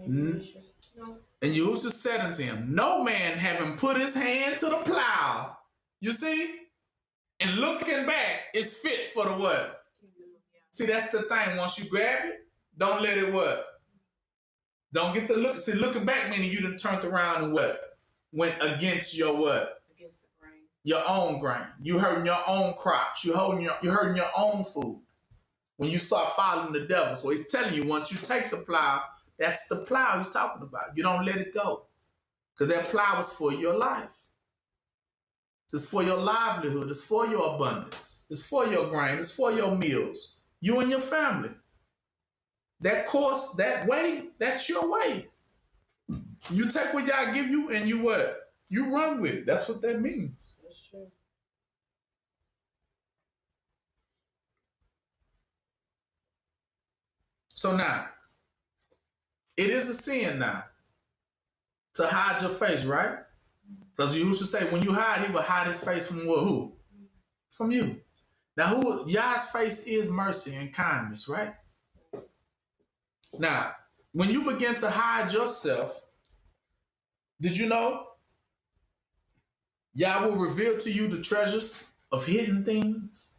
No. And Yahushua said unto him, no man having put his hand to the plow, you see, and looking back is fit for the what? See, that's the thing. Once you grab it, don't let it what? Don't get the look. See, looking back meaning you done turned around and what? Went against your what? Against the grain. Your own grain. You hurting your own crops. You hurting your own food. When you start following the devil. So he's telling you, once you take the plow, that's the plow he's talking about. You don't let it go. Because that plow is for your life. It's for your livelihood. It's for your abundance. It's for your grain. It's for your meals. You and your family. That course, that way, that's your way. You take what y'all give you and you what? You run with it. That's what that means. That's true. So now, it is a sin now to hide your face, right? Because you used to say when you hide, he will hide his face from who? From you. Now, who Yah's face is mercy and kindness, right? Now, when you begin to hide yourself, did you know Yah will reveal to you the treasures of hidden things?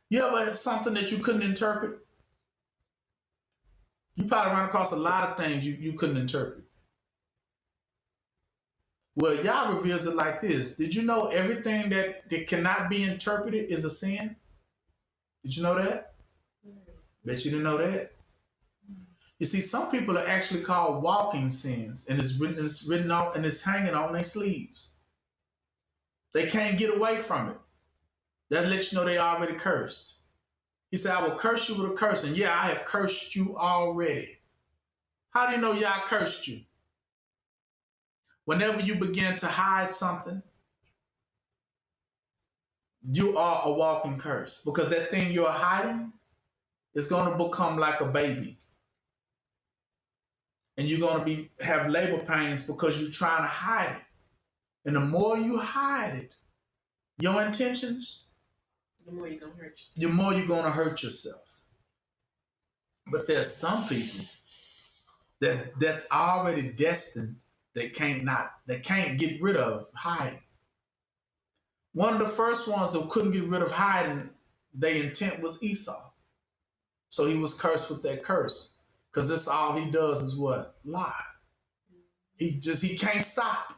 You ever have something that you couldn't interpret? You probably run across a lot of things you couldn't interpret. Well, Yah reveals it like this. Did you know everything that cannot be interpreted is a sin? Did you know that? Bet you didn't know that. You see, some people are actually called walking sins, and it's written on and it's hanging on their sleeves. They can't get away from it. That lets you know they already cursed. He said, I will curse you with a curse, and yeah, I have cursed you already. How do you know Yah cursed you? Whenever you begin to hide something, you are a walking curse, because that thing you're hiding is going to become like a baby. And you're going to have labor pains because you're trying to hide it. And the more you hide it, your intentions, The more you're going to hurt yourself. the more you're going to hurt yourself. But there's some people that's already destined that can't get rid of hiding. One of the first ones that couldn't get rid of hiding, their intent was Esau. So he was cursed with that curse. Because that's all he does is what? Lie. He can't stop.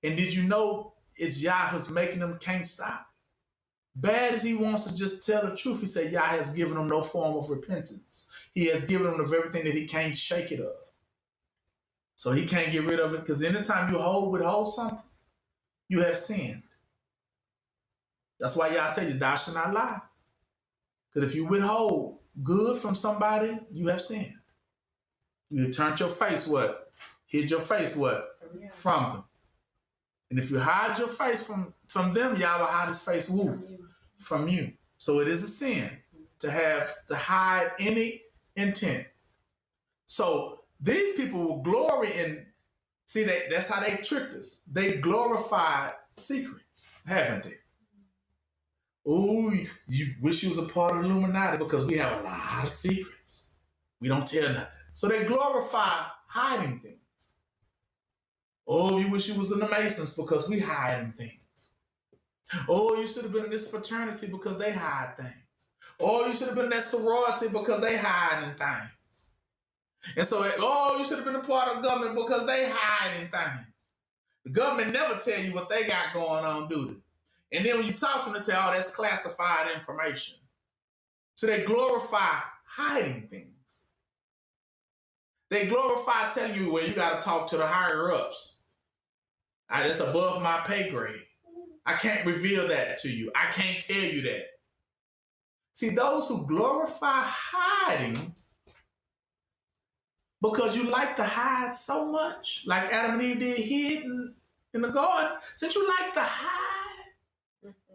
And did you know it's Yah who's making him can't stop? Bad as he wants to just tell the truth, he said Yah has given him no form of repentance. He has given him of everything that he can't shake it of. So he can't get rid of it, because anytime you withhold something, you have sinned. That's why Yah tell you, thou shalt not lie. Because if you withhold good from somebody, you have sinned. You turned your face what? Hid your face what? From them. And if you hide your face from them, Yah will hide his face from you. So it is a sin to hide any intent. So these people will glory in, see, that's how they tricked us. They glorified secrets, haven't they? Oh, you wish you was a part of the Illuminati because we have a lot of secrets. We don't tell nothing. So they glorify hiding things. Oh, you wish you was in the Masons because we hiding things. Oh, you should have been in this fraternity because they hide things. Oh, you should have been in that sorority because they hiding things. And so, oh, you should have been a part of the government because they hiding things. The government never tell you what they got going on, do they? And then when you talk to them, they say, oh, that's classified information. So they glorify hiding things. They glorify telling you, well, you got to talk to the higher ups. That's above my pay grade. I can't reveal that to you. I can't tell you that. See, those who glorify hiding, because you like to hide so much, like Adam and Eve did hid in the garden, since you like to hide,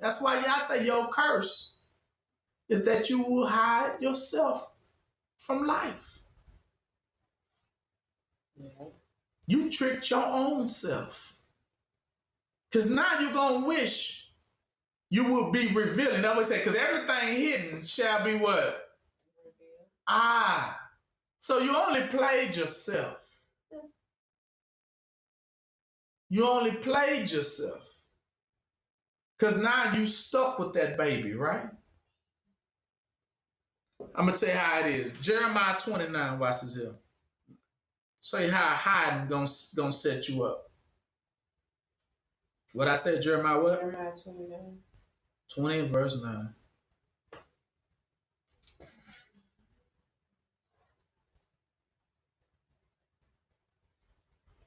that's why y'all say you're cursed. is that you will hide yourself from life. Yeah. You tricked your own self. Because now you're going to wish you will be revealing. That would say, because everything hidden shall be what? Reveal. Ah. So you only played yourself. You only played yourself. Because now you stuck with that baby, right? I'm going to tell you how it is. Jeremiah 29, watch this here. Show you how hiding gonna set you up. What I said, Jeremiah what? Jeremiah 29. 20 verse 9.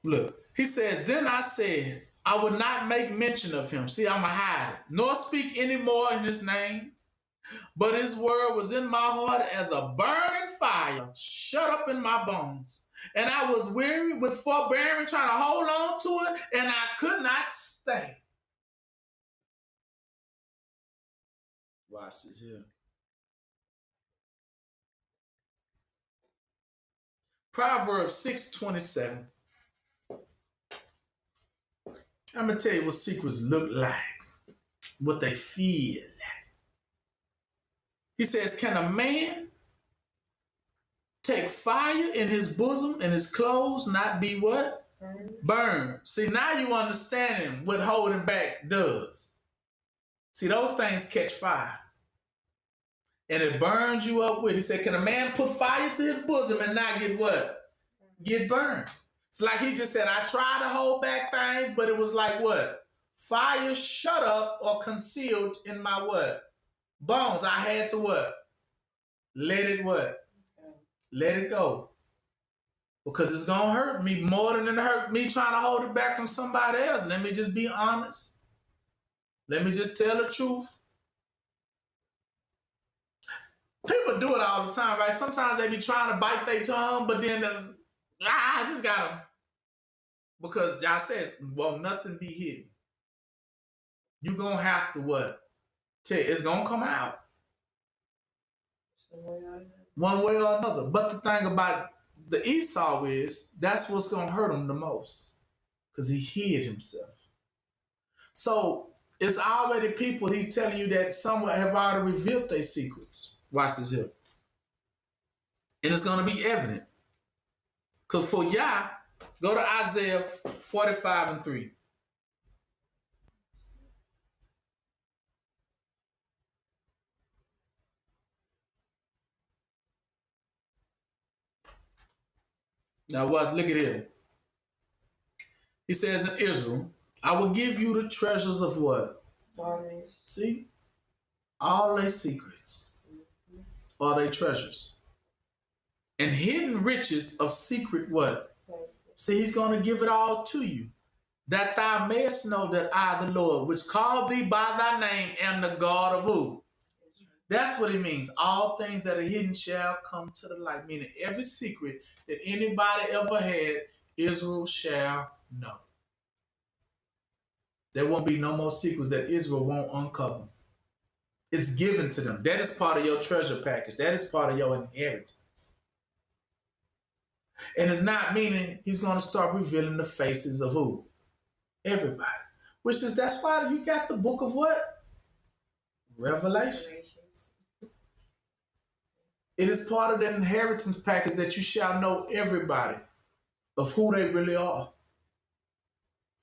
Look, he says, then I said, I would not make mention of him. See, I'm a hide, nor speak any more in his name. But his word was in my heart as a burning fire, shut up in my bones. And I was weary with forbearing, trying to hold on to it, and I could not stay. Watch this here. Proverbs 6:27. I'm going to tell you what secrets look like, what they feel like. He says, can a man take fire in his bosom and his clothes not be what? Burn. See, now you understanding what holding back does. See, those things catch fire. And it burns you up with. He said, can a man put fire to his bosom and not get what? Get burned. It's like he just said, I tried to hold back things, but it was like what? Fire shut up or concealed in my what? Bones. I had to what? Let it what? Let it go. Because it's going to hurt me more than it hurt me trying to hold it back from somebody else. Let me just be honest. Let me just tell the truth. People do it all the time, right? Sometimes they be trying to bite their tongue, but then I just got them. Because y'all says, won't nothing be hidden. You're going to have to what? Tell you, it's going to come out. One way or another. But the thing about the Esau is, that's what's going to hurt him the most. Because he hid himself. So it's already people, he's telling you that some have already revealed their secrets. Watch this here. And it's going to be evident. Because for Yah, go to Isaiah 45:3. Now what? Look at him. He says in Israel, I will give you the treasures of what? Always. See? All their secrets are their treasures. And hidden riches of secret what? See, he's going to give it all to you. That thou mayest know that I, the Lord, which called thee by thy name, am the God of who? That's what it means. All things that are hidden shall come to the light. Meaning every secret that anybody ever had, Israel shall know. There won't be no more secrets that Israel won't uncover. It's given to them. That is part of your treasure package. That is part of your inheritance. And it's not meaning he's going to start revealing the faces of who? Everybody. Which is, that's why you got the book of what? Revelation. It is part of that inheritance package that you shall know everybody of who they really are.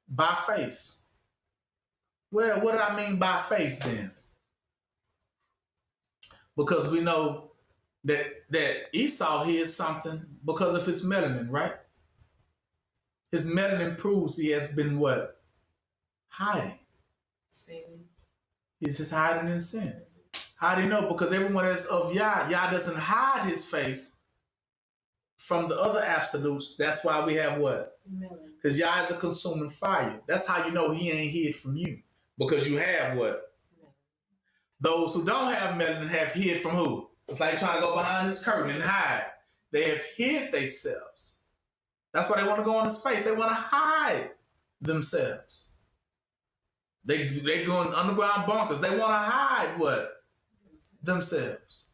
By face. Well, what do I mean by face then? Because we know that Esau hears something because of his melanin, right? His melanin proves he has been what? Hiding. Sin. He's just hiding in sin. How do you know? Because everyone that's of Yah doesn't hide his face from the other absolutes. That's why we have what? Because Yah is a consuming fire. That's how you know he ain't hid from you. Because you have what? Those who don't have melanin have hid from who? It's like trying to go behind this curtain and hide. They have hid themselves. That's why they want to go into space. They want to hide themselves. They go in underground bunkers. They want to hide what? themselves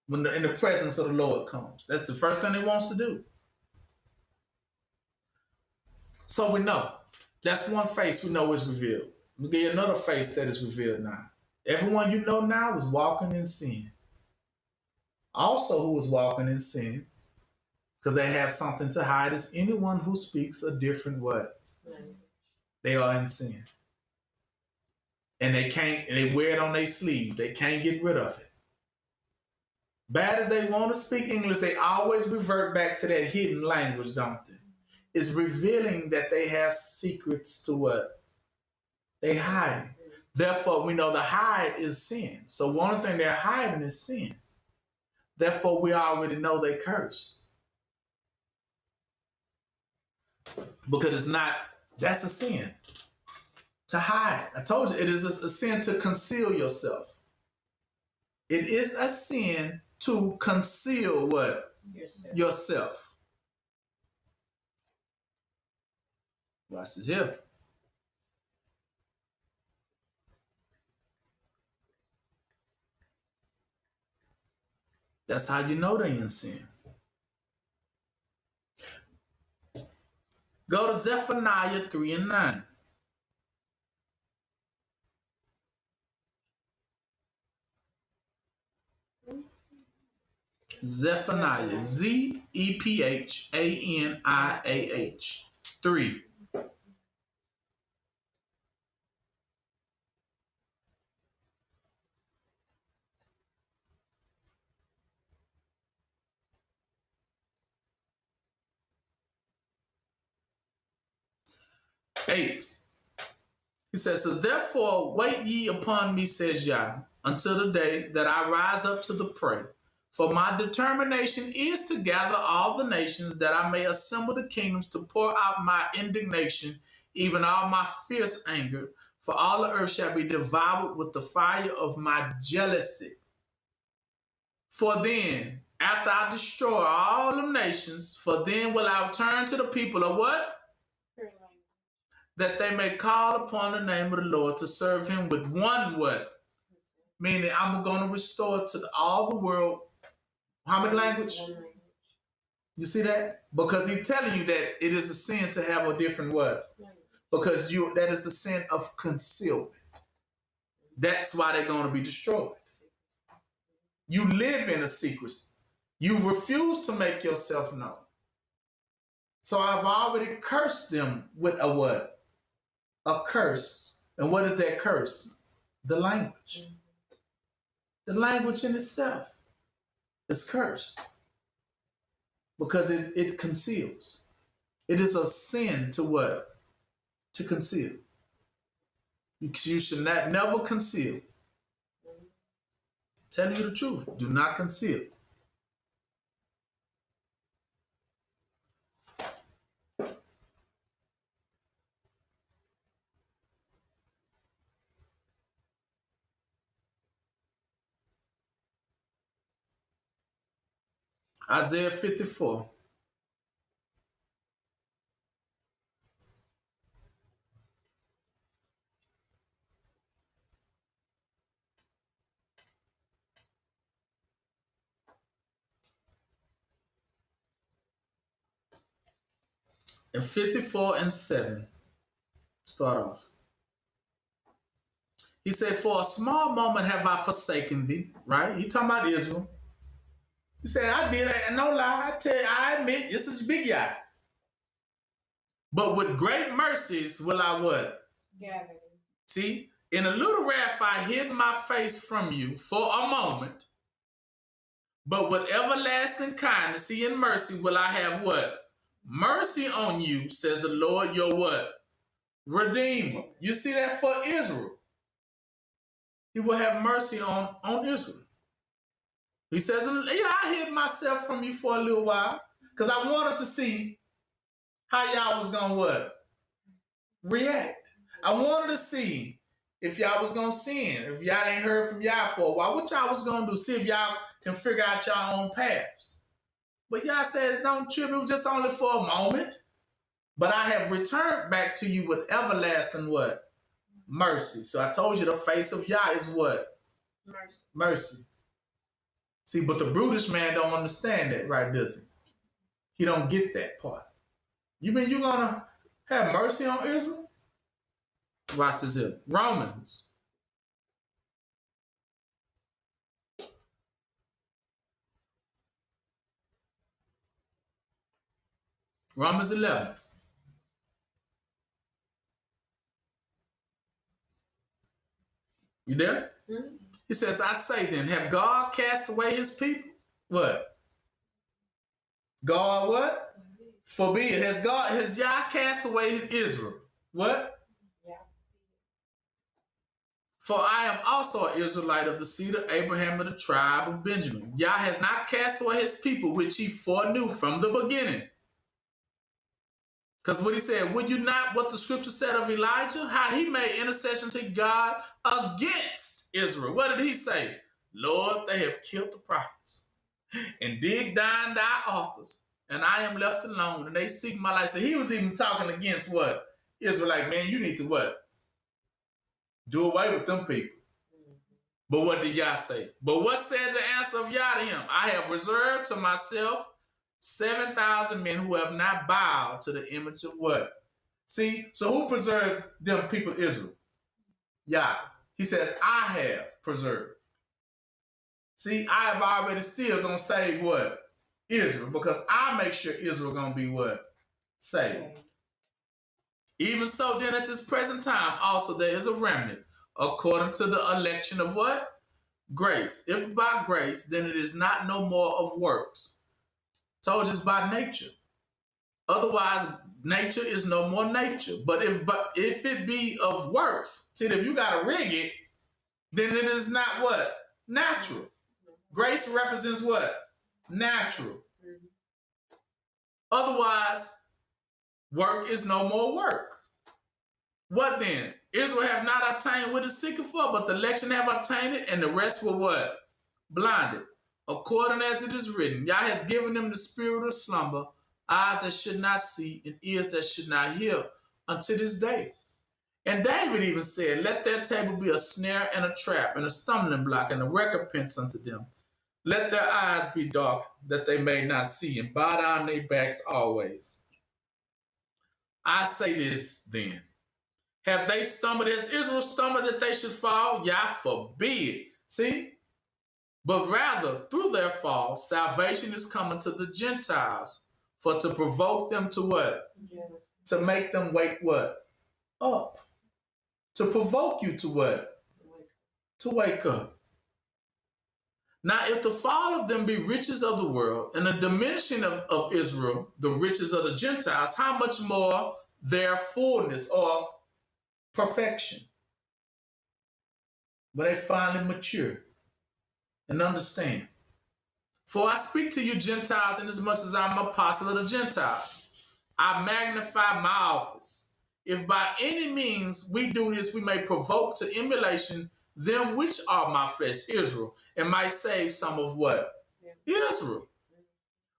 when in the presence of the Lord comes. That's the first thing he wants to do. So we know. That's one face we know is revealed. We'll give you another face that is revealed now. Everyone you know now is walking in sin. Also, who is walking in sin, because they have something to hide, is anyone who speaks a different what? Language. They are in sin. And they wear it on their sleeve. They can't get rid of it. Bad as they want to speak English, they always revert back to that hidden language, don't they? It's revealing that they have secrets to what? They hide. Therefore, we know the hide is sin. So one thing they're hiding is sin. Therefore, we already know they're cursed. Because it's not, that's a sin. To hide. I told you, it is a sin to conceal yourself. It is a sin to conceal what? Yourself. Watch this here. That's how you know they're in sin. Go to Zephaniah 3 and 9. Zephaniah, Zephaniah 3. Eight. He says, so therefore wait ye upon me, says Yah, until the day that I rise up to the prey. For my determination is to gather all the nations, that I may assemble the kingdoms to pour out my indignation, even all my fierce anger. For all the earth shall be devoured with the fire of my jealousy. For then, after I destroy all the nations, for then will I turn to the people of what? That they may call upon the name of the Lord to serve him with one what? Meaning I'm going to restore to all the world. How many language? You see that? Because he's telling you that it is a sin to have a different what? Because that is a sin of concealment. That's why they're going to be destroyed. You live in a secrecy. You refuse to make yourself known. So I've already cursed them with a what? A curse. And what is that curse? The language. The language in itself is cursed because it conceals. It is a sin to what? To conceal. You should never conceal. Tell you the truth. Do not conceal. Isaiah 54. And 54 and 7. Start off. He said, for a small moment have I forsaken thee. Right? He talking about Israel. He said, I did it, and no lie, I tell you, I admit, this is big guy. But with great mercies will I what? Gather. See, in a little wrath I hid my face from you for a moment. But with everlasting kindness and mercy will I have what? Mercy on you, says the Lord, your what? Redeemer. You see that for Israel. He will have mercy on Israel. He says, I hid myself from you for a little while because I wanted to see how y'all was going to what? React. I wanted to see if y'all was going to sin, if y'all ain't heard from y'all for a while, what y'all was going to do, see if y'all can figure out y'all own paths. But y'all says, don't trip, it was just only for a moment. But I have returned back to you with everlasting what? Mercy. So I told you the face of Yah is what? Mercy. Mercy. See, but the brutish man don't understand that, right, does he? He don't get that part. You mean you gonna have mercy on Israel? Watch this here. Romans. Romans 11. You there? Mm-hmm. He says, I say then, have God cast away his people? What? God what? Forbid. Has Yah cast away his Israel? What? Yeah. For I am also an Israelite of the seed of Abraham of the tribe of Benjamin. Yah has not cast away his people, which he foreknew from the beginning. Because what he said, would you not what the scripture said of Elijah? How he made intercession to God against Israel. What did he say? Lord, they have killed the prophets and dig down thy altars, and I am left alone, and they seek my life. So he was even talking against what? Israel, like, man, you need to what? Do away with them people. But what did Yah say? But what said the answer of Yah to him? I have reserved to myself 7,000 men who have not bowed to the image of what? See, so who preserved them people, Israel? Yah. He said, I have preserved. See, I have already still gonna save what? Israel, because I make sure Israel gonna be what? Saved. Even so, then at this present time, also there is a remnant, according to the election of what? Grace. If by grace, then it is not no more of works. Told you it's by nature. Otherwise, nature is no more nature. But if it be of works, see, if you gotta rig it, then it is not what? Natural. Grace represents what? Natural. Otherwise, work is no more work. What then? Israel have not obtained what is seeking for, but the election have obtained it, and the rest were what? Blinded. According as it is written, Yah has given them the spirit of slumber, eyes that should not see, and ears that should not hear, unto this day. And David even said, let their table be a snare and a trap, and a stumbling block, and a recompense unto them. Let their eyes be dark, that they may not see, and bow down their backs always. I say this then. Have they stumbled as Israel stumbled that they should fall? Yah forbid. See? But rather, through their fall, salvation is coming to the Gentiles, for to provoke them to what? Yes. To make them wake what? Up. To provoke you to what? To wake up. Now, if the fall of them be riches of the world, and the diminishing of Israel, the riches of the Gentiles, how much more their fullness or perfection, when they finally mature and understand. For I speak to you Gentiles, inasmuch as I'm an apostle of the Gentiles. I magnify my office. If by any means we do this, we may provoke to emulation them which are my flesh, Israel, and might save some of what? Yeah. Israel.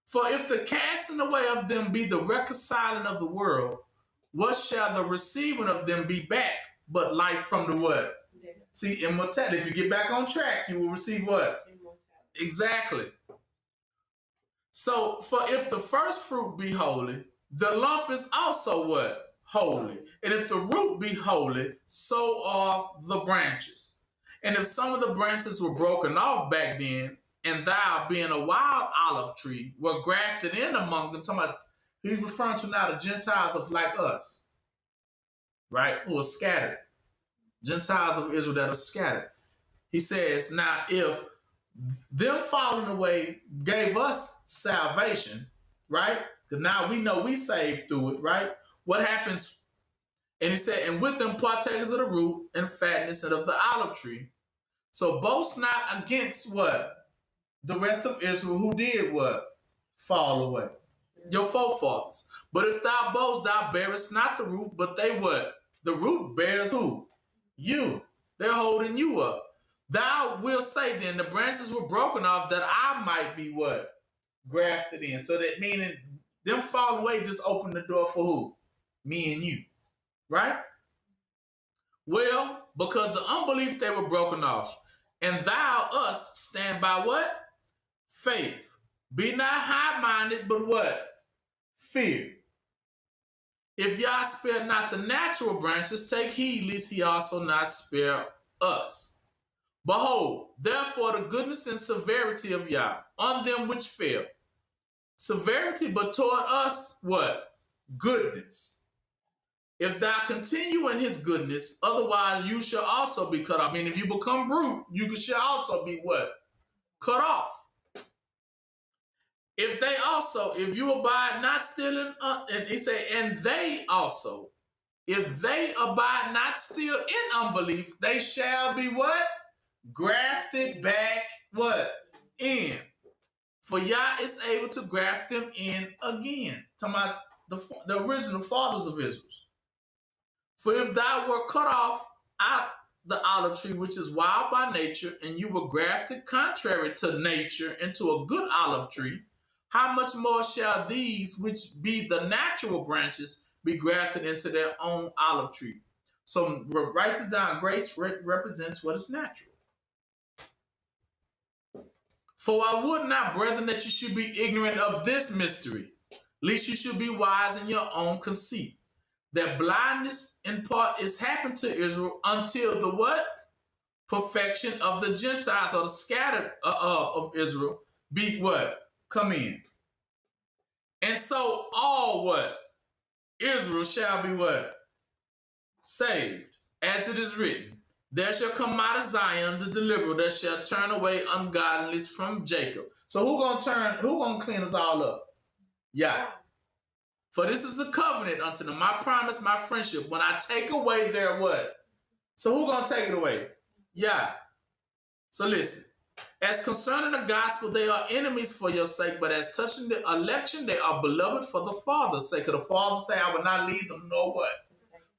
For if the casting away of them be the reconciling of the world, what shall the receiving of them be back but life from the what? Yeah. See, immortality. If you get back on track, you will receive what? Immortality. Exactly. So, for if the first fruit be holy, the lump is also what? Holy. And if the root be holy, so are the branches. And if some of the branches were broken off back then, and thou, being a wild olive tree, were grafted in among them, talking about, he's referring to now the Gentiles of like us, right? Who are scattered. Gentiles of Israel that are scattered. He says, now if them falling away gave us salvation, right? Because now we know we saved through it, right? What happens? And he said, and with them partakers of the root and fatness and of the olive tree. So boast not against what? The rest of Israel who did what? Fall away. Your forefathers. But if thou boast, thou bearest not the root, but they what? The root bears who? You. They're holding you up. Thou wilt say then, the branches were broken off that I might be what? Grafted in. So that meaning them falling away just opened the door for who? Me and you. Right? Well, because the unbelief they were broken off. And thou, us, stand by what? faith. Be not high-minded, but what? Fear. If Yah spare not the natural branches, take heed lest he also not spare us. Behold, therefore the goodness and severity of Yah on them which fail. Severity, but toward us, what? Goodness. If thou continue in his goodness, otherwise you shall also be cut off. I mean, if you become brute, you shall also be what? Cut off. If you abide not still in, and he said, and they also, if they abide not still in unbelief, they shall be what? Grafted back, what? In. For Yah is able to graft them in again. Talking about the original fathers of Israel. For if thou were cut off out the olive tree, which is wild by nature, and you were grafted contrary to nature into a good olive tree, how much more shall these, which be the natural branches, be grafted into their own olive tree? So write this down. Grace represents what is natural. For I would not, brethren, that you should be ignorant of this mystery, lest you should be wise in your own conceit. That blindness in part is happened to Israel until the what? Perfection of the Gentiles or the scattered of Israel be what? Come in. And so all what? Israel shall be what? Saved. As it is written, there shall come out of Zion the deliverer that shall turn away ungodliness from Jacob. So who gonna clean us all up? Yeah. For this is a covenant unto them, my promise, my friendship, when I take away their what? So who gonna take it away? Yeah. So listen. As concerning the gospel, they are enemies for your sake, but as touching the election, they are beloved for the Father's sake. Could the Father say, I will not leave them nor what?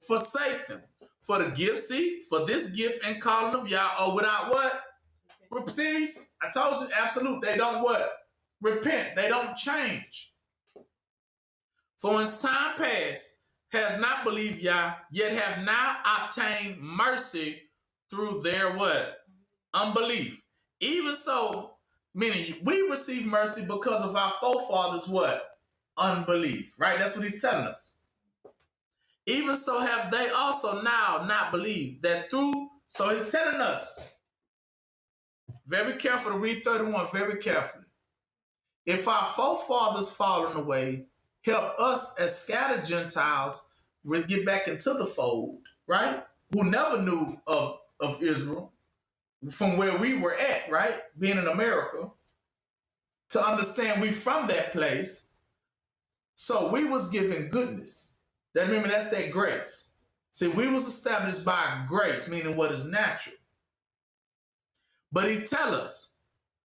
Forsake them. For the gift, see, for this gift and calling of Yah are without what? See, I told you, absolute. They don't what? Repent. They don't change. For in time past have not believed Yah, yet have now obtained mercy through their what? Unbelief. Even so, meaning we receive mercy because of our forefathers' what? Unbelief. Right? That's what he's telling us. Even so have they also now not believed that through, so he's telling us, very careful to read 31, very carefully. If our forefathers fallen away, help us as scattered Gentiles get back into the fold, right? Who never knew of Israel from where we were at, right? Being in America, to understand we from that place. So we was given goodness. Remember, that's that grace. See, we was established by grace, meaning what is natural. But he tell us,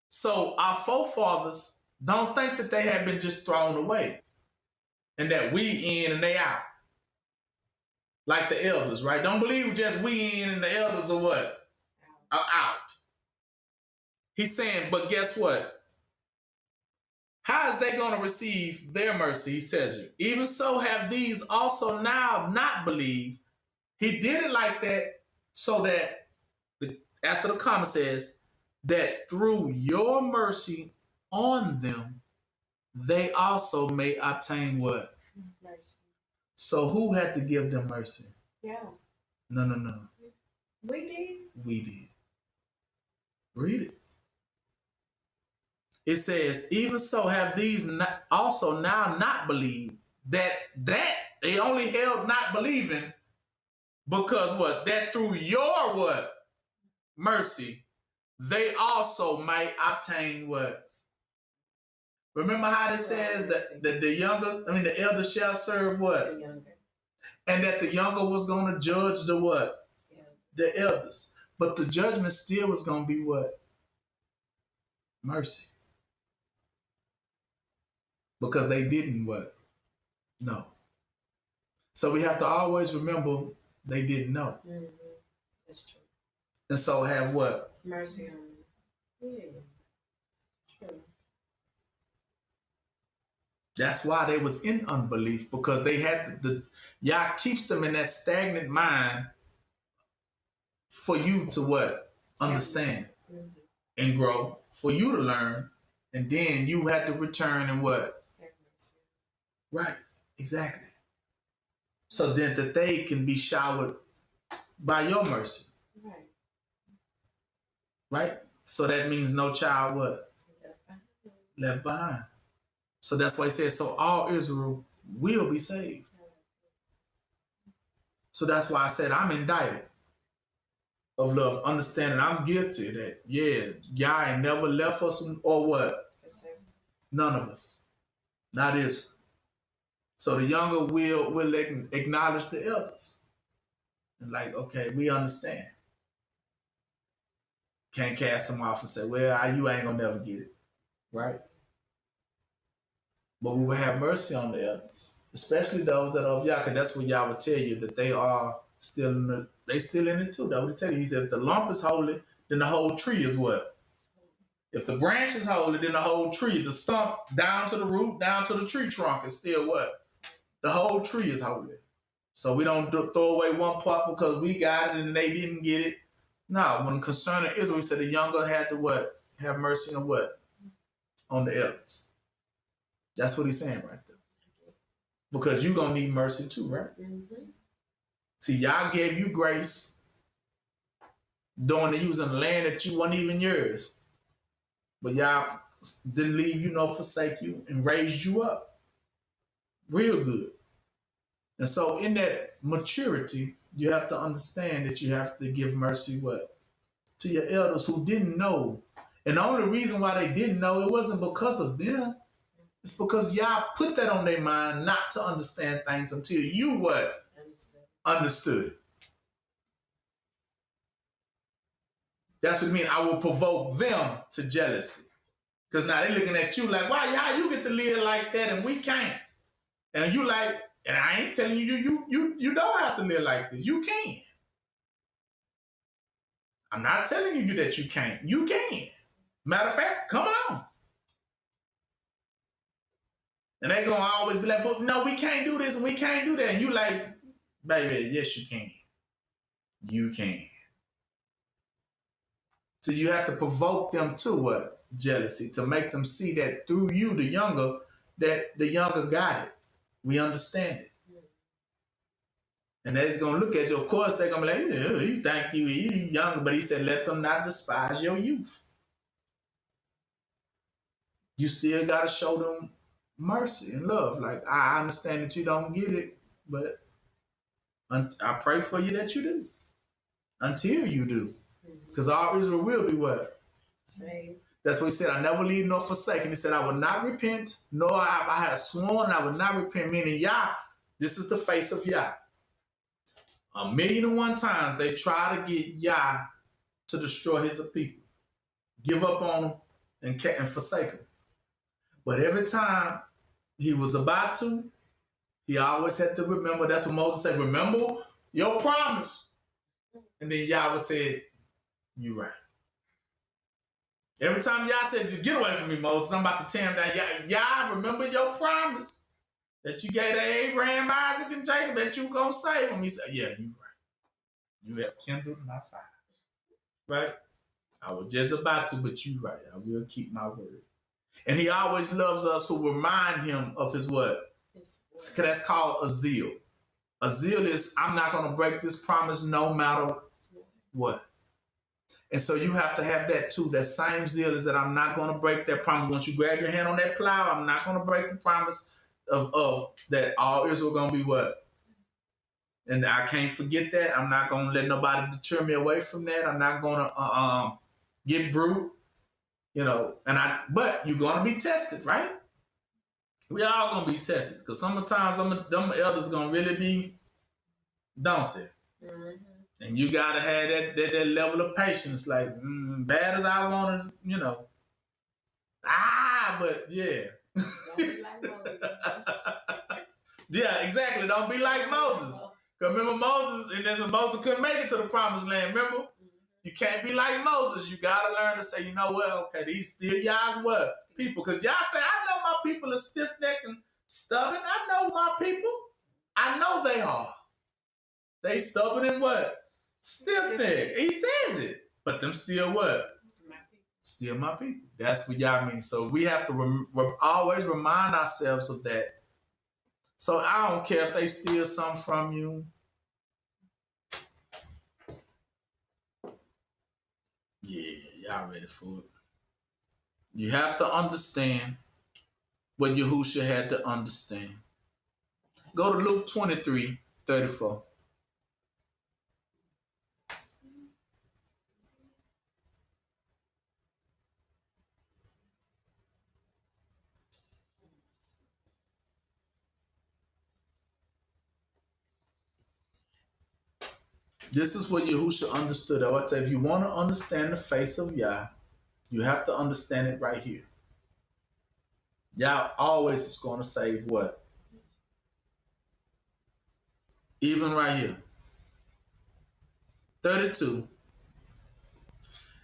so our forefathers don't think that they had been just thrown away and that we in and they out. Like the elders, right? Don't believe just we in and the elders are what? Are out. He's saying, but guess what? How is they going to receive their mercy? He says, you. Even so have these also now not believed. He did it like that so that, after the comma says, that through your mercy on them, they also may obtain what? Mercy. So who had to give them mercy? Yeah. No. We did. We did. Read it. It says, even so have these also now not believed. That they only held not believing because what? That through your what? Mercy, they also might obtain what? Remember how it says that the elder shall serve what? The younger. And that the younger was going to judge the what? Yeah. The elders. But the judgment still was going to be what? Mercy. Because they didn't what? Know. So we have to always remember they didn't know. Mm-hmm. That's true. And so have what? Mercy on them. Yeah. True. That's why they was in unbelief, because they had Yah keeps them in that stagnant mind for you to what? Understand and grow, for you to learn, And then you had to return and what? Have mercy. Right. Exactly. So then that they can be showered by your mercy. Right. Right? So that means no child what? Left behind. Left behind. So that's why he says, so all Israel will be saved. So that's why I said I'm indicted of love, understanding I'm guilty that, yeah, y'all ain't never left us or what? None of us. Not Israel. So the younger will acknowledge the elders. And like, okay, we understand. Can't cast them off and say, well, you ain't gonna never get it. Right? But we will have mercy on the elders, especially those that are of Yah, because that's what Yah will tell you that they are still in it too. That would tell you. He said, if the lump is holy, then the whole tree is what? If the branch is holy, then the whole tree, the stump down to the root, down to the tree trunk is still what? The whole tree is holy. So we don't throw away one part because we got it and they didn't get it. No, when concerning Israel, he said the younger had to what? Have mercy on what? On the elders. That's what he's saying right there. Because you're going to need mercy too, right? Mm-hmm. See, Yah gave you grace during the use in the land that you wasn't even yours. But Yah didn't leave you nor forsake you and raised you up. Real good. And so in that maturity, you have to understand that you have to give mercy what? To your elders who didn't know. And the only reason why they didn't know, it wasn't because of them. It's because Yah put that on their mind not to understand things until you what? Understood. That's what I mean. I will provoke them to jealousy. Because now they're looking at you like, why Yah, you get to live like that and we can't. And you like, and I ain't telling you don't have to live like this. You can. I'm not telling you that you can't. You can. Matter of fact, come on. And they're going to always be like, but no, we can't do this and we can't do that. And you like, baby, yes, you can. You can. So you have to provoke them to what? Jealousy. To make them see that through you, the younger, that the younger got it. We understand it. And they're going to look at you. Of course, they're going to be like, yeah, you think you younger. But he said, let them not despise your youth. You still got to show them mercy and love. Like, I understand that you don't get it, but I pray for you that you do. Until you do. Because all Israel will be what? Saved. That's what he said, I never leave nor forsake. And he said, I will not repent, nor I have sworn I will not repent. Meaning, Yah, this is the face of Yah. 1,000,001 times they try to get Yah to destroy his people. Give up on him and forsake him. But every time he was about to, he always had to remember. That's what Moses said, remember your promise. And then Yah would say, you're right. Every time Yah said, just get away from me, Moses, I'm about to tear him down. Yah, remember your promise that you gave to Abraham, Isaac, and Jacob that you were going to save him. He said, yeah, you're right. You have kindled my fire. Right? I was just about to, but you're right. I will keep my word. And he always loves us who remind him of his what? Because that's called a zeal. A zeal is, I'm not going to break this promise no matter what. And so you have to have that too. That same zeal is that I'm not going to break that promise. Once you grab your hand on that plow, I'm not going to break the promise of that all Israel going to be what? And I can't forget that. I'm not going to let nobody deter me away from that. I'm not going to get brute, you know. But you're going to be tested, right? We all going to be tested because sometimes them elders going to really be, don't they? Mm-hmm. And you got to have that level of patience. Like, bad as I want to, you know. But yeah. Don't be like Moses. Yeah, exactly. Don't be like Moses. Because remember Moses, and then Moses couldn't make it to the promised land, remember? You can't be like Moses. You got to learn to say, you know what? Okay, these still Yah's what? People. Because Yah say, I know my people are stiff-necked and stubborn. I know my people. I know they are. They stubborn and what? Stiff-necked. He says it. But them still what? Still my people. That's what y'all mean. So we have to always remind ourselves of that. So I don't care if they steal something from you. Yeah, y'all ready for it. You have to understand what Yahushua had to understand. Go to Luke 23:34. This is what Yahushua understood. I would say if you want to understand the face of Yah, you have to understand it right here. Yah always is going to save what? Even right here. 32.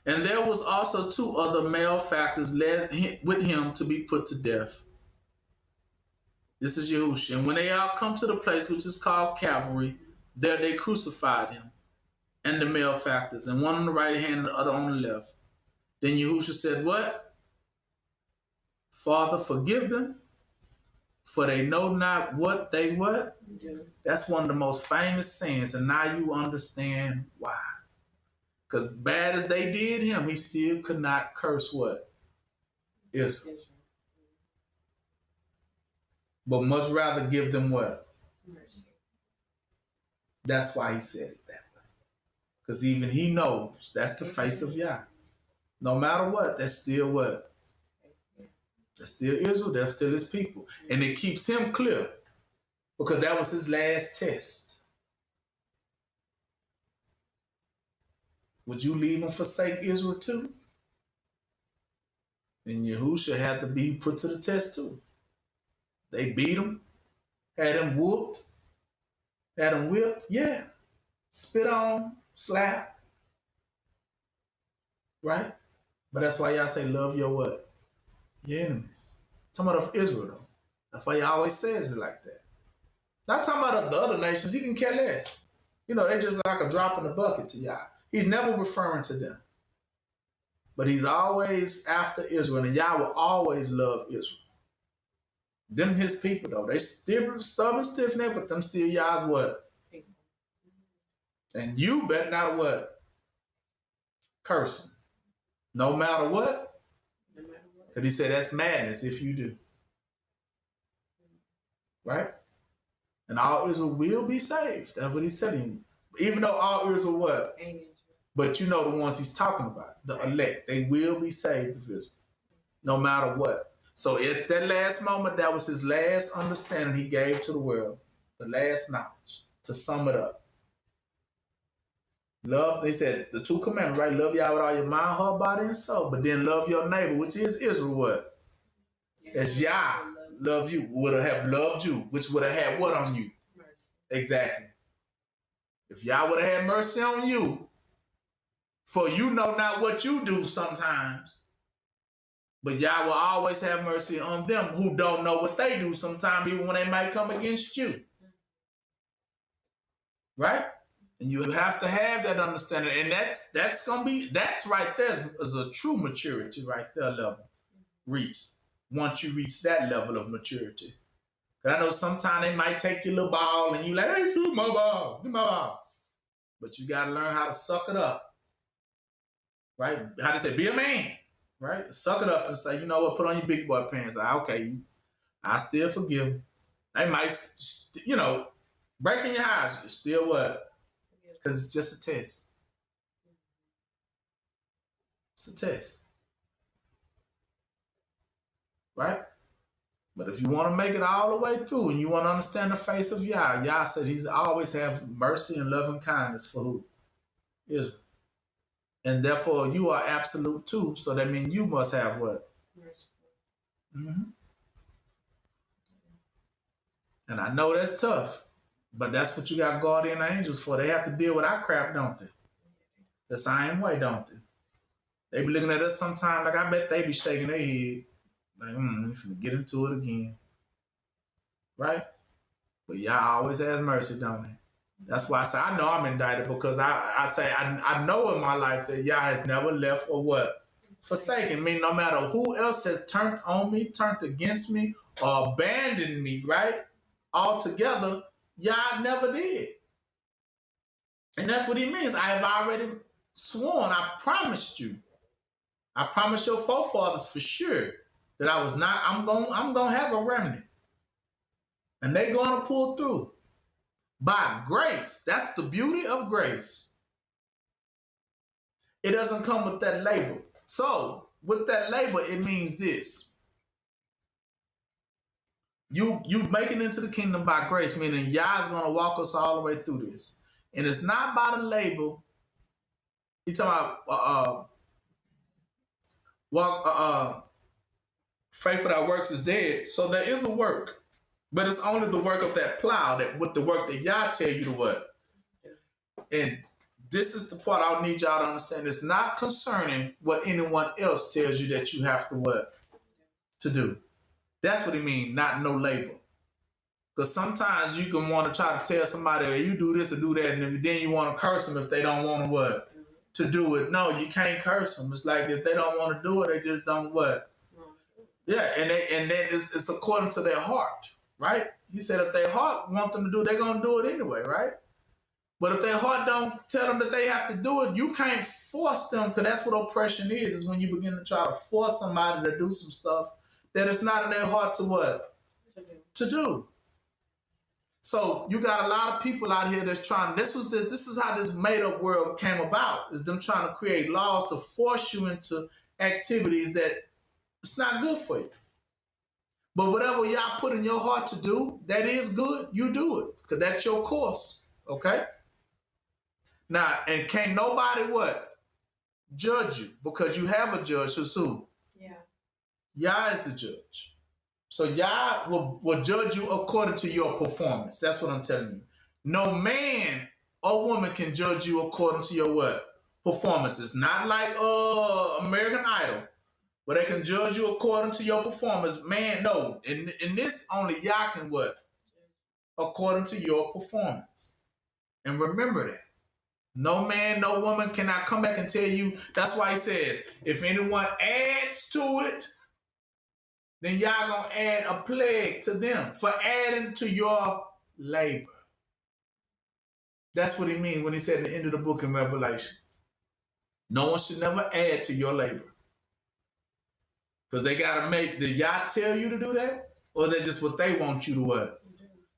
And there was also 2 other malefactors led with him to be put to death. This is Yahushua. And when they all come to the place which is called Calvary, there they crucified him and the malefactors, and one on the right hand and the other on the left. Then Yahushua said, what? Father, forgive them, for they know not what they what? Do. That's one of the most famous sayings, and now you understand why. Because bad as they did him, he still could not curse what? Israel. But much rather give them what? Mercy. That's why he said it that way. Because even he knows that's the face of Yah. No matter what, that's still what? That's still Israel, that's still his people. And it keeps him clear because that was his last test. Would you leave and forsake Israel too? And Yahushua had to be put to the test too. They beat him, had him whooped, had him whipped, yeah. Spit on, slap, right? But that's why y'all say love your what? Your enemies. Talking about of Israel though. That's why y'all always says it like that. Not talking about the other nations, he can care less. You know, they just like a drop in the bucket to y'all. He's never referring to them. But he's always after Israel, and Yah will always love Israel. Them his people, though. They still stubborn, stiff-necked, but them still Yah's what? People. And you better not what? Curse them. No matter what. No matter what. Because he said that's madness if you do. Right? And all Israel will be saved. That's what he's telling you. Even though all Israel what? Ain't Israel. But you know the ones he's talking about, the elect, they will be saved of Israel, no matter what. So at that last moment, that was his last understanding he gave to the world, the last knowledge, to sum it up. Love, they said the 2 commandments, right? Love Yah with all your mind, heart, body, and soul, but then love your neighbor, which is Israel what? As Yah love you, would have loved you, which would have had what on you? Mercy. Exactly. If Yah would have had mercy on you, for you know not what you do sometimes. But Yah will always have mercy on them who don't know what they do sometimes, even when they might come against you. Right? And you have to have that understanding. And that's right there is a true maturity right there level reached. Once you reach that level of maturity. Because I know sometimes they might take your little ball and you like, hey, do my ball. But you got to learn how to suck it up. Right? How to say, be a man, right? Suck it up and say, you know what, put on your big boy pants. Like, okay, I still forgive. They might, you know, breaking your eyes, still what? Because it's just a test. It's a test. Right? But if you want to make it all the way through and you want to understand the face of Yah, Yah said he's always have mercy and loving kindness for who? Israel. And therefore, you are absolute too. So that means you must have what? Mm-hmm. And I know that's tough, but that's what you got guardian angels for. They have to deal with our crap, don't they? The same way, don't they? They be looking at us sometimes like I bet they be shaking their head. Like, I'm finna get into it again. Right? But Yah always has mercy, don't he? That's why I say I know I'm indicted because I say I know in my life that Yah has never left or what? Forsaken means no matter who else has turned on me, turned against me, or abandoned me, right? Altogether, y'all never did. And that's what he means. I have already sworn, I promised you. I promised your forefathers for sure that I was not, I'm gonna have a remnant. And they're gonna pull through. By grace. That's the beauty of grace. It doesn't come with that label. So with that label, it means this. You make it into the kingdom by grace, meaning Yah's gonna walk us all the way through this. And it's not by the label. He's talking about faith without works is dead. So there is a work, but it's only the work of that plow, that with the work that Yah tell you to what. And this is the part I need y'all to understand. It's not concerning what anyone else tells you that you have to what to do. That's what he means, not no label. Because sometimes you can want to try to tell somebody, hey, you do this or do that, and then you want to curse them if they don't want to what? To do it. No, you can't curse them. It's like if they don't want to do it, they just don't what? Yeah, and then it's according to their heart, right? He said if their heart want them to do it, they're going to do it anyway, right? But if their heart don't tell them that they have to do it, you can't force them, because that's what oppression is when you begin to try to force somebody to do some stuff that it's not in their heart to what? To do. So you got a lot of people out here that's trying, this is how this made-up world came about, is them trying to create laws to force you into activities that it's not good for you. But whatever y'all put in your heart to do, that is good, you do it, because that's your course, okay? Now, and can't nobody what? Judge you, because you have a judge who's who? Yeah. Yah is the judge. So Yah will judge you according to your performance. That's what I'm telling you. No man or woman can judge you according to your what? Performances. Not like American Idol, where they can judge you according to your performance. Man, no. In this, only Yah can what? According to your performance. And remember that. No man, no woman cannot come back and tell you. That's why he says, if anyone adds to it, then y'all gonna add a plague to them for adding to your labor. That's what he means when he said at the end of the book in Revelation. No one should never add to your labor. Because they gotta make, did y'all tell you to do that? Or is that just what they want you to what?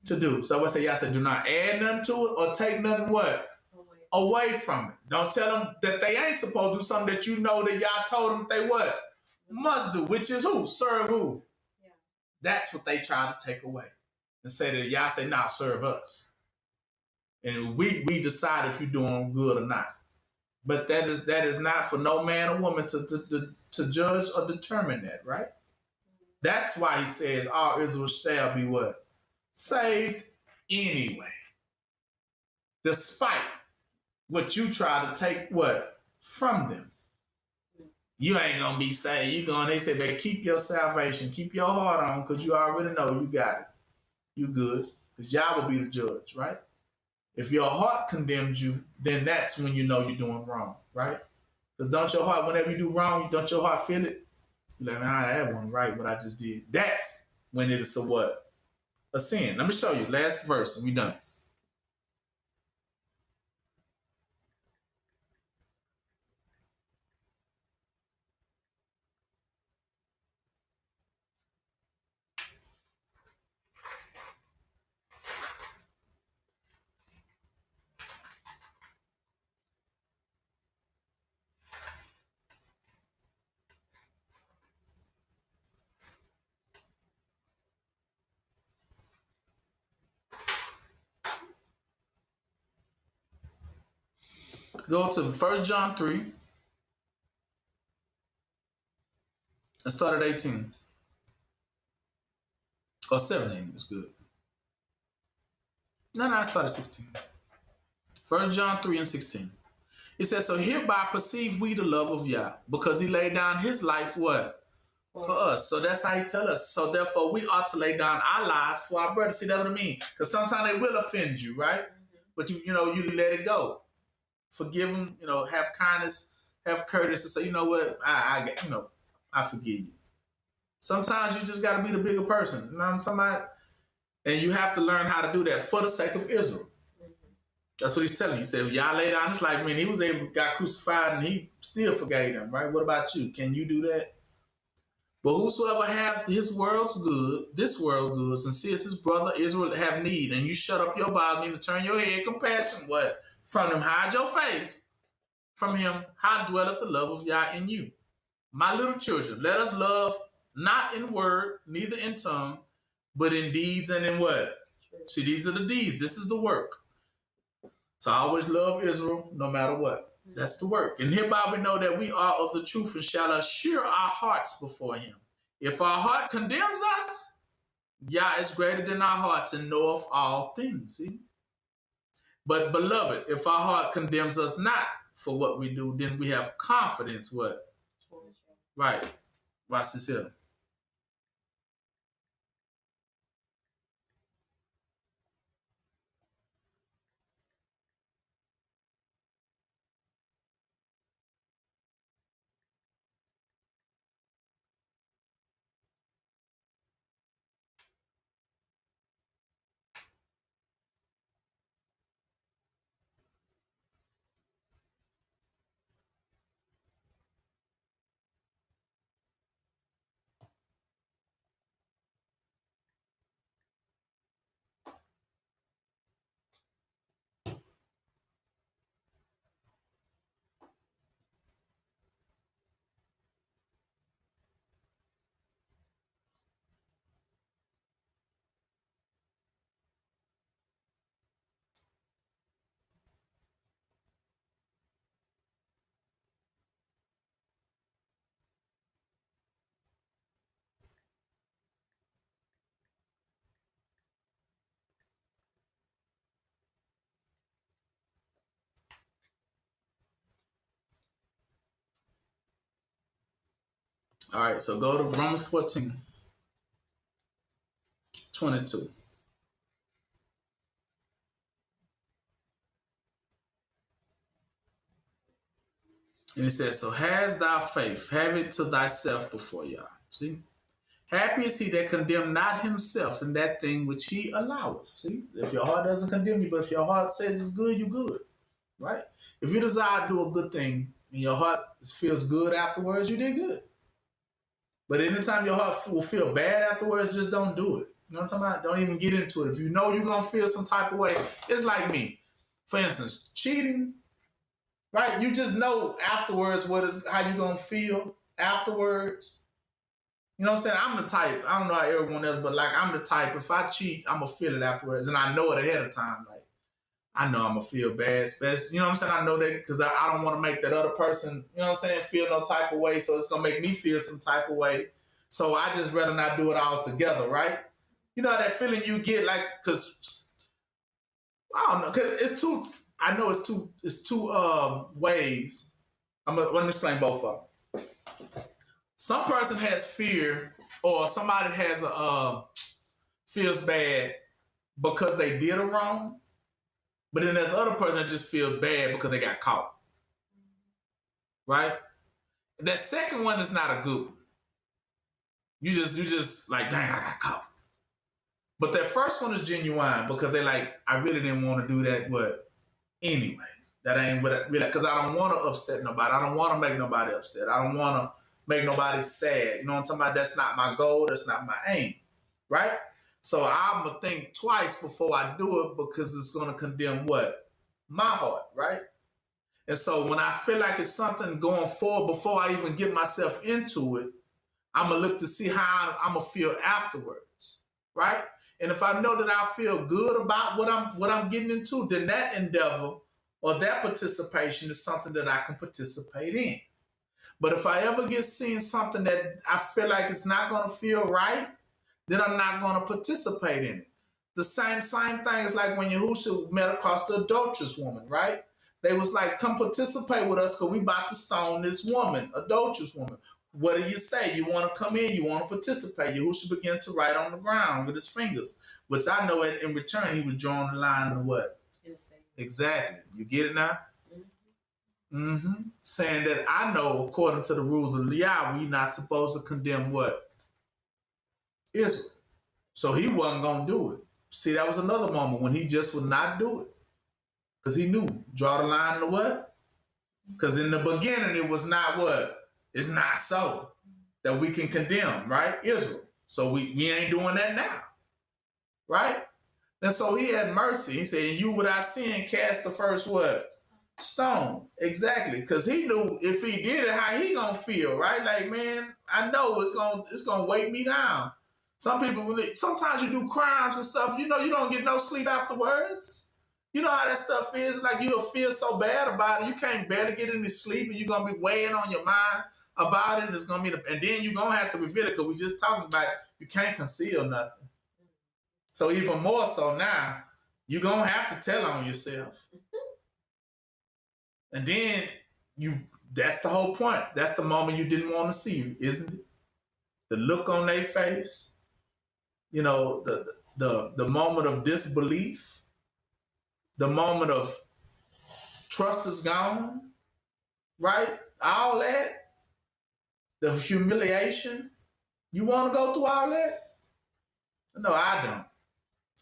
To do. So I would say, y'all said, do not add nothing to it or take nothing what? Away from it. Don't tell them that they ain't supposed to do something that you know that y'all told them they what? Must do, which is who? Serve who? Yeah. That's what they try to take away. And say that y'all say, nah, serve us. And we decide if you're doing good or not. But that is not for no man or woman to judge or determine that, right? That's why he says all Israel shall be what? Saved anyway. Despite what you try to take what? From them. You ain't gonna be saved. They say, man, keep your salvation, keep your heart on, because you already know you got it. You good. Because Yah will be the judge, right? If your heart condemns you, then that's when you know you're doing wrong, right? Because don't your heart, whenever you do wrong, don't your heart feel it? You're like, nah, that wasn't right, what I just did. That's when it is a what? A sin. Let me show you. Last verse, and we done. Go to 1 John 3 and start at 18. Or 17, it's good. No, I started 16. 1 John 3 and 16. It says, so hereby perceive we the love of Yah, because he laid down his life, what? For us. So that's how he tell us. So therefore, we ought to lay down our lives for our brothers. See, that's what I mean? Because sometimes they will offend you, right? But you let it go. Forgive them, have kindness, have courtesy to say, you know what, I forgive you. Sometimes you just got to be the bigger person. You know what I'm talking about? And you have to learn how to do that for the sake of Israel. That's what he's telling you. He said, y'all lay down his life. I mean, he was able, got crucified, and he still forgave them, right? What about you? Can you do that? But whosoever hath his world's good, this world goods, and sees his brother Israel have need, and you shut up your bowels, meaning turn your head, compassion, what? From him hide your face. From him, how dwelleth the love of Yah in you? My little children, let us love not in word, neither in tongue, but in deeds and in what? See, these are the deeds. This is the work. So I always love Israel no matter what. That's the work. And hereby we know that we are of the truth and shall assure our hearts before him. If our heart condemns us, Yah is greater than our hearts and knoweth all things. See? But beloved, if our heart condemns us not for what we do, then we have confidence what? Right. Watch this here. All right, so go to Romans 14:22. And it says, so has thou faith, have it to thyself before Yah. See? Happy is he that condemn not himself in that thing which he alloweth. See? If your heart doesn't condemn you, but if your heart says it's good, you're good. Right? If you desire to do a good thing and your heart feels good afterwards, you did good. But anytime your heart will feel bad afterwards, just don't do it. You know what I'm talking about? Don't even get into it. If you know you're going to feel some type of way, it's like me. For instance, cheating, right? You just know afterwards how you're going to feel afterwards. You know what I'm saying? I'm the type, I don't know how everyone else, but like I'm the type, if I cheat, I'm going to feel it afterwards. And I know it ahead of time. Like, I know I'm going to feel bad. Especially, you know what I'm saying? I know that because I don't want to make that other person, you know what I'm saying, feel no type of way. So it's going to make me feel some type of way. So I just rather not do it all together, right? You know that feeling you get, like, because, I don't know, because it's two ways. Let me explain both of them. Some person has fear or somebody has feels bad because they did a wrong. But then there's other person that just feels bad because they got caught. Right? That second one is not a good one. You just like, dang, I got caught. But that first one is genuine because they like, I really didn't want to do that, but anyway, that ain't what I really, because I don't want to upset nobody. I don't want to make nobody upset. I don't want to make nobody sad. You know what I'm talking about? That's not my goal. That's not my aim. Right? So I'm going to think twice before I do it because it's going to condemn what? My heart, right? And so when I feel like it's something going forward, before I even get myself into it, I'm going to look to see how I'm going to feel afterwards, right? And if I know that I feel good about what I'm getting into, then that endeavor or that participation is something that I can participate in. But if I ever get seeing something that I feel like it's not going to feel right, then I'm not going to participate in it. The same thing is like when Yahushua met across the adulterous woman, right? They was like, come participate with us because we about to stone this woman, adulterous woman. What do you say? You want to come in? You want to participate? Yahushua began to write on the ground with his fingers, which I know in return he was drawing the line of what? In the same. Exactly. You get it now? saying that I know, according to the rules of Yah, we not supposed to condemn what? Israel. So he wasn't going to do it. See, that was another moment when he just would not do it. Because he knew, draw the line in the what? Because in the beginning, it was not what? It's not so that we can condemn, right? Israel. So we ain't doing that now, right? And so he had mercy. He said, you without sin cast the first what? Stone. Exactly. Because he knew if he did it, how he gonna feel, right? Like, man, I know it's gonna weight me down. Some people, sometimes you do crimes and stuff, you don't get no sleep afterwards. You know how that stuff is. Like, you'll feel so bad about it. You can't barely get any sleep, and you're gonna be weighing on your mind about it. And it's gonna be, and then you're gonna have to reveal it because we just talking about it. You can't conceal nothing. So even more so now, you're gonna have to tell on yourself. And then that's the whole point. That's the moment you didn't want to see, isn't it? The look on their face, the moment of disbelief, the moment of trust is gone, right? All that, the humiliation. You want to go through all that? No, I don't.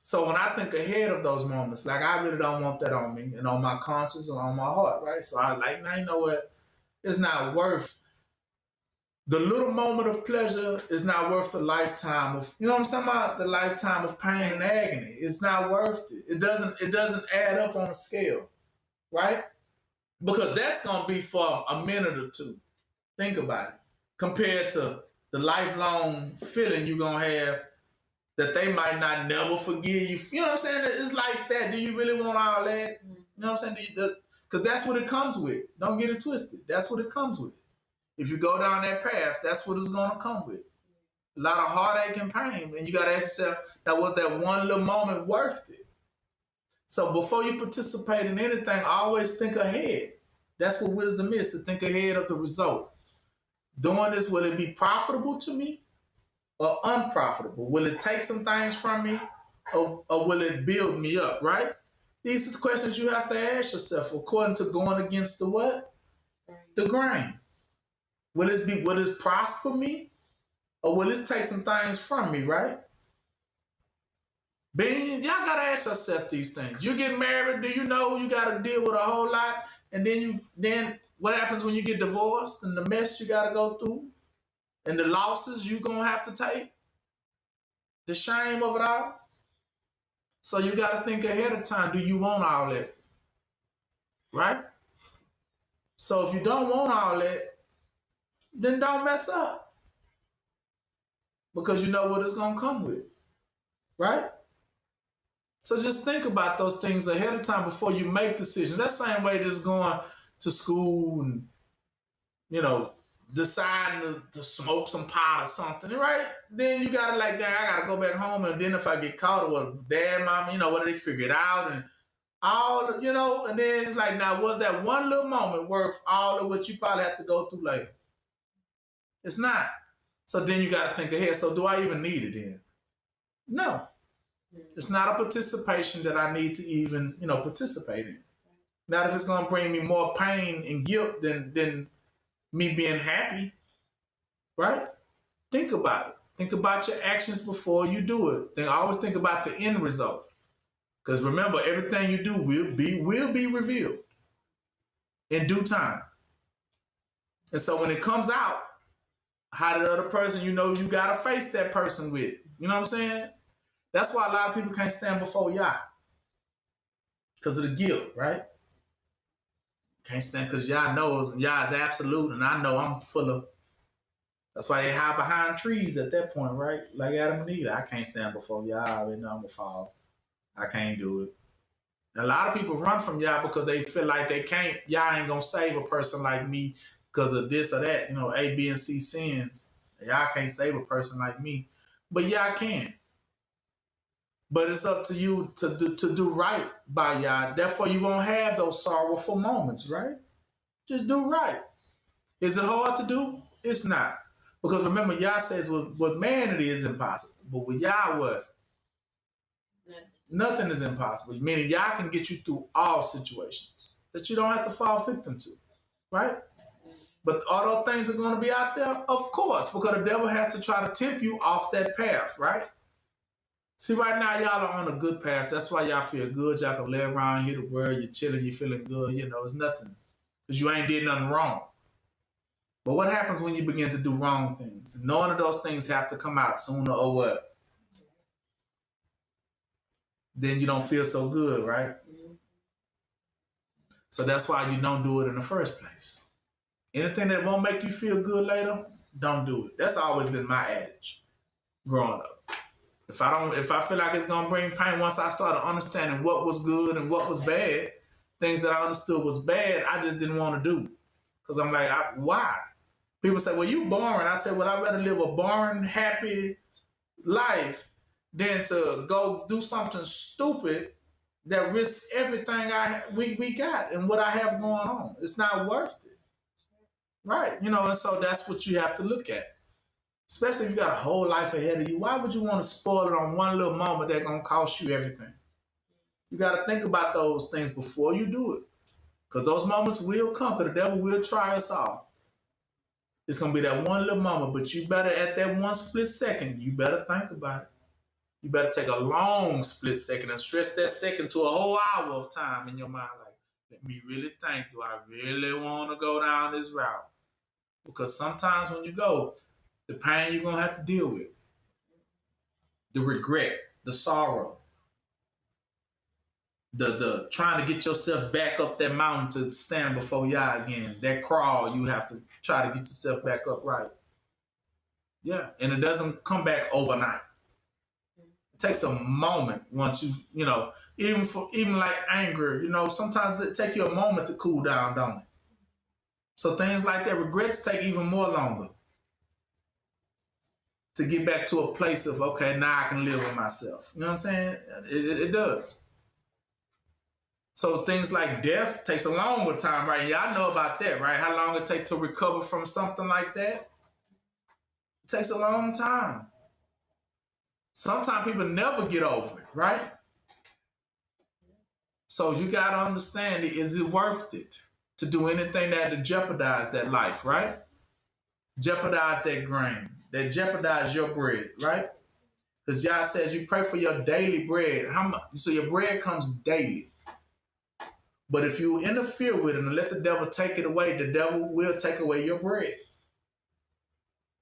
So when I think ahead of those moments, like, I really don't want that on me and on my conscience and on my heart, right? So I like, now you know what? It's not worth the little moment of pleasure is not worth the lifetime of, you know what I'm talking about? The lifetime of pain and agony. It's not worth it. It doesn't add up on a scale, right? Because that's gonna be for a minute or two. Think about it. Compared to the lifelong feeling you're gonna have that they might not never forgive you. You know what I'm saying? It's like that. Do you really want all that? You know what I'm saying? Because that's what it comes with. Don't get it twisted. That's what it comes with. If you go down that path, that's what it's going to come with. A lot of heartache and pain. And you got to ask yourself, was that one little moment worth it? So before you participate in anything, always think ahead. That's what wisdom is, to think ahead of the result. Doing this, will it be profitable to me or unprofitable? Will it take some things from me or will it build me up, right? These are the questions you have to ask yourself according to going against the what? The grain. Will this prosper me? Or will this take some things from me, right? Y'all gotta ask yourself these things. You get married, do you know you gotta deal with a whole lot? And then what happens when you get divorced and the mess you gotta go through and the losses you gonna have to take? The shame of it all? So you gotta think ahead of time. Do you want all that? Right? So if you don't want all that, then don't mess up. Because you know what it's gonna come with. Right? So just think about those things ahead of time before you make decisions. That same way just going to school and, deciding to smoke some pot or something, right? Then you gotta I gotta go back home, and then if I get caught, or what, dad, mom, what do they figure it out and all, and then it's like, now was that one little moment worth all of what you probably have to go through later? It's not. So then you gotta think ahead. So do I even need it then? No. It's not a participation that I need to even, participate in. Not if it's going to bring me more pain and guilt than me being happy, right? Think about it. Think about your actions before you do it. Then always think about the end result. Because remember, everything you do will be revealed in due time. And so when it comes out, how the other person, you got to face that person with. You know what I'm saying? That's why a lot of people can't stand before Yah. Because of the guilt, right? Can't stand because Yah knows, and Yah is absolute, and I know I'm full of. That's why they hide behind trees at that point, right? Like Adam and Eve. I can't stand before Yah. I already know I'm going to fall. I can't do it. And a lot of people run from Yah because they feel like they can't. Yah ain't going to save a person like me because of this or that. A, B, and C sins. Yah can't save a person like me. But Yah can. But it's up to you to do right by Yah. Therefore, you won't have those sorrowful moments, right? Just do right. Is it hard to do? It's not. Because remember, Yah says with man it is impossible. But with Yah, what? Nothing. Nothing is impossible. Meaning Yah can get you through all situations that you don't have to fall victim to. right? But all those things are going to be out there, of course, because the devil has to try to tempt you off that path, right? See, right now y'all are on a good path. That's why y'all feel good. Y'all can lay around, hear the word, you're chilling, you're feeling good. You know, it's nothing because you ain't did nothing wrong. But what happens when you begin to do wrong things? Knowing that those things have to come out sooner or what? Then you don't feel so good, right? So that's why you don't do it in the first place. Anything that won't make you feel good later, don't do it. That's always been my adage growing up. If I feel like it's gonna bring pain, once I started understanding what was good and what was bad, things that I understood was bad, I just didn't want to do. Because I'm like, why? People say, well, you boring. I said, well, I'd rather live a boring, happy life than to go do something stupid that risks everything we got and what I have going on. It's not worth it. Right. You know, and so that's what you have to look at. Especially if you got a whole life ahead of you. Why would you want to spoil it on one little moment that's going to cost you everything? You got to think about those things before you do it. Because those moments will come, because the devil will try us all. It's going to be that one little moment, but you better, at that one split second, you better think about it. You better take a long split second and stretch that second to a whole hour of time in your mind. Like, let me really think, do I really want to go down this route? Because sometimes when you go, the pain you're going to have to deal with, the regret, the sorrow, the trying to get yourself back up that mountain to stand before Yah again, that crawl, you have to try to get yourself back up right. Yeah, and it doesn't come back overnight. It takes a moment once you know, even like anger, you know, sometimes it takes you a moment to cool down, don't it? So things like that, regrets take even more longer to get back to a place of, okay, now I can live with myself. You know what I'm saying? It does. So things like death takes a longer time, right? Y'all know about that, right? How long it takes to recover from something like that? It takes a long time. Sometimes people never get over it, right? So you got to understand, is it worth it to do anything that to jeopardize that life, right? Jeopardize that grain, that jeopardize your bread, right? Because Yah says you pray for your daily bread. How much? So your bread comes daily. But if you interfere with it and let the devil take it away, the devil will take away your bread.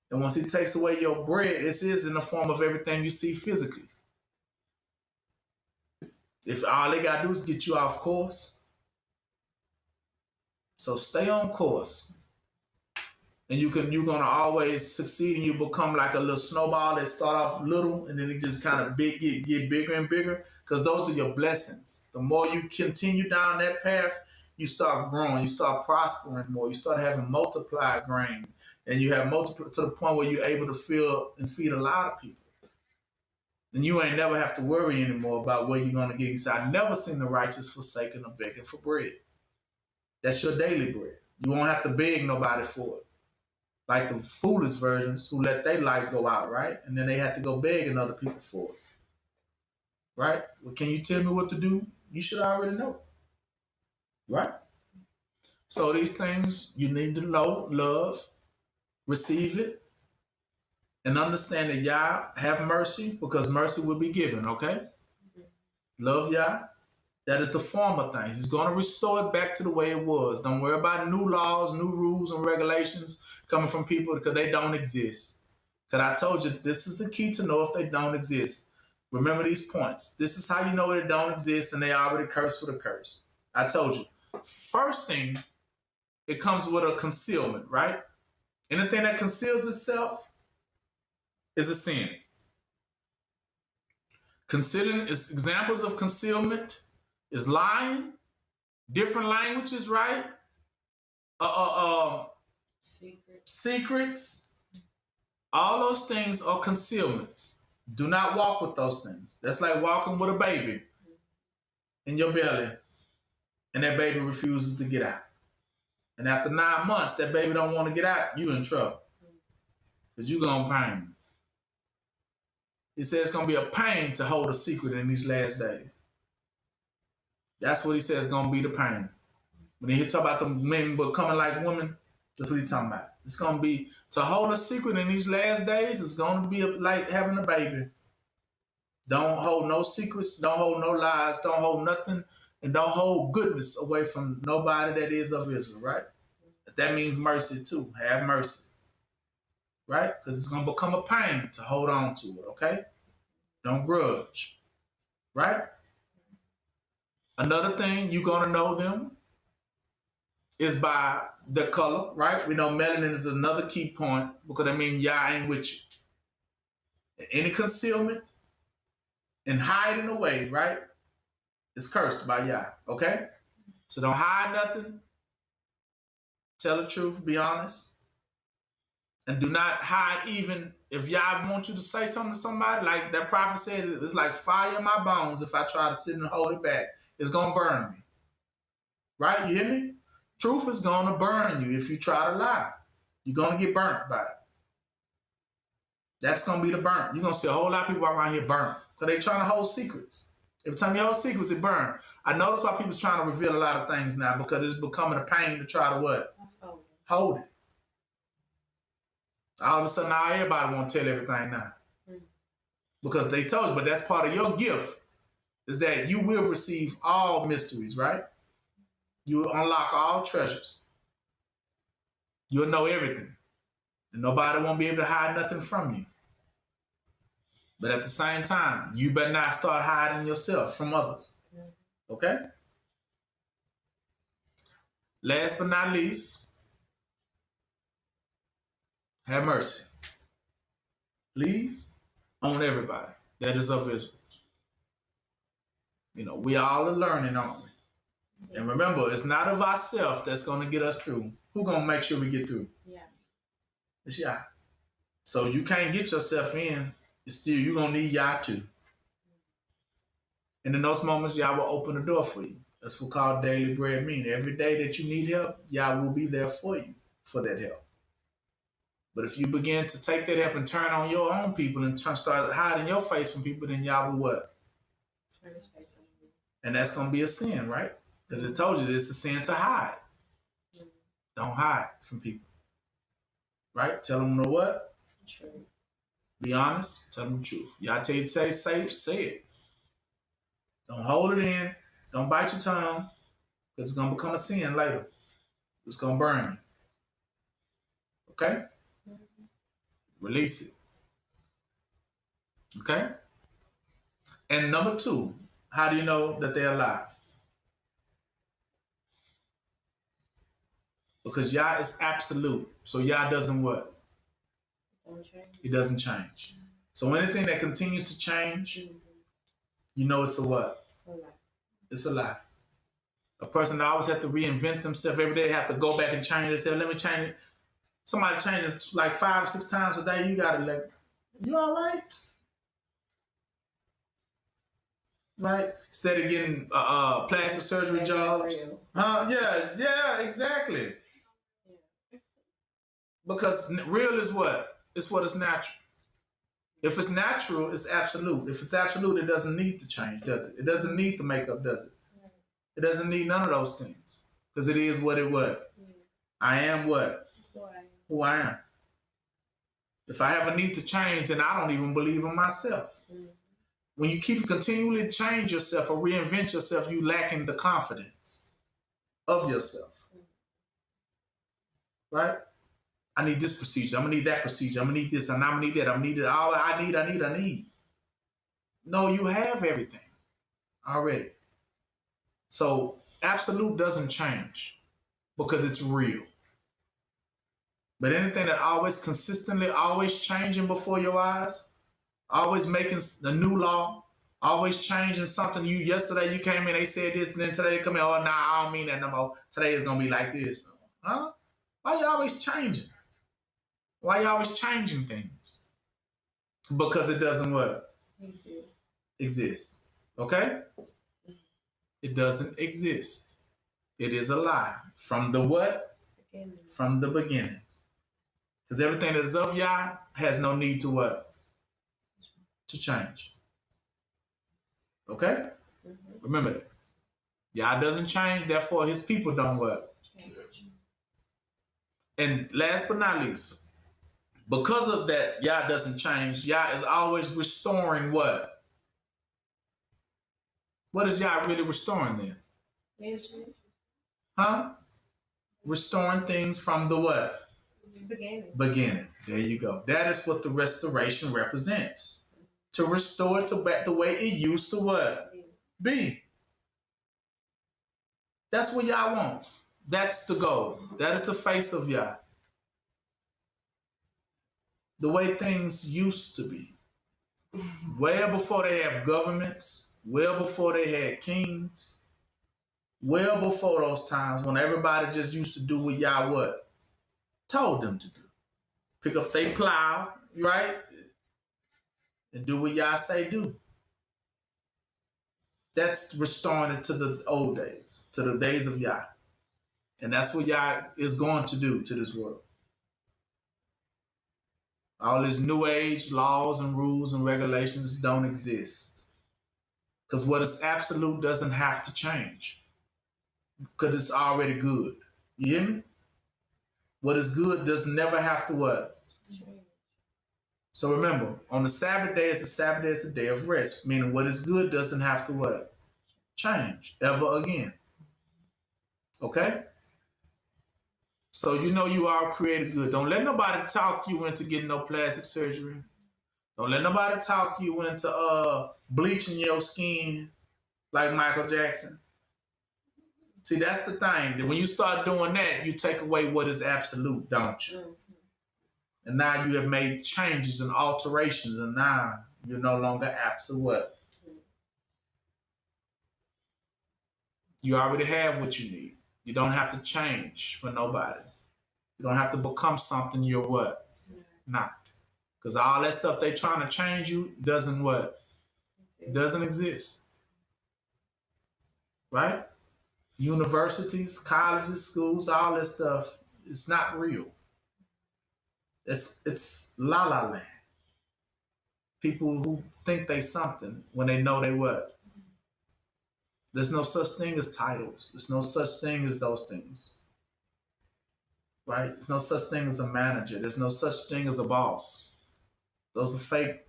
And once he takes away your bread, it is in the form of everything you see physically. If all they got to do is get you off course, so stay on course. And you're gonna always succeed, and you become like a little snowball that start off little and then it just kind of get bigger and bigger, because those are your blessings. The more you continue down that path, you start growing, you start prospering more, you start having multiplied grain, and you have multiple to the point where you're able to fill and feed a lot of people. And you ain't never have to worry anymore about where you're gonna get. So I never seen the righteous forsaken or begging for bread. That's your daily bread. You won't have to beg nobody for it. Like the foolish versions who let their light go out, right? And then they had to go begging other people for it, right? Well, can you tell me what to do? You should already know, right? So these things you need to know, love, receive it, and understand that Yah have mercy, because mercy will be given, okay? Love Yah. That is the form of things. He's going to restore it back to the way it was. Don't worry about new laws, new rules, and regulations coming from people, because they don't exist. Because I told you, this is the key to know if they don't exist. Remember these points. This is how you know they don't exist and they already cursed with a curse. I told you. First thing, it comes with a concealment, right? Anything that conceals itself is a sin. Considering examples of concealment is lying, different languages, right? Secrets. All those things are concealments. Do not walk with those things. That's like walking with a baby in your belly, and that baby refuses to get out. And after 9 months, that baby don't want to get out, you in trouble. Because you're going to pain. He says it's going to be a pain to hold a secret in these last days. That's what he says is going to be the pain. When he talk about the men becoming like women, that's what he's talking about. It's gonna be to hold a secret in these last days. It's gonna be like having a baby. Don't hold no secrets. Don't hold no lies. Don't hold nothing, and don't hold goodness away from nobody that is of Israel. Right? That means mercy too. Have mercy. Right? Because it's gonna become a pain to hold on to it. Okay? Don't grudge. Right? Another thing you're gonna know them is by the color, right? We know melanin is another key point because that means Yah ain't with you. Any concealment and hiding away, right? Is cursed by Yah, okay? So don't hide nothing. Tell the truth, be honest. And do not hide even if Yah wants you to say something to somebody, like that prophet said, it's like fire in my bones if I try to sit and hold it back. It's going to burn me. Right? You hear me? Truth is going to burn you if you try to lie. You're going to get burnt by it. That's going to be the burn. You're going to see a whole lot of people around here burnt because they're trying to hold secrets. Every time you hold secrets, it burn. I notice why people's trying to reveal a lot of things now because it's becoming a pain to try to what? Hold it. All of a sudden, now everybody want to tell everything now. Because they told you, but that's part of your gift is that you will receive all mysteries, right? You will unlock all treasures. You'll know everything. And nobody won't be able to hide nothing from you. But at the same time, you better not start hiding yourself from others. Okay? Last but not least, have mercy. Please, on everybody that is of Israel. You know, we all are learning, aren't we? And remember, it's not of ourselves that's going to get us through. Who's going to make sure we get through? Yeah. It's Yah. So you can't get yourself in. It's still, you're going to need Yah too. And in those moments, Yah will open the door for you. That's what called daily bread mean. Every day that you need help, Yah will be there for you for that help. But if you begin to take that help and turn on your own people and start hiding your face from people, then Yah will what? Turn his face on you. And that's going to be a sin, right? Because it told you that it's a sin to hide. Don't hide from people. Right? Tell them know what? True. Be honest. Tell them the truth. Y'all tell you to say it. Don't hold it in. Don't bite your tongue. Because it's going to become a sin later. It's going to burn you. Okay? Release it. Okay? And number 2, how do you know that they're alive? Because Yah is absolute. So Yah doesn't what? It doesn't change. So anything that continues to change, you know it's a what? It's a lie. A person that always has to reinvent themselves every day, have to go back and change themselves. Let me change it. Somebody change it like 5 or 6 times a day. You got to like, you all right? Right? Instead of getting plastic surgery jobs. Yeah, exactly. Because real is what? It's what is natural. If it's natural, it's absolute. If it's absolute, it doesn't need to change, does it? It doesn't need the makeup, does it? It doesn't need none of those things. Because it is what it was. I am what? Who I am. If I have a need to change, then I don't even believe in myself. When you keep continually change yourself or reinvent yourself, you lacking the confidence of yourself. Right? I need this procedure. I'm going to need that procedure. I'm going to need this. And I'm going to need that. I'm going to need it. All I need. No, you have everything already. So absolute doesn't change because it's real. But anything that always consistently, always changing before your eyes, always making the new law, always changing something. Yesterday you came in, they said this, and then today they come in, oh, nah, I don't mean that no more. Today is going to be like this. Huh? Why you always changing? Why you always changing things? Because it doesn't what? Exist. Okay? It doesn't exist. It is a lie. From the what? From the beginning. Because everything that is of Yah has no need to what? To change. Okay? Remember that. Yah doesn't change, therefore his people don't what? Change. And last but not least, because of that, Yah doesn't change. Yah is always restoring what? What is Yah really restoring then? Nature. Huh? Restoring things from the what? Beginning. There you go. That is what the restoration represents. To restore it to back the way it used to what? Be. That's what Yah wants. That's the goal. That is the face of Yah. The way things used to be. Well before they have governments, well before they had kings, well before those times when everybody just used to do what Yah what? Told them to do. Pick up their plow, right? And do what Yah say do. That's restoring it to the old days, to the days of Yah. And that's what Yah is going to do to this world. All these new age laws and rules and regulations don't exist. Because what is absolute doesn't have to change. Because it's already good. You hear me? What is good does never have to what? Change. So remember, on the Sabbath day, it's a Sabbath day, it's a day of rest. Meaning what is good doesn't have to what? Change ever again. Okay? So you know you are created good. Don't let nobody talk you into getting no plastic surgery. Don't let nobody talk you into bleaching your skin like Michael Jackson. See, that's the thing. That when you start doing that, you take away what is absolute, don't you? Mm-hmm. And now you have made changes and alterations, and now you're no longer absolute. You already have what you need. You don't have to change for nobody. You don't have to become something you're what? Not. Because all that stuff they trying to change you doesn't what? Doesn't exist. Right? Universities, colleges, schools, all that stuff, it's not real. It's la la land. People who think they something when they know they what? There's no such thing as titles. There's no such thing as those things. Right? There's no such thing as a manager. There's no such thing as a boss. Those are fake.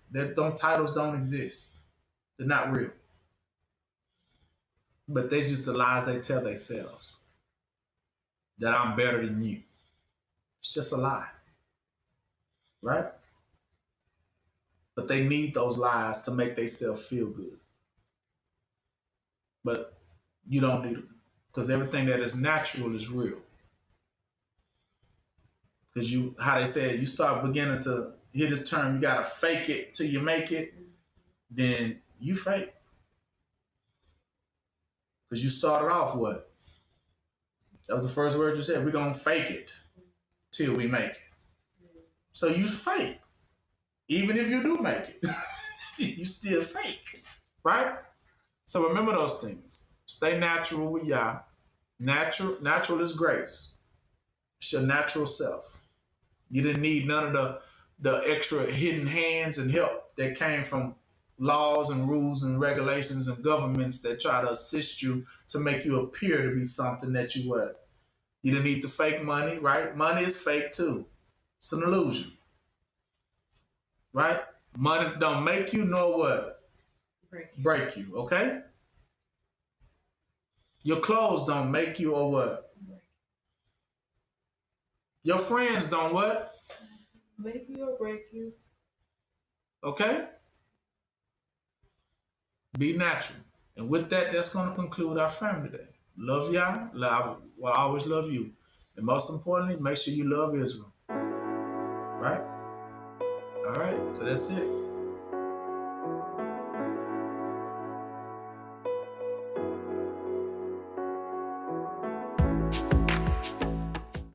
Titles don't exist. They're not real. But they're just the lies they tell themselves. That I'm better than you. It's just a lie. Right? But they need those lies to make themselves feel good. But you don't need them. Because everything that is natural is real. Because how they say, you start beginning to hear this term, you gotta fake it till you make it, then you fake. Because you started off what? That was the first word you said. We're gonna fake it till we make it. So you fake. Even if you do make it, you still fake. Right? So remember those things. Stay natural with Yah. Natural is grace. It's your natural self. You didn't need none of the extra hidden hands and help that came from laws and rules and regulations and governments that try to assist you to make you appear to be something that you were. You didn't need the fake money, right? Money is fake too. It's an illusion. Right? Money don't make you nor what? Break you, okay? Your clothes don't make you or what? Your friends don't what? Make you or break you. Okay? Be natural. And with that, that's going to conclude our family day. Love y'all. I always love you. And most importantly, make sure you love Israel. Right? All right. So that's it.